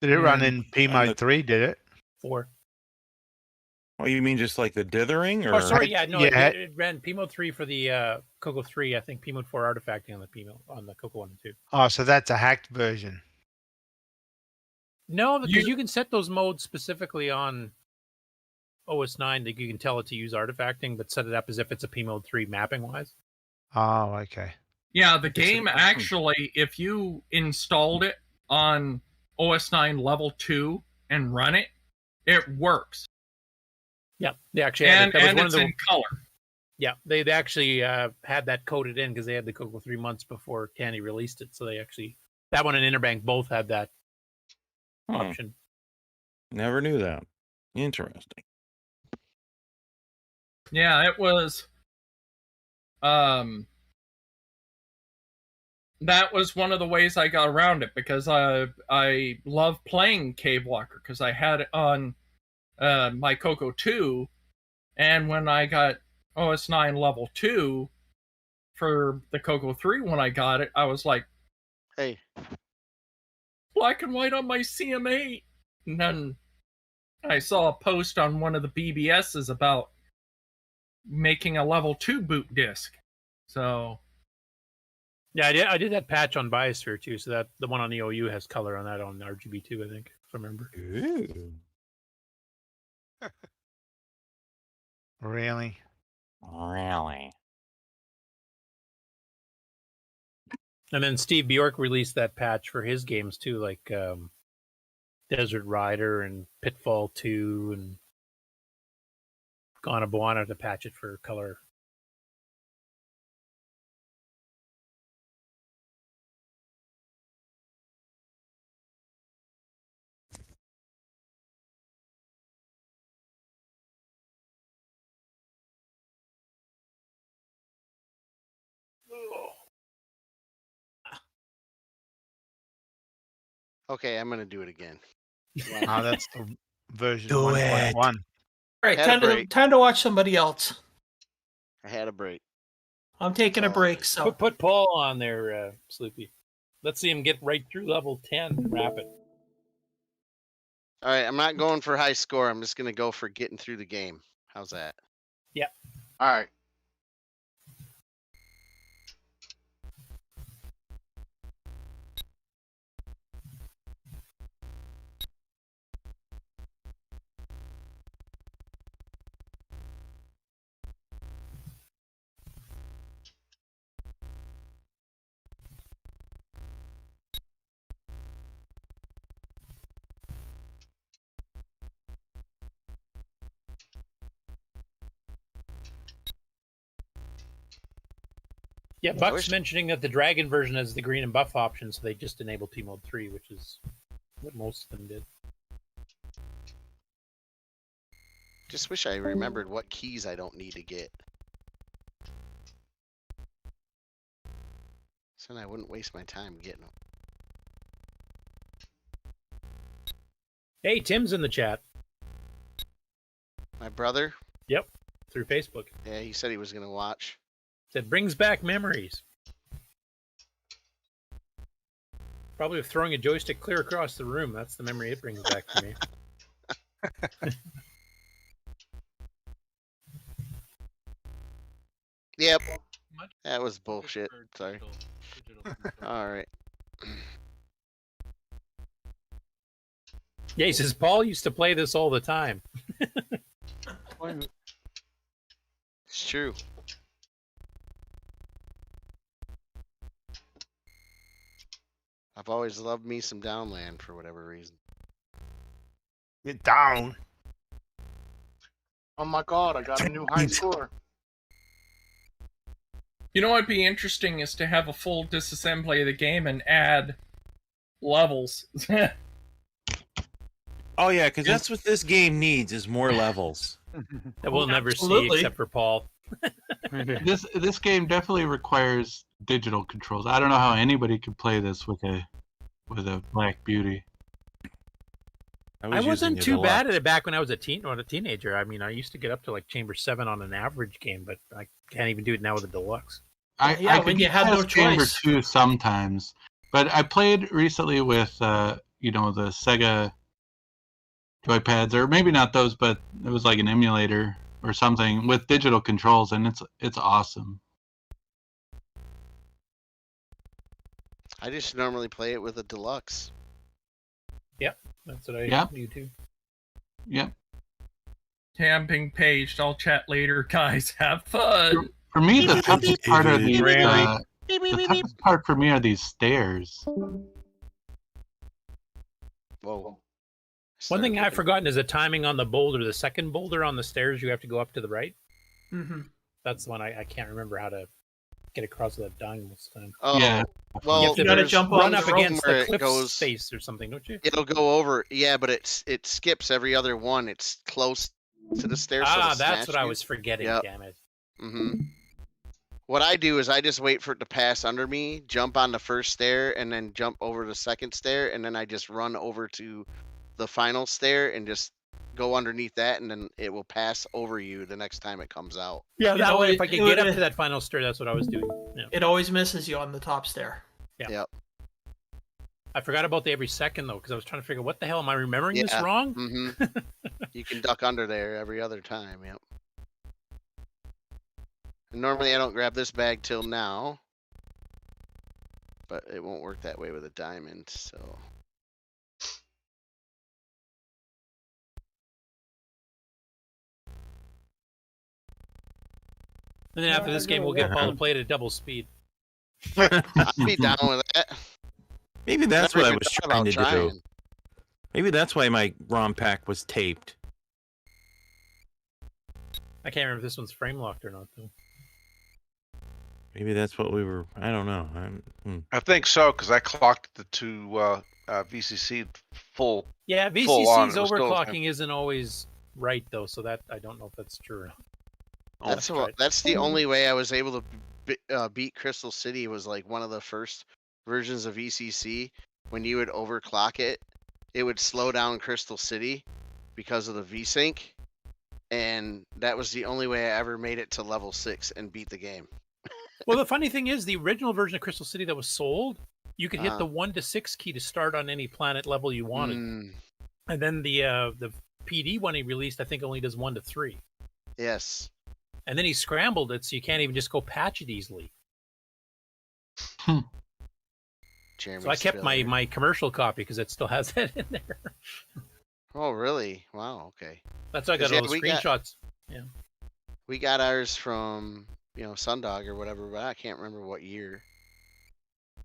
did it run in P mode 3? Did it? 4. Oh, you mean just like the dithering? Or... Oh, sorry, yeah, no, Yeah. it ran P mode 3 for the CoCo 3. I think P mode 4 artifacting on the on the CoCo 1 and 2. Oh, so that's a hacked version. No, because you can set those modes specifically on OS 9 that you can tell it to use artifacting, but set it up as if it's a P mode 3 mapping wise. Oh, okay. Yeah, the game actually, if you installed it on OS 9 level 2 and run it, it works. Yeah, they actually had it. That was one of the, in color. Yeah, they actually had that coded in because they had the CoCo 3 months before Tandy released it. So they actually, that one and Interbank both had that option. Never knew that. Interesting. Yeah, it was. That was one of the ways I got around it because I love playing Cave Walker because I had it on my CoCo 2, and when I got OS 9 level 2 for the CoCo 3 when I got it, I was like, hey, black and white on my CM8. And then I saw a post on one of the BBSs about making a level 2 boot disc. So yeah, I did that patch on Biosphere too, so that the one on the OU has color on that on RGB 2, I think, if I remember. Ooh. Really? Really? And then Steve Bjork released that patch for his games too, like Desert Rider and Pitfall 2 and Gone Buana to patch it for color. Okay, I'm gonna do it again. Oh, that's the version Do 1.1. it. All right, Had a time to watch somebody else. I had a break. I'm taking a break, so Put Paul on there, Sloopy. Let's see him get right through level 10 and wrap it. All right, I'm not going for high score. I'm just gonna go for getting through the game. How's that? Yeah. All right. Yeah, Buck's mentioning that the Dragon version has the green and buff option, so they just enabled P Mode 3, which is what most of them did. Just wish I remembered what keys I don't need to get. So then I wouldn't waste my time getting them. Hey, Tim's in the chat. My brother? Yep, through Facebook. Yeah, he said he was gonna watch. Said brings back memories. Probably of throwing a joystick clear across the room. That's the memory it brings back to me. Yep. That was bullshit. Sorry. All right. Yeah, he says Paul used to play this all the time. It's true. I've always loved me some Downland for whatever reason. Get down. Oh my god, I got a new high score. You know what'd be interesting is to have a full disassembly of the game and add levels. Oh yeah, because that's what this game needs is more levels. That we'll never see Absolutely. except for Paul. This game definitely requires digital controls. I don't know how anybody could play this with a Black Beauty. I wasn't too bad at it back when I was a teenager. I mean, I used to get up to like Chamber 7 on an average game, but I can't even do it now with a deluxe. I when could you had no pass Chamber choice. 2 sometimes, but I played recently with the Sega joypads, or maybe not those, but it was like an emulator or something with digital controls, and it's awesome. I just normally play it with a deluxe. Yep, that's what I do too. Yep. Okay, I'm being paged. I'll chat later, guys. Have fun. For me, the toughest part are these. The toughest part for me are these stairs. Whoa. One thing I've forgotten is the timing on the boulder. The second boulder on the stairs, you have to go up to the right. Mm-hmm. That's the one I can't remember how to get across without dying this time. Oh, Yeah. well, you have to there's jump one run up room against where the it cliff goes- face or something, don't you? It'll go over, yeah, but it skips every other one. It's close to the stairs. so Ah, it'll that's smash what I you. was forgetting. Yep. Damn it. Mm-hmm. What I do is I just wait for it to pass under me, jump on the first stair, and then jump over the second stair, and then I just run over to the final stair and just go underneath that, and then it will pass over you the next time it comes out. Yeah, You that know, way, it- if I could it get would- up to that final stair, that's what I was doing. Yeah. It always misses you on the top stair. Yeah. Yep. I forgot about the every second, though, because I was trying to figure what the hell am I remembering this Yeah. wrong? Mm-hmm. You can duck under there every other time. Yep. And normally I don't grab this bag till now, but it won't work that way with a diamond. So And then after this game, we'll get Paul to play it at double speed. I'd be down with that. Maybe that's Never what I even was thought trying to about do. trying. Maybe that's why my ROM pack was taped. I can't remember if this one's frame locked or not, though. Maybe that's what we were. I don't know. I think so, because I clocked the two VCC full. Yeah, full on. VCC's It was still the same. overclocking isn't always right, though, so that I don't know if that's true or not. That's the only way I was able to beat Crystal City. Was like one of the first versions of ECC. When you would overclock it, it would slow down Crystal City because of the VSync, and that was the only way I ever made it to level 6 and beat the game. Well, the funny thing is, the original version of Crystal City that was sold, you could hit Uh-huh. the 1 to 6 key to start on any planet level you wanted, and then the PD one he released, I think, only does 1 to 3. Yes. And then he scrambled it, so you can't even just go patch it easily. So I kept my commercial copy because it still has that in there. Oh, really? Wow. Okay. That's why I got 'Cause, all the screenshots. Yeah. We got ours from Sundog or whatever, but I can't remember what year.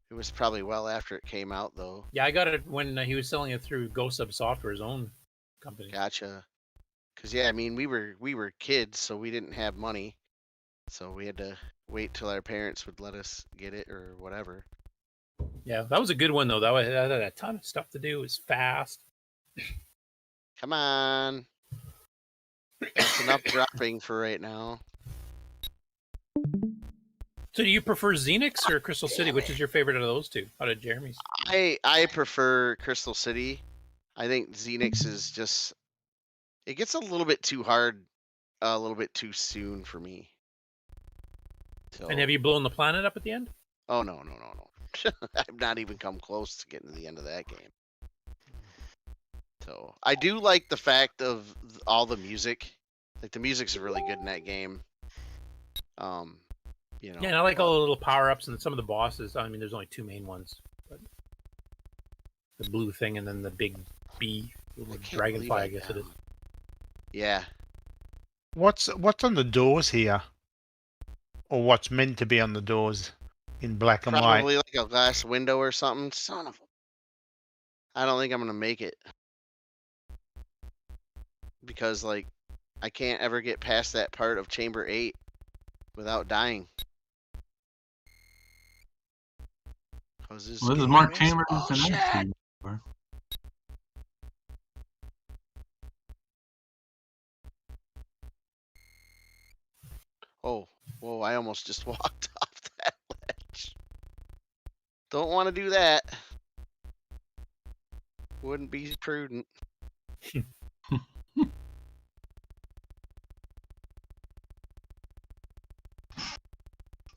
It was probably well after it came out, though. Yeah, I got it when he was selling it through GoSub Software, his own company. Gotcha. Because I mean, we were kids, so we didn't have money, so we had to wait till our parents would let us get it or whatever. Yeah, that was a good one though. That had a ton of stuff to do. It was fast. Come on. That's enough dropping for right now. So, do you prefer Xenix or Crystal City? Which is your favorite out of those two? Out of Jeremy's? I prefer Crystal City. I think Xenix is just, it gets a little bit too hard, a little bit too soon for me. So, And have you blown the planet up at the end? oh no. I've not even come close to getting to the end of that game. So I do like the fact of all the music. Like the music's really good in that game. Yeah, and I like all the little power-ups and some of the bosses. I mean, there's only two main ones. But the blue thing and then the big bee, little dragonfly, I guess it is. Yeah. What's on the doors here? Or what's meant to be on the doors in black and white? Probably like a glass window or something. Son of I don't think I'm gonna make it because like I can't ever get past that part of Chamber 8 without dying. This is more chambers than I've seen before. Oh, whoa! I almost just walked off that ledge. Don't want to do that. Wouldn't be prudent.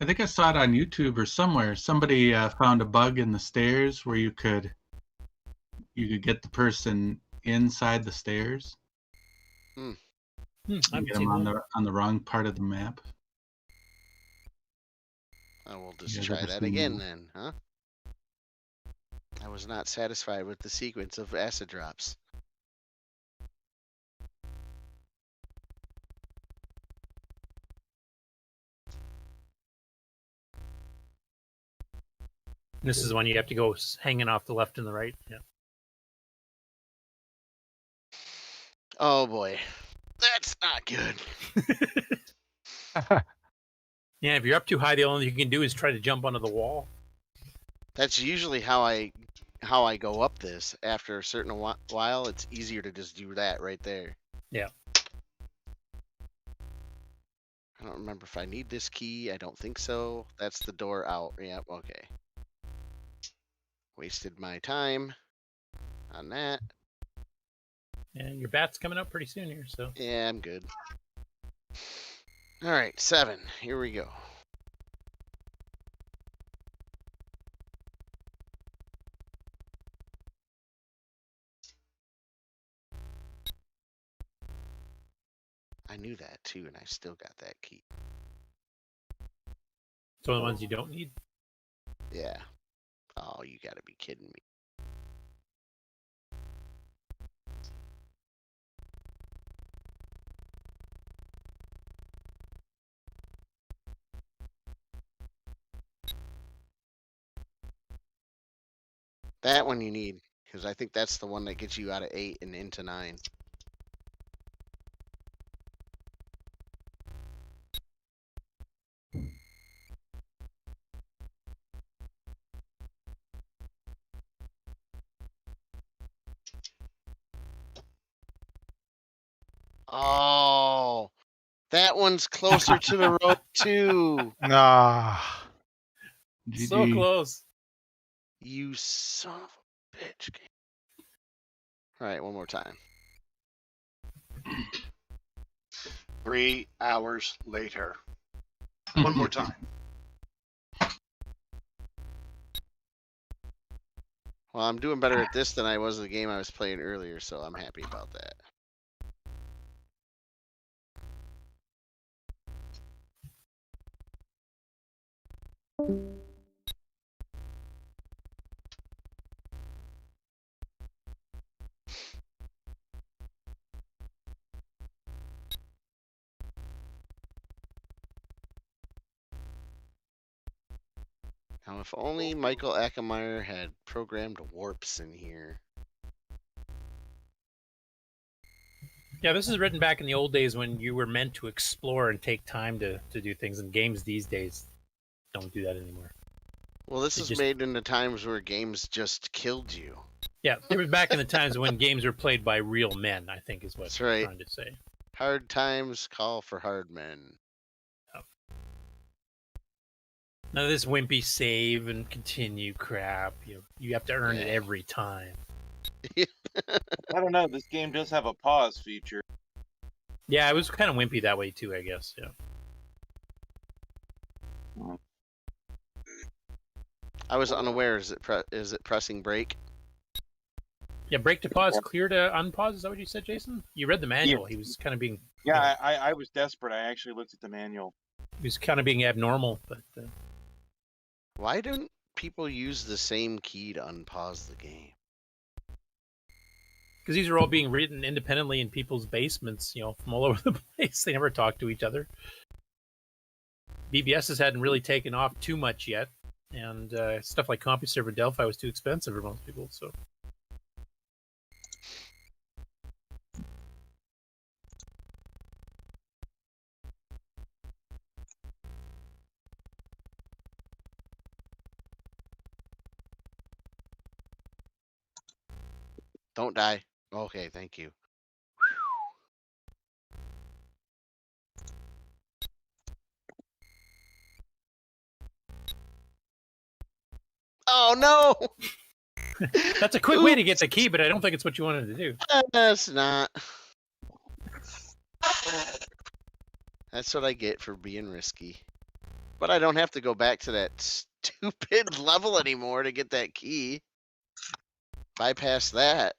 I think I saw it on YouTube or somewhere. Somebody found a bug in the stairs where you could get the person inside the stairs. Hmm. And get them on the wrong part of the map. I will just try that again then, huh? I was not satisfied with the sequence of acid drops. This is when you have to go hanging off the left and the right. Yeah. Oh boy, that's not good. Yeah, if you're up too high, the only thing you can do is try to jump onto the wall. That's usually how I go up this. After a certain while, it's easier to just do that right there. Yeah. I don't remember if I need this key. I don't think so. That's the door out. Yep, okay. Wasted my time on that. And your bat's coming up pretty soon here, so. Yeah, I'm good. All right, 7. Here we go. I knew that too, and I still got that key. So the ones you don't need? Yeah. Oh, you gotta be kidding me. That one you need, because I think that's the one that gets you out of 8 and into 9. Oh, that one's closer to the rope too. Ah. So close. You son of a bitch. All right, one more time. 3 hours later. One more time. Well, I'm doing better at this than I was the game I was playing earlier, so I'm happy about that. Now, if only Michael Ackermeyer had programmed warps in here. Yeah, this is written back in the old days when you were meant to explore and take time to do things, and games these days don't do that anymore. Well, this is made in the times where games just killed you. Yeah, it was back in the times when games were played by real men, I think is what That's I'm right. trying to say. Hard times call for hard men. None of this wimpy save and continue crap. You have to earn it every time. I don't know. This game does have a pause feature. Yeah, it was kind of wimpy that way too, I guess. Yeah. I was unaware. Is it pressing break? Yeah, break to pause, clear to unpause. Is that what you said, Jason? You read the manual. Yeah. He was kind of being. Yeah, I was desperate. I actually looked at the manual. He was kind of being abnormal, but. Why don't people use the same key to unpause the game? Because these are all being written independently in people's basements, from all over the place. They never talk to each other. BBSs hadn't really taken off too much yet, and stuff like CompuServe Delphi was too expensive for most people. So Don't die. Okay, thank you. Oh no! That's a quick way to get the key, but I don't think it's what you wanted to do. That's not. That's what I get for being risky. But I don't have to go back to that stupid level anymore to get that key. Bypass that.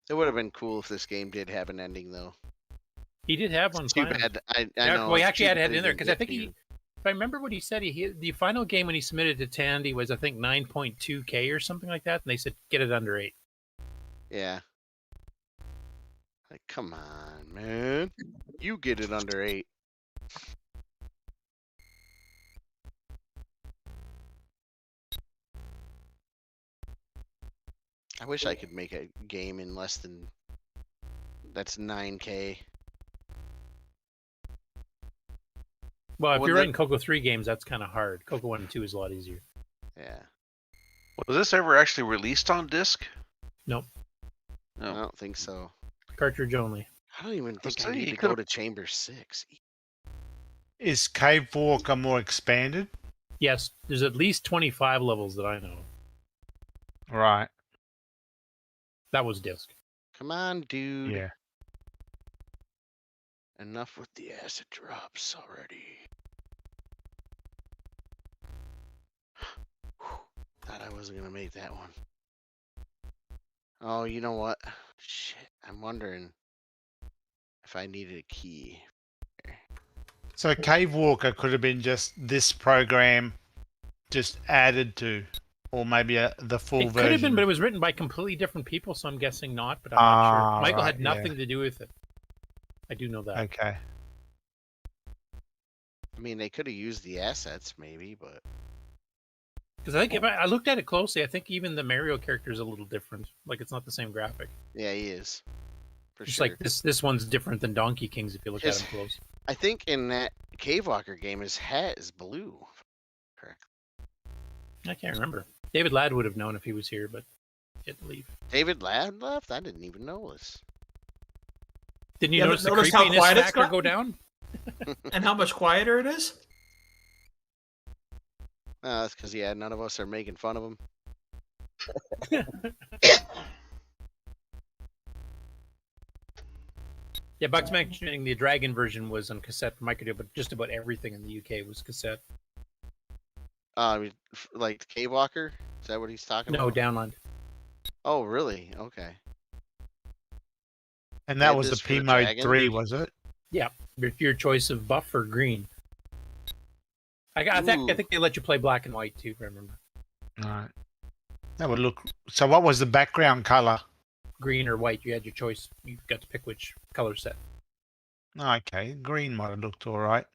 It would have been cool if this game did have an ending, though. He did have one. Too bad. I know. Well, he it's actually too had bad it in there didn't because I get think to. if I remember what he said, the final game when he submitted to Tandy was I think 9.2K or something like that, and they said get it under 8. Yeah. Like, come on, man. You get it under 8. I wish I could make a game in less than. That's 9K. Well, if Well, you're that- writing CoCo 3 games, that's kind of hard. CoCo 1 and 2 is a lot easier. Yeah. Was this ever actually released on disc? Nope. I No. don't think so. Cartridge only. I don't even think I saying, need you to go could've- to Chamber 6. Is Cave Walker more expanded? Yes, there's at least 25 levels that I know. Right. That was disc. Come on, dude. Yeah. Enough with the acid drops already. Thought I wasn't gonna make that one. Oh, you know what? Shit, I'm wondering if I needed a key. So Cave Walker could have been just this program just added to, or maybe the full It version. could have been, but it was written by completely different people, so I'm guessing not, but I'm not sure. Michael right, had nothing to do with it. I do know that. Okay. I mean, they could have used the assets, maybe, but Because I think if I looked at it closely, I think even the Mario character is a little different. Like it's not the same graphic. yeah, he is. For Just sure. like this one's different than Donkey King's if you look at him close. I think in that Cave Walker game, his hat is blue. Correct. I can't remember. David Ladd would have known if he was here, but he had to leave. David Ladd left? I didn't even know this. Didn't you Yeah, notice the but notice how creepiness quiet it's factor got? go down? And how much quieter it is? That's because, yeah, none of us are making fun of him. Yeah, Buck's mentioning the Dragon version was on cassette for Microdeo, but just about everything in the UK was cassette. Like the Cave Walker? Is that what he's talking No, about? Downland. Oh, really? Okay. And They that had was the this for the P Mode Dragon? 3, was it? Yeah, your choice of buff or green. I think they let you play black and white too, if I remember. Right. That would look. So, what was the background color? Green or white, you had your choice. You got to pick which color set. Okay, green might have looked all right.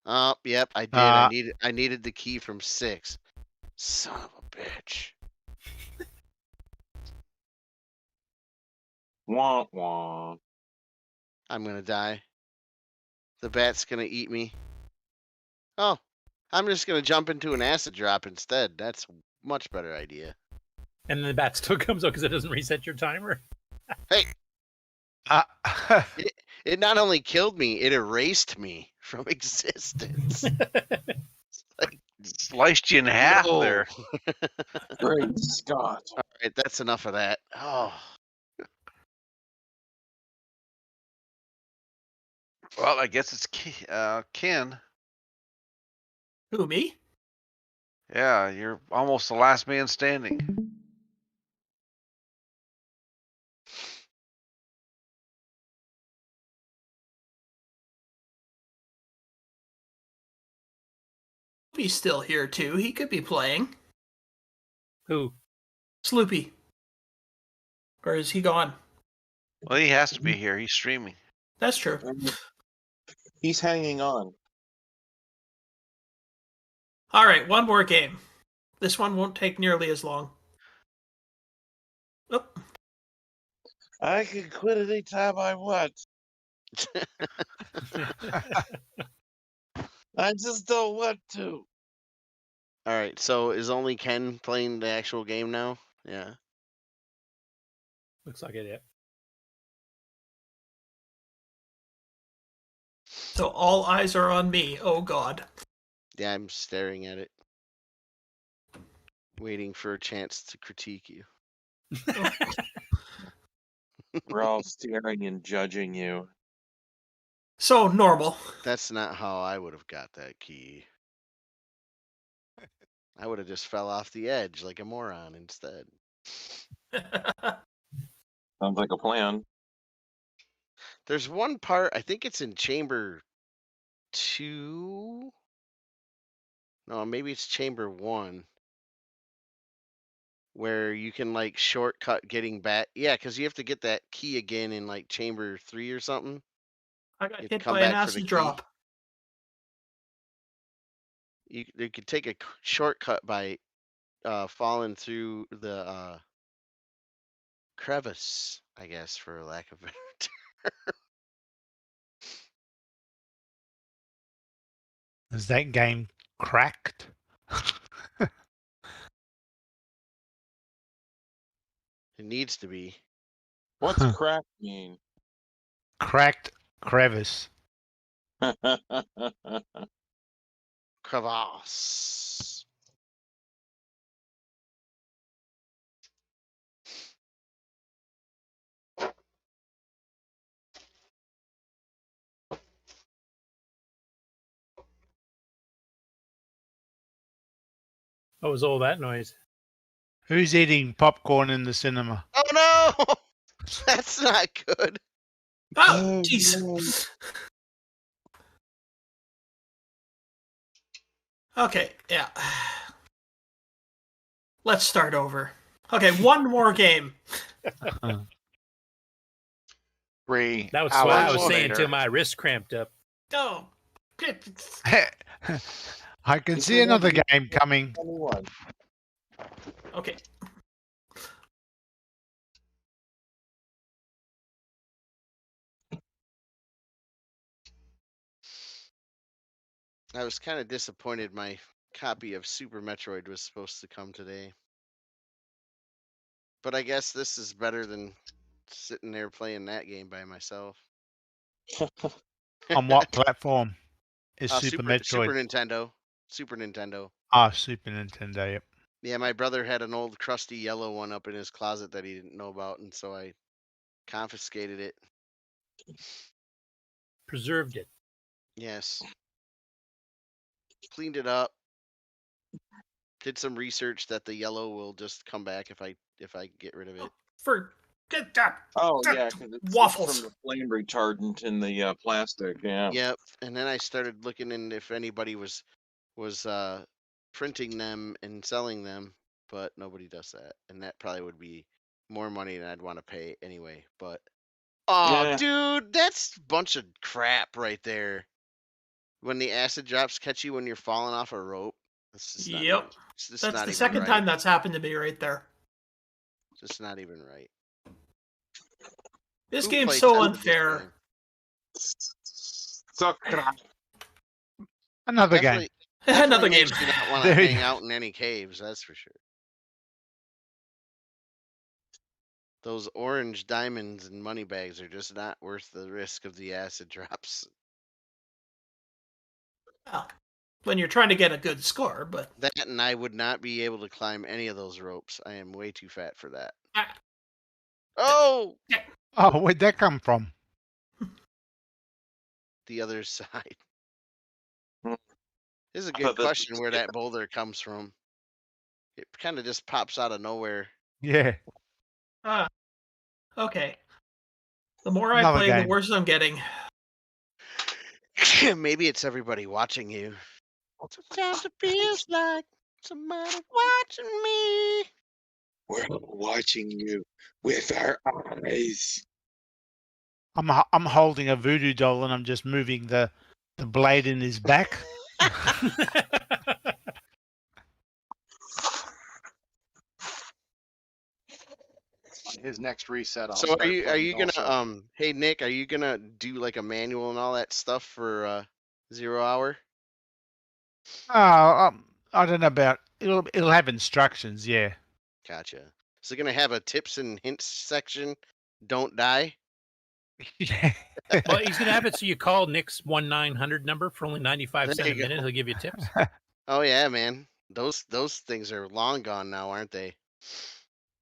Oh, yep, I did. I needed the key from 6. Son of a bitch. Wah, wah. I'm gonna die. The bat's gonna eat me. Oh, I'm just gonna jump into an acid drop instead. That's a much better idea. And then the bat still comes out because it doesn't reset your timer. Hey! It not only killed me, it erased me from existence. Sliced you in half No. there. Great Scott. All right, that's enough of that. Oh. Well, I guess it's Ken. Who, me? Yeah, you're almost the last man standing. Sloopy's still here too. He could be playing. Who? Sloopy. Or is he gone? Well, he has to be here. He's streaming. That's true. He's hanging on. All right, one more game. This one won't take nearly as long. Nope. I can quit anytime I want. I just don't want to. All right, so is only Ken playing the actual game now? Yeah. Looks like it, yeah. So all eyes are on me. Oh God. Yeah, I'm staring at it, waiting for a chance to critique you. We're all staring and judging you. So normal. That's not how I would have got that key. I would have just fell off the edge like a moron instead. Sounds like a plan. There's one part, I think it's in chamber 2. No, maybe it's chamber 1. Where you can like shortcut getting back. Yeah, because you have to get that key again in like chamber 3 or something. I got You hit come by an back for the acid key. drop. You could take a shortcut by falling through the crevice, I guess, for lack of a better term. Is that game cracked? It needs to be. What's crack mean? Cracked crevice. Crevasse. What was all that noise? Who's eating popcorn in the cinema? Oh no! That's not good. Oh, jeez. Okay, yeah. Let's start over. Okay, one more game. 3 That was hours what I was saying later. till my wrist cramped up. Oh. I can see another game coming. Okay. I was kind of disappointed my copy of Super Metroid was supposed to come today. But I guess this is better than sitting there playing that game by myself. On what platform is Super Metroid? Super Nintendo. Super Nintendo. Ah, Super Nintendo, yep. Yeah, my brother had an old crusty yellow one up in his closet that he didn't know about, and so I confiscated it. Preserved it. Yes. Cleaned it up. Did some research that the yellow will just come back if I get rid of it. Forget that. Oh yeah, because it's Waffles. from the flame retardant in the plastic. Yeah. Yep. And then I started looking in if anybody was printing them and selling them, but nobody does that, and that probably would be more money than I'd want to pay anyway. But Yeah. dude, that's a bunch of crap right there. When the acid drops catch you when you're falling off a rope. Yep. That's the second time that's happened to me right there. Just not even right. This Who game's played so that unfair. So crap. Another Definitely- game. Another Definitely game. makes you not want to There you hang go. out in any caves, that's for sure. Those orange diamonds and money bags are just not worth the risk of the acid drops. Well, when you're trying to get a good score, but That and I would not be able to climb any of those ropes. I am way too fat for that. Oh, Oh, where'd that come from? the other side. Hmm. This is a I good thought this question was where different. that boulder comes from. It kind of just pops out of nowhere. Yeah. okay. The more I Another play, the game. worse I'm getting. Maybe it's everybody watching you. Sometimes it feels like somebody watching me. We're watching you with our eyes. I'm holding a voodoo doll and I'm just moving the blade in his back. his next reset, I'll So start are you playing gonna also. hey Nick, are you gonna do like a manual and all that stuff for 0 hour? Oh, I don't know about it'll have instructions, yeah. Gotcha. Is it gonna have a tips and hints section? Don't die. Yeah. Well, he's gonna have it so you call Nick's 1-900 number for only 95 There cents a you minute. go. He'll give you tips. Oh yeah, man. Those things are long gone now, aren't they?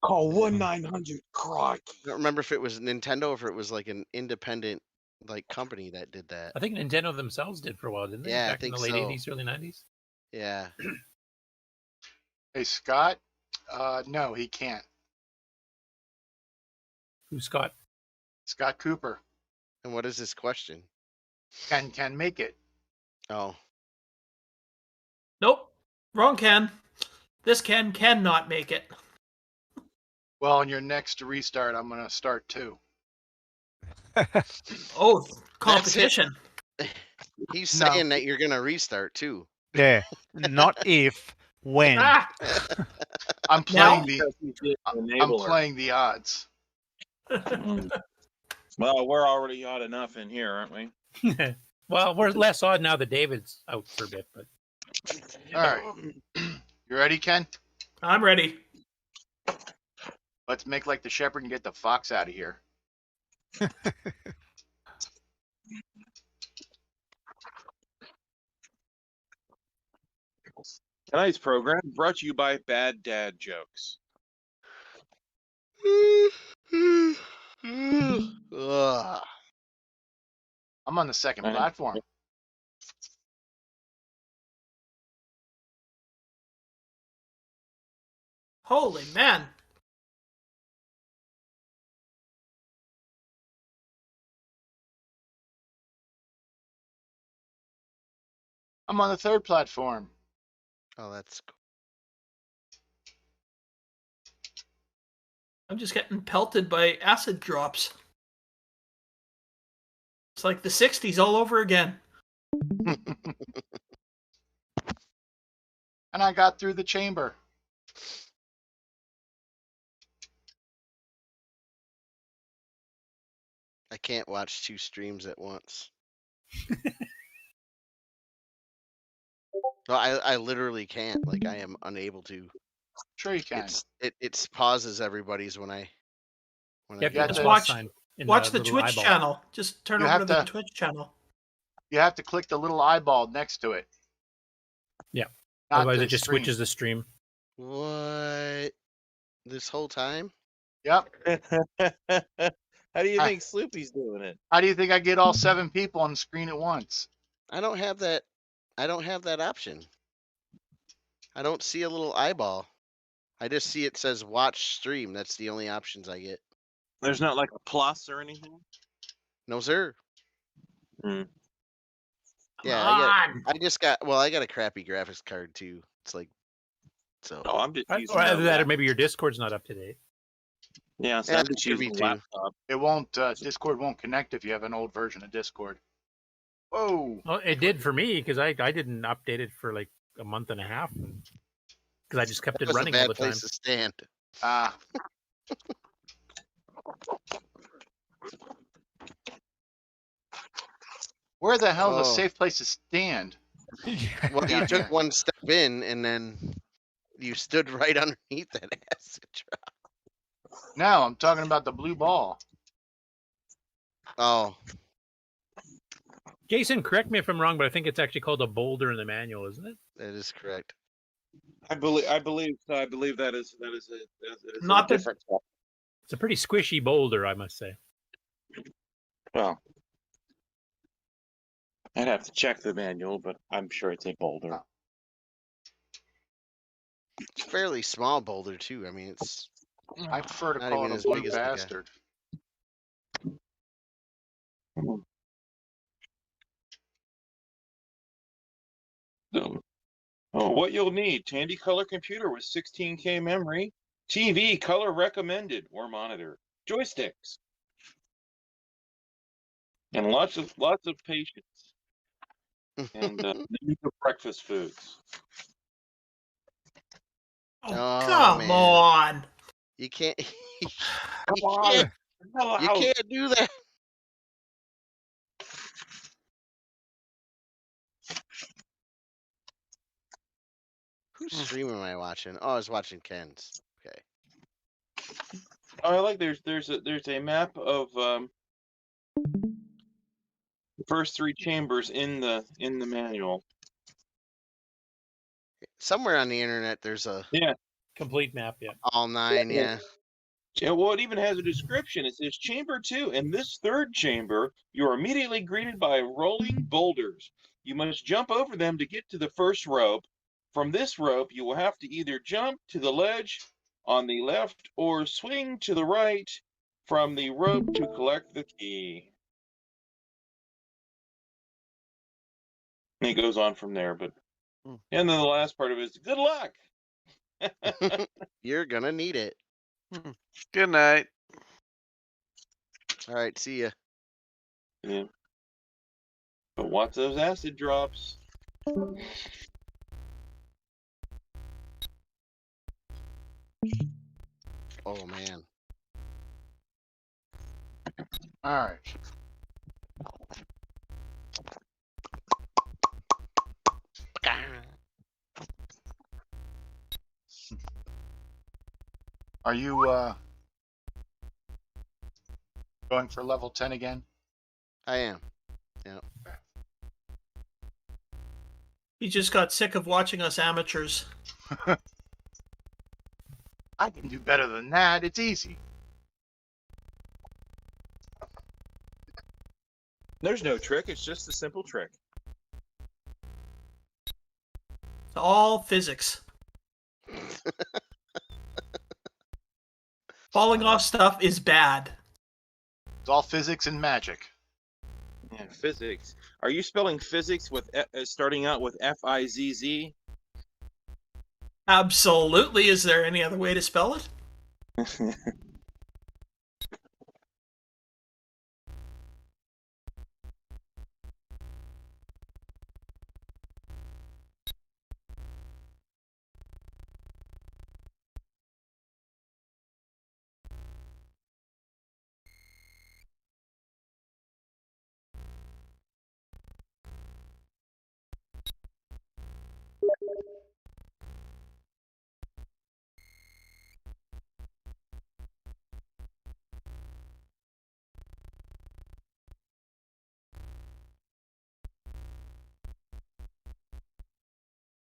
Call 1-900 crikey. I don't remember if it was Nintendo or if it was like an independent like company that did that. I think Nintendo themselves did for a while, didn't they? Yeah, I Back in think the late so. 80s, early 90s. Yeah. Hey, Scott. No, he can't. Who's Scott? Scott Cooper And what is this question? can make it. Oh. Nope. Wrong Ken. This Ken cannot make it. Well, on your next restart, I'm gonna start too. Oh, competition. He's saying that you're gonna restart too. Yeah. Not if, when. Ah! I'm Now? playing I'm playing the odds. Well, we're already odd enough in here, aren't we? Well, we're less odd now that David's out for a bit, but All right. You ready, Ken? I'm ready. Let's make like the shepherd and get the fox out of here. Tonight's program brought to you by Bad Dad Jokes. Ugh. I'm on the second platform. Holy man. I'm on the third platform. Oh, that's cool. I'm just getting pelted by acid drops. It's like the 60s all over again. And I got through the chamber. I can't watch 2 streams at once. No, I literally can't. Like I am unable to. Sure you can. It pauses everybody's when I Just watch the Twitch eyeball. channel. Just turn You over have to the to- Twitch channel. You have to click the little eyeball next to it. yeah. Not Otherwise, the it just stream. switches the stream. What? This whole time? Yep. How do you Hi. think Sloopy's doing it? How do you think I get all 7 people on the screen at once? I don't have that. I don't have that option. I don't see a little eyeball. I just see it says watch stream. That's the only options I get. There's not like a plus or anything? No, sir. Hmm. Yeah, I got a crappy graphics card too. It's like so. Oh, I'm just using Or either that, or laptop. maybe your Discord's not up to date. Yeah, so Yeah, I'm just could be using too. laptop. It won't. Discord won't connect if you have an old version of Discord. Whoa! Well, it did for me because I didn't update it for like a month and a half because I just kept That it was a running all bad the time. place to stand. Ah. Where the hell is a Oh. safe place to stand? Well, Down you took here. one step in and then you stood right underneath that acid drop. No, I'm talking about the blue ball. Oh, Jason, correct me if I'm wrong, but I think it's actually called a boulder in the manual, isn't it? that is correct. I believe that is Not a the- different stuff. It's a pretty squishy boulder, I must say. Well, I'd have to check the manual, but I'm sure it's a boulder. It's a fairly small boulder too. I mean, it's I prefer to not call even it a as blue big as like a- bastard. Oh, what you'll need: Tandy color computer with 16K memory, TV color recommended or monitor, joysticks, and lots of patience. And menu of breakfast foods. Oh, Oh, come man. on. You can't. Come on. You can't do that. Whose stream am I watching? Oh, I was watching Ken's. Okay. Oh, I like there's a map of the first 3 chambers in the manual. Somewhere on the internet, there's a complete map. Yeah. all 9. Yeah. Yeah, well, it even has a description. It says Chamber 2. In this 3rd chamber, you are immediately greeted by rolling boulders. You must jump over them to get to the first rope. From this rope, you will have to either jump to the ledge on the left or swing to the right from the rope to collect the key. And it goes on from there, but and then the last part of it is good luck. You're gonna need it. Good night. All right, see ya. Yeah. But watch those acid drops. Oh man. All right. Are you going for level 10 again? I am. Yeah. He just got sick of watching us amateurs. I can do better than that. It's easy. There's no trick. It's just a simple trick. It's all physics. Falling off stuff is bad. It's all physics and magic. Yeah, physics. Are you spelling physics with starting out with F-I-Z-Z? Absolutely. Is there any other way to spell it?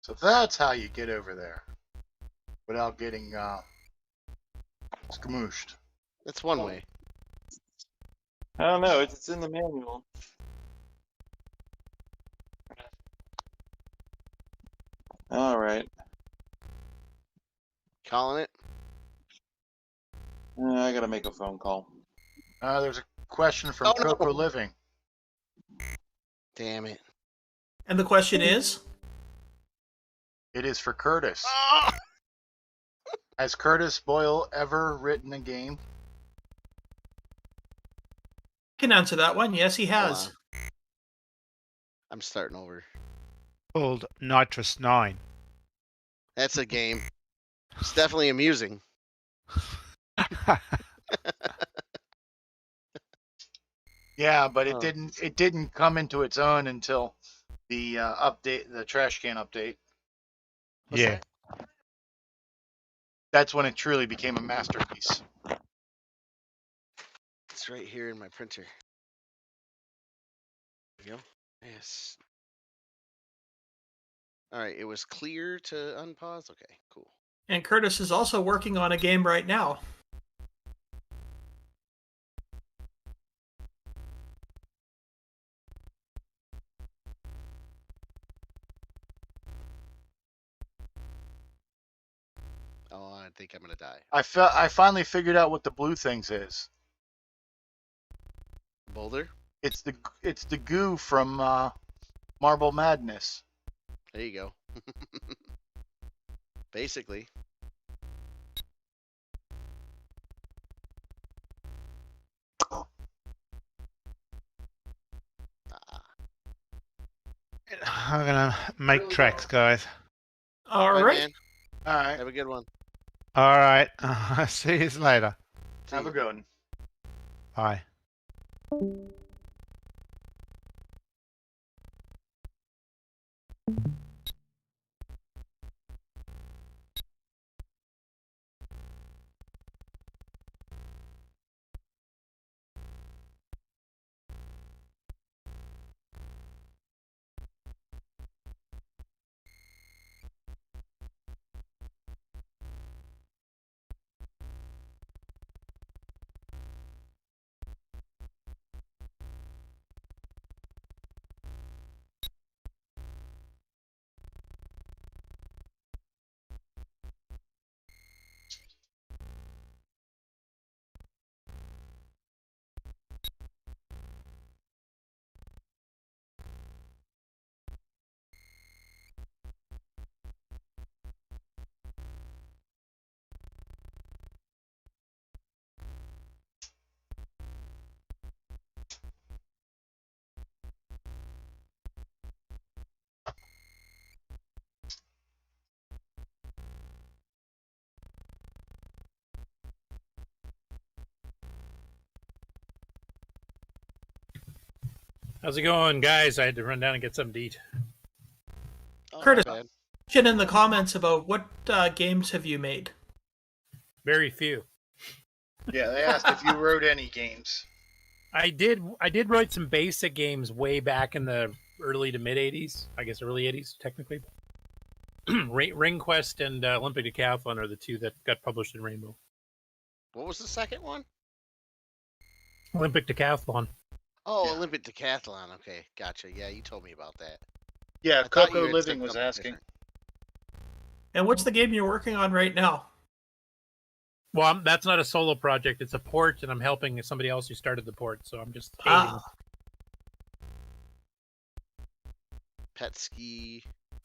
So that's how you get over there without getting scamooshed. That's one way. I don't know. It's in the manual. All right. Calling it? I gotta make a phone call. There's a question from CoCo Living. Damn it. And the question is? It is for Curtis. Has Curtis Boyle ever written a game? I can answer that one. Yes, he has. I'm starting over. Called Nitrous 9. That's a game. It's definitely amusing. Yeah, but it didn't come into its own until the update, the trash can update. Yeah. That's when it truly became a masterpiece. It's right here in my printer. There you go. Yes. All right, it was clear to unpause. Okay, cool. And Curtis is also working on a game right now. Oh, I think I'm gonna die. I finally figured out what the blue things is. Boulder? It's the goo from Marble Madness. There you go. Basically. I'm gonna make tracks, guys. All right. Man. All right. Have a good one. All right. See you later. Have a good one. Bye. How's it going, guys? I had to run down and get something to eat. Curtis, question in the comments about what games have you made? Very few. Yeah, they asked if you wrote any games. I did write some basic games way back in the early to mid 80s. I guess early 80s, technically. Ring Quest and Olympic Decathlon are the two that got published in Rainbow. What was the second one? Olympic Decathlon. Oh, Olympic Decathlon. Okay, gotcha. Yeah, you told me about that. Yeah, I thought you Coco had Living said was something asking. different. And what's the game you're working on right now? Well, that's not a solo project. It's a port, and I'm helping somebody else who started the port, so I'm just aiding. Petski.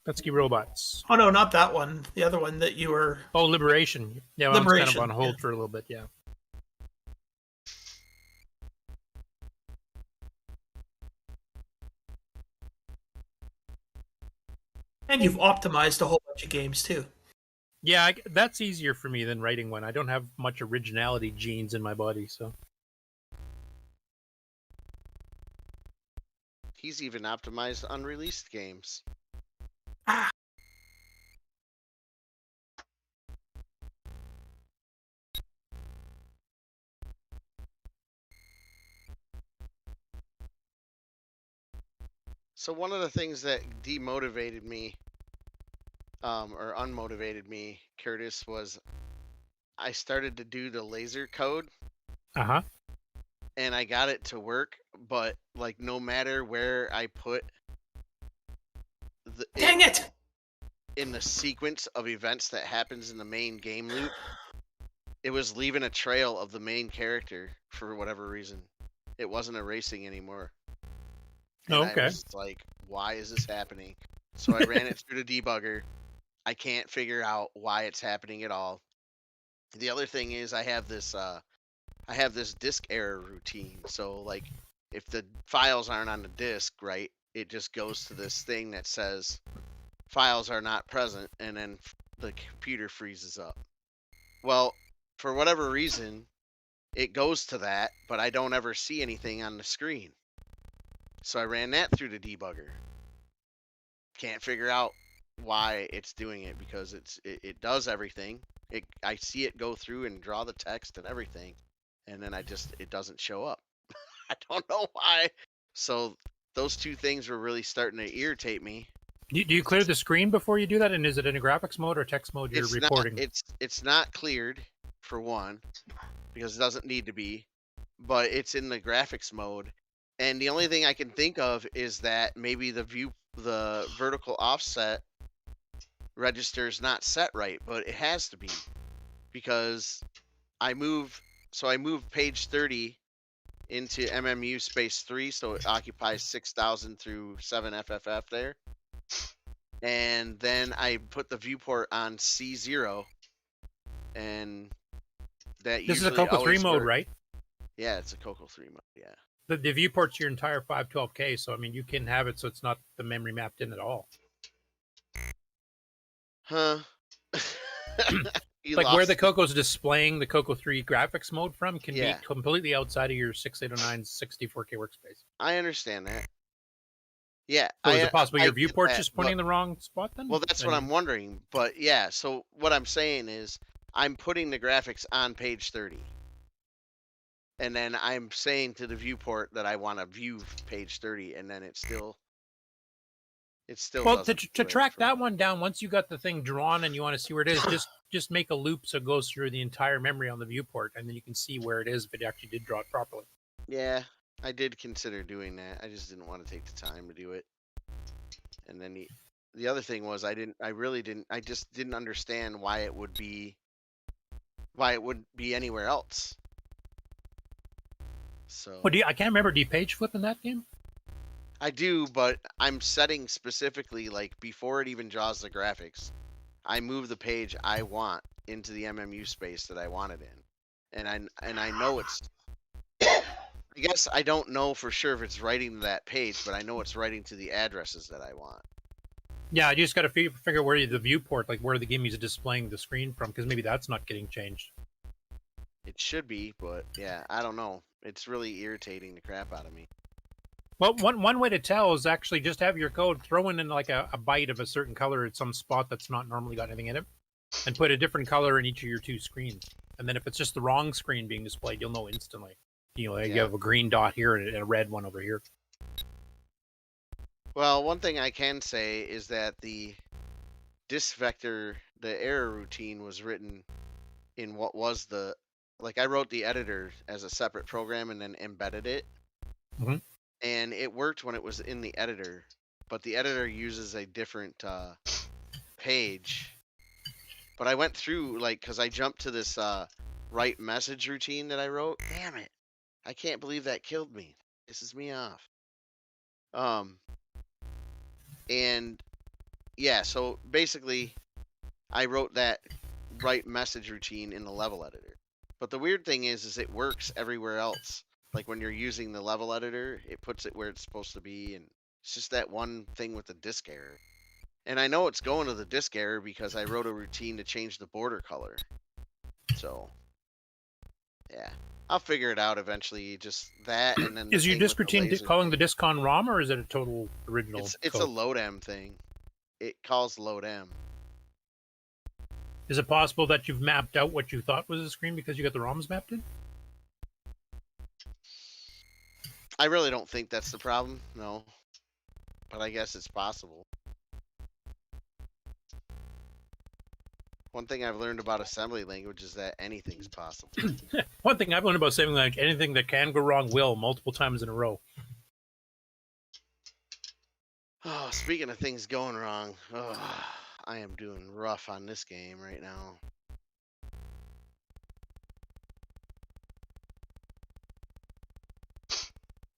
Petski Robots. Oh no, not that one. The other one that you were. Oh, Liberation. Yeah, well, Liberation. it's kind of on hold for a little bit, yeah. And you've optimized a whole bunch of games too. Yeah, that's easier for me than writing one. I don't have much originality genes in my body, so. He's even optimized unreleased games. So one of the things that demotivated me, or unmotivated me, Curtis, was I started to do the laser code. Uh-huh. And I got it to work, but like no matter where I put Dang it! In the sequence of events that happens in the main game loop, it was leaving a trail of the main character for whatever reason. It wasn't erasing anymore. And okay. I was like, why is this happening? So I ran it through the debugger. I can't figure out why it's happening at all. The other thing is I have this disk error routine. So like if the files aren't on the disk, right, it just goes to this thing that says files are not present, and then the computer freezes up. Well, for whatever reason, it goes to that, but I don't ever see anything on the screen. So I ran that through the debugger. Can't figure out why it's doing it, because it does everything. I see it go through and draw the text and everything, and then it doesn't show up. I don't know why. So those two things were really starting to irritate me. Do you clear the screen before you do that? And is it in a graphics mode or text mode you're reporting? It's not cleared, for one, because it doesn't need to be, but it's in the graphics mode. And the only thing I can think of is that maybe the vertical offset register is not set right, but it has to be, because I move page 30 into MMU space 3, so it occupies 6,000 through 7 FFF there. And then I put the viewport on C0, and that This is a CoCo 3 mode, right? Yeah, it's a CoCo 3 mode, yeah. The viewport's your entire 512K, so I mean you can have it so it's not the memory mapped in at all. Huh. Like where the CoCo's displaying the CoCo 3 graphics mode from can Yeah. be completely outside of your 6809 64K workspace. I understand that. Yeah. So is it possible your I get viewport's that, just pointing in but- the wrong spot then? Well, that's what I'm wondering. But yeah, so what I'm saying is I'm putting the graphics on page 30. And then I'm saying to the viewport that I want to view page 30, and then it still Well, doesn't to do it track for that one down, once you got the thing drawn and you want to see where it is, just make a loop so it goes through the entire memory on the viewport, and then you can see where it is if it actually did draw it properly. Yeah, I did consider doing that. I just didn't want to take the time to do it. And then the other thing was I just didn't understand why it would be anywhere else. So Well, I can't remember. Do you page flip in that game? I do, but I'm setting specifically like before it even draws the graphics, I move the page I want into the MMU space that I want it in. And I know it's I guess I don't know for sure if it's writing to that page, but I know it's writing to the addresses that I want. Yeah, you just got to figure where the viewport, like where the game is displaying the screen from, because maybe that's not getting changed. It should be, but yeah, I don't know. It's really irritating the crap out of me. Well, one way to tell is actually just have your code throw in like a byte of a certain color at some spot that's not normally got anything in it, and put a different color in each of your two screens. And then if it's just the wrong screen being displayed, you'll know instantly. You have a green dot here and a red one over here. Well, one thing I can say is that the disk vector, the error routine was written in what was I wrote the editor as a separate program and then embedded it. Mm-hmm. And it worked when it was in the editor, but the editor uses a different page. But I went through, because I jumped to this write message routine that I wrote. Damn it. I can't believe that killed me. Pisses me off. And yeah, so basically I wrote that write message routine in the level editor. But the weird thing is it works everywhere else. Like when you're using the level editor, it puts it where it's supposed to be, and it's just that one thing with the disk error. And I know it's going to the disk error because I wrote a routine to change the border color. So yeah, I'll figure it out eventually. Just that, and then Is your disk routine calling the disk on ROM, or is it a total original? It's a load M thing. It calls load M. Is it possible that you've mapped out what you thought was a screen because you got the ROMs mapped in? I really don't think that's the problem, no. But I guess it's possible. One thing I've learned about assembly language is that anything's possible. One thing I've learned about assembly language, anything that can go wrong will multiple times in a row. Oh, speaking of things going wrong, I am doing rough on this game right now.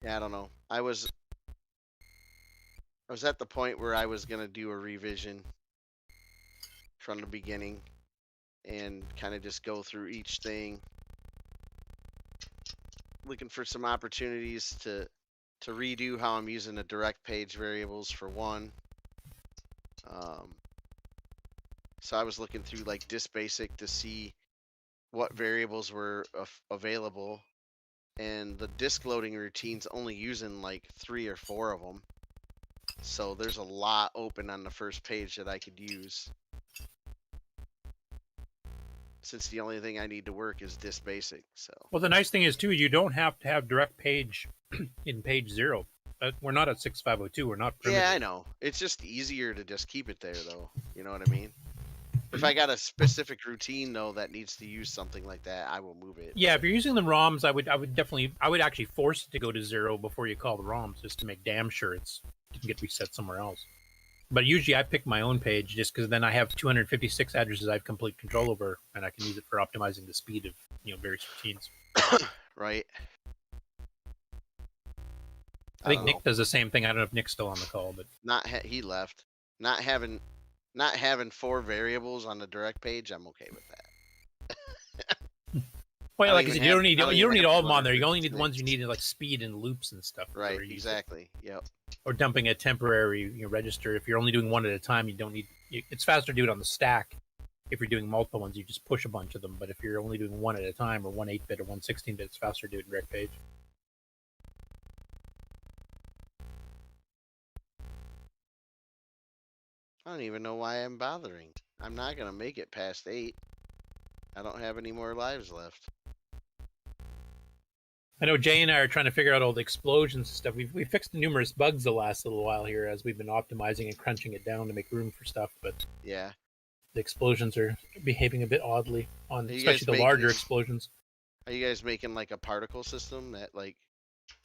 Yeah, I don't know. I was at the point where I was gonna do a revision from the beginning and kind of just go through each thing, looking for some opportunities to redo how I'm using the direct page variables for one. So I was looking through like disk basic to see what variables were available, and the disk loading routine's only using like 3 or 4 of them. So there's a lot open on the first page that I could use, since the only thing I need to work is disk basic. So Well, the nice thing is too, you don't have to have direct page in page 0. We're not at 6502. We're not primitive. yeah, I know. It's just easier to just keep it there, though. You know what I mean? If I got a specific routine though that needs to use something like that, I will move it. Yeah, if you're using the ROMs, I would actually force it to go to 0 before you call the ROMs, just to make damn sure it can get reset somewhere else. But usually I pick my own page just because then I have 256 addresses I have complete control over, and I can use it for optimizing the speed of various routines. Right. I think Nick does the same thing. I don't know if Nick's still on the call, but He left. Not having 4 variables on the direct page, I'm okay with that. well, like I said, you don't need all of them on there. You only need the ones you need in like speed and loops and stuff. Right. Exactly. Yep. Or dumping a temporary register. If you're only doing one at a time, you don't need. It's faster to do it on the stack if you're doing multiple ones, you just push a bunch of them. But if you're only doing one at a time, or one 8-bit or one 16-bit, it's faster to do it in direct page. I don't even know why I'm bothering. I'm not going to make it past 8. I don't have any more lives left. I know Jay and I are trying to figure out all the explosions and stuff. We fixed numerous bugs the last little while here as we've been optimizing and crunching it down to make room for stuff. But yeah, the explosions are behaving a bit oddly on, especially the larger explosions. Are you guys making like a particle system that like?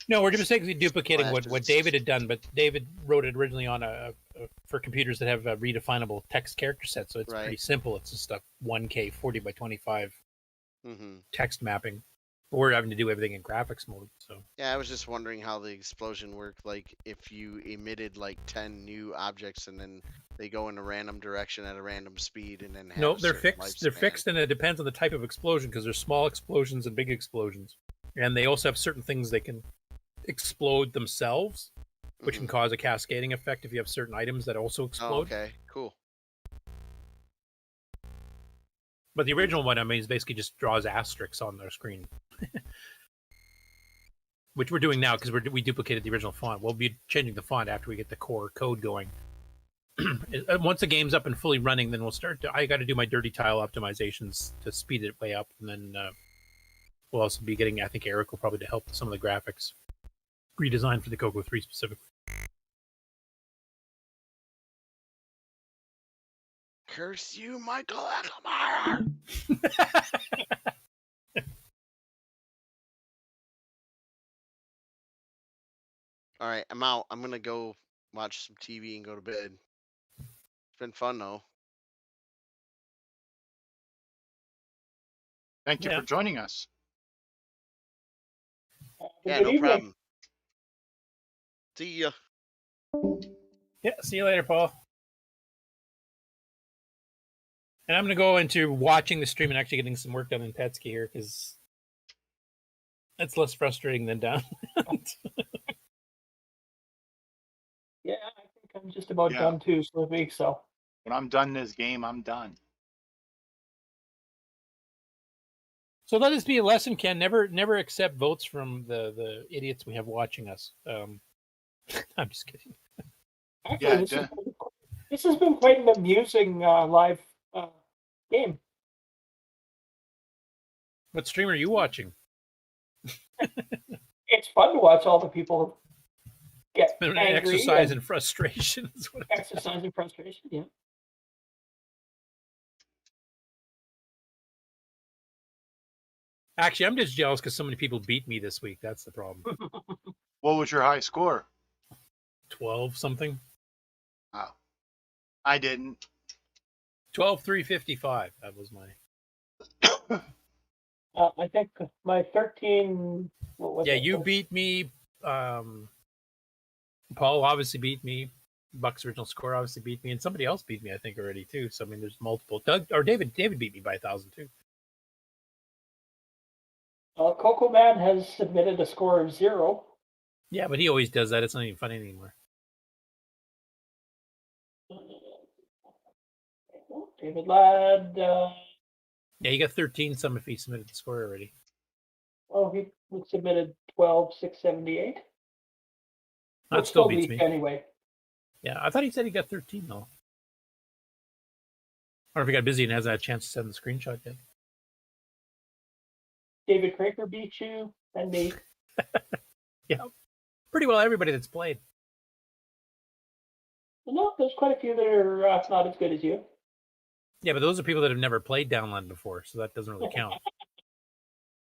No, we're just basically duplicating what David had done, but David wrote it originally on for computers that have a redefinable text character set, so it's pretty simple. It's just a 1K 40 by 25 text mapping. But we're having to do everything in graphics mode. So yeah, I was just wondering how the explosion worked. Like if you emitted like 10 new objects and then they go in a random direction at a random speed, and then have no, they're fixed. They're fixed, and it depends on the type of explosion because there's small explosions and big explosions, and they also have certain things they can explode themselves, which can cause a cascading effect if you have certain items that also explode. Oh, okay, cool. But the original one, I mean, is basically just draws asterisks on their screen, which we're doing now because we duplicated the original font. We'll be changing the font after we get the core code going. Once the game's up and fully running, then we'll start. I got to do my dirty tile optimizations to speed it way up, and then we'll also be getting. I think Eric will probably to help with some of the graphics redesign for the CoCo 3 specifically. Curse you, Michael Ackelmeyer! All right, I'm out. I'm gonna go watch some TV and go to bed. It's been fun though. Thank you for joining us. Yeah, no problem. See ya. Yeah, see you later, Paul. And I'm going to go into watching the stream and actually getting some work done in Petsky here because that's less frustrating than Downland. Yeah, I think I'm just about done too, Slippy. So when I'm done this game, I'm done. So let this be a lesson, Ken. Never accept votes from the idiots we have watching us. I'm just kidding. Actually, this has been quite an amusing live game. What stream are you watching? It's fun to watch all the people get an angry exercise in frustration. Exercise in frustration, yeah. Actually, I'm just jealous because so many people beat me this week. That's the problem. What was your high score? 12 something. Oh, I didn't. 12,355. That was my. I think my 13. What was it? You beat me. Paul obviously beat me. Buck's original score obviously beat me, and somebody else beat me, I think, already too. So I mean, there's multiple. David beat me by 1,000 too. Coco Man has submitted a score of 0. Yeah, but he always does that. It's not even funny anymore. David Ladd. Yeah, he got 13 some if he submitted the score already. Oh, he submitted 12,678. That still beats me. Anyway. Yeah, I thought he said he got 13 though. Or if he got busy and hasn't had a chance to send the screenshot yet. David Craker beat you and me. Yeah, pretty well everybody that's played. No, there's quite a few that are not as good as you. Yeah, but those are people that have never played Downland before, so that doesn't really count.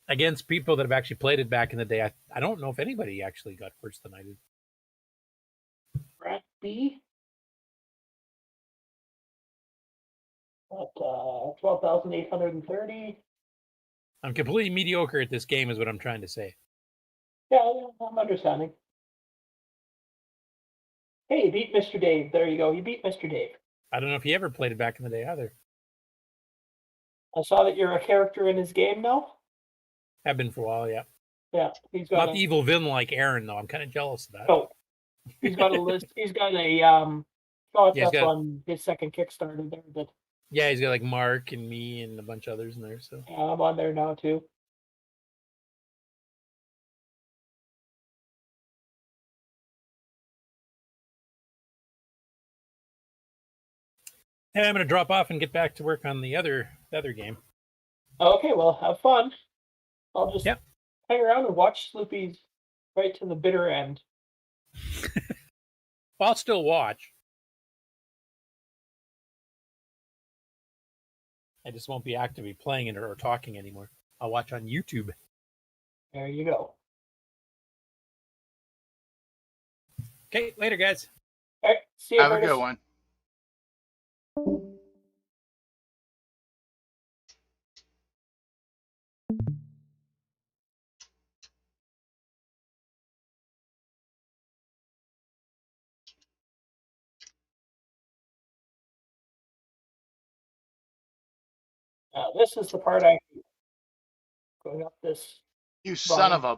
Against people that have actually played it back in the day, I don't know if anybody actually got worse than I did. Brad B. At 12,830. I'm completely mediocre at this game, is what I'm trying to say. Yeah, I'm understanding. Hey, you beat Mr. Dave. There you go. You beat Mr. Dave. I don't know if he ever played it back in the day either. I saw that you're a character in his game now. Have been for a while, yeah. Yeah, he's got not the evil villain like Aaron, though. I'm kind of jealous of that. Oh, he's got a list. He's got a thoughts up on his second Kickstarter there. That Yeah, he's got like Mark and me and a bunch of others in there. So Yeah, I'm on there now too. hey, I'm going to drop off and get back to work on the other game. Okay, well, have fun. I'll just hang around and watch Sloopy's right to the bitter end. Well, I'll still watch. I just won't be actively playing it or talking anymore. I'll watch on YouTube. There you go. Okay, later, guys. All right, see you. Have a good one. This is the part I hate. Going up this. You son of a.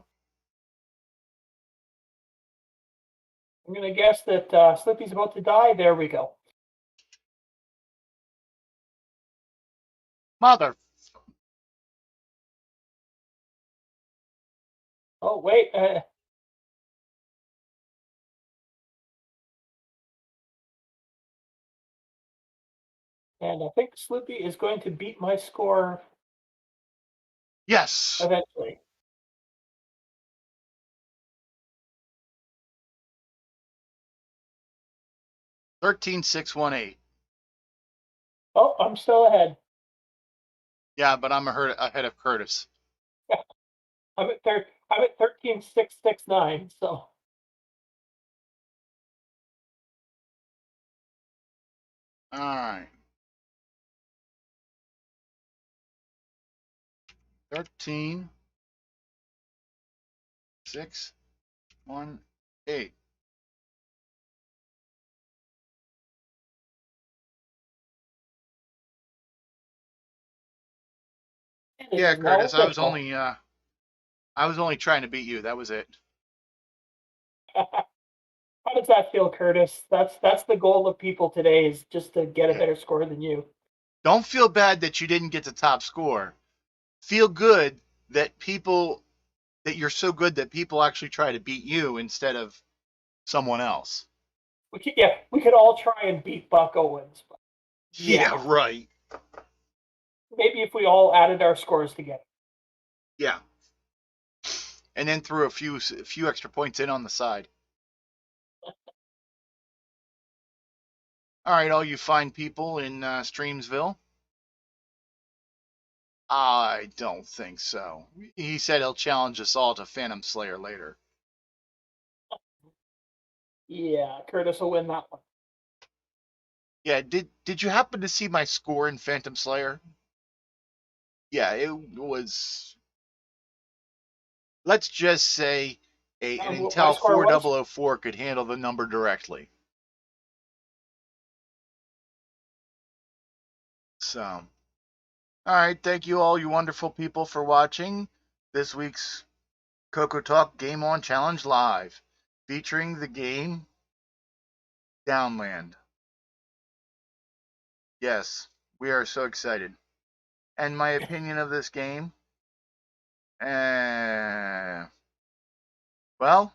I'm going to guess that Slippy's about to die. There we go. Mother. Oh, wait. And I think Slippy is going to beat my score. Yes. Eventually. $13,618. Oh, I'm still ahead. Yeah, but I'm ahead of Curtis. I'm at 13,669. So. All right. 13, 6, 1, 8. Yeah, Curtis, I was only trying to beat you. That was it. How does that feel, Curtis? That's the goal of people today, is just to get a better score than you. Don't feel bad that you didn't get the top score. Feel good that you're so good that people actually try to beat you instead of someone else. We could all try and beat Buck Owens. But yeah, right. Maybe if we all added our scores together. Yeah. And then threw a few extra points in on the side. All right, all you fine people in Streamsville. I don't think so. He said he'll challenge us all to Phantom Slayer later. Yeah, Curtis will win that one. Yeah, did you happen to see my score in Phantom Slayer? Yeah, it was. Let's just say an Intel 4004 could handle the number directly. So, all right, thank you all, you wonderful people, for watching this week's CoCoTALK Game On Challenge Live, featuring the game Downland. Yes, we are so excited. And my opinion of this game, well,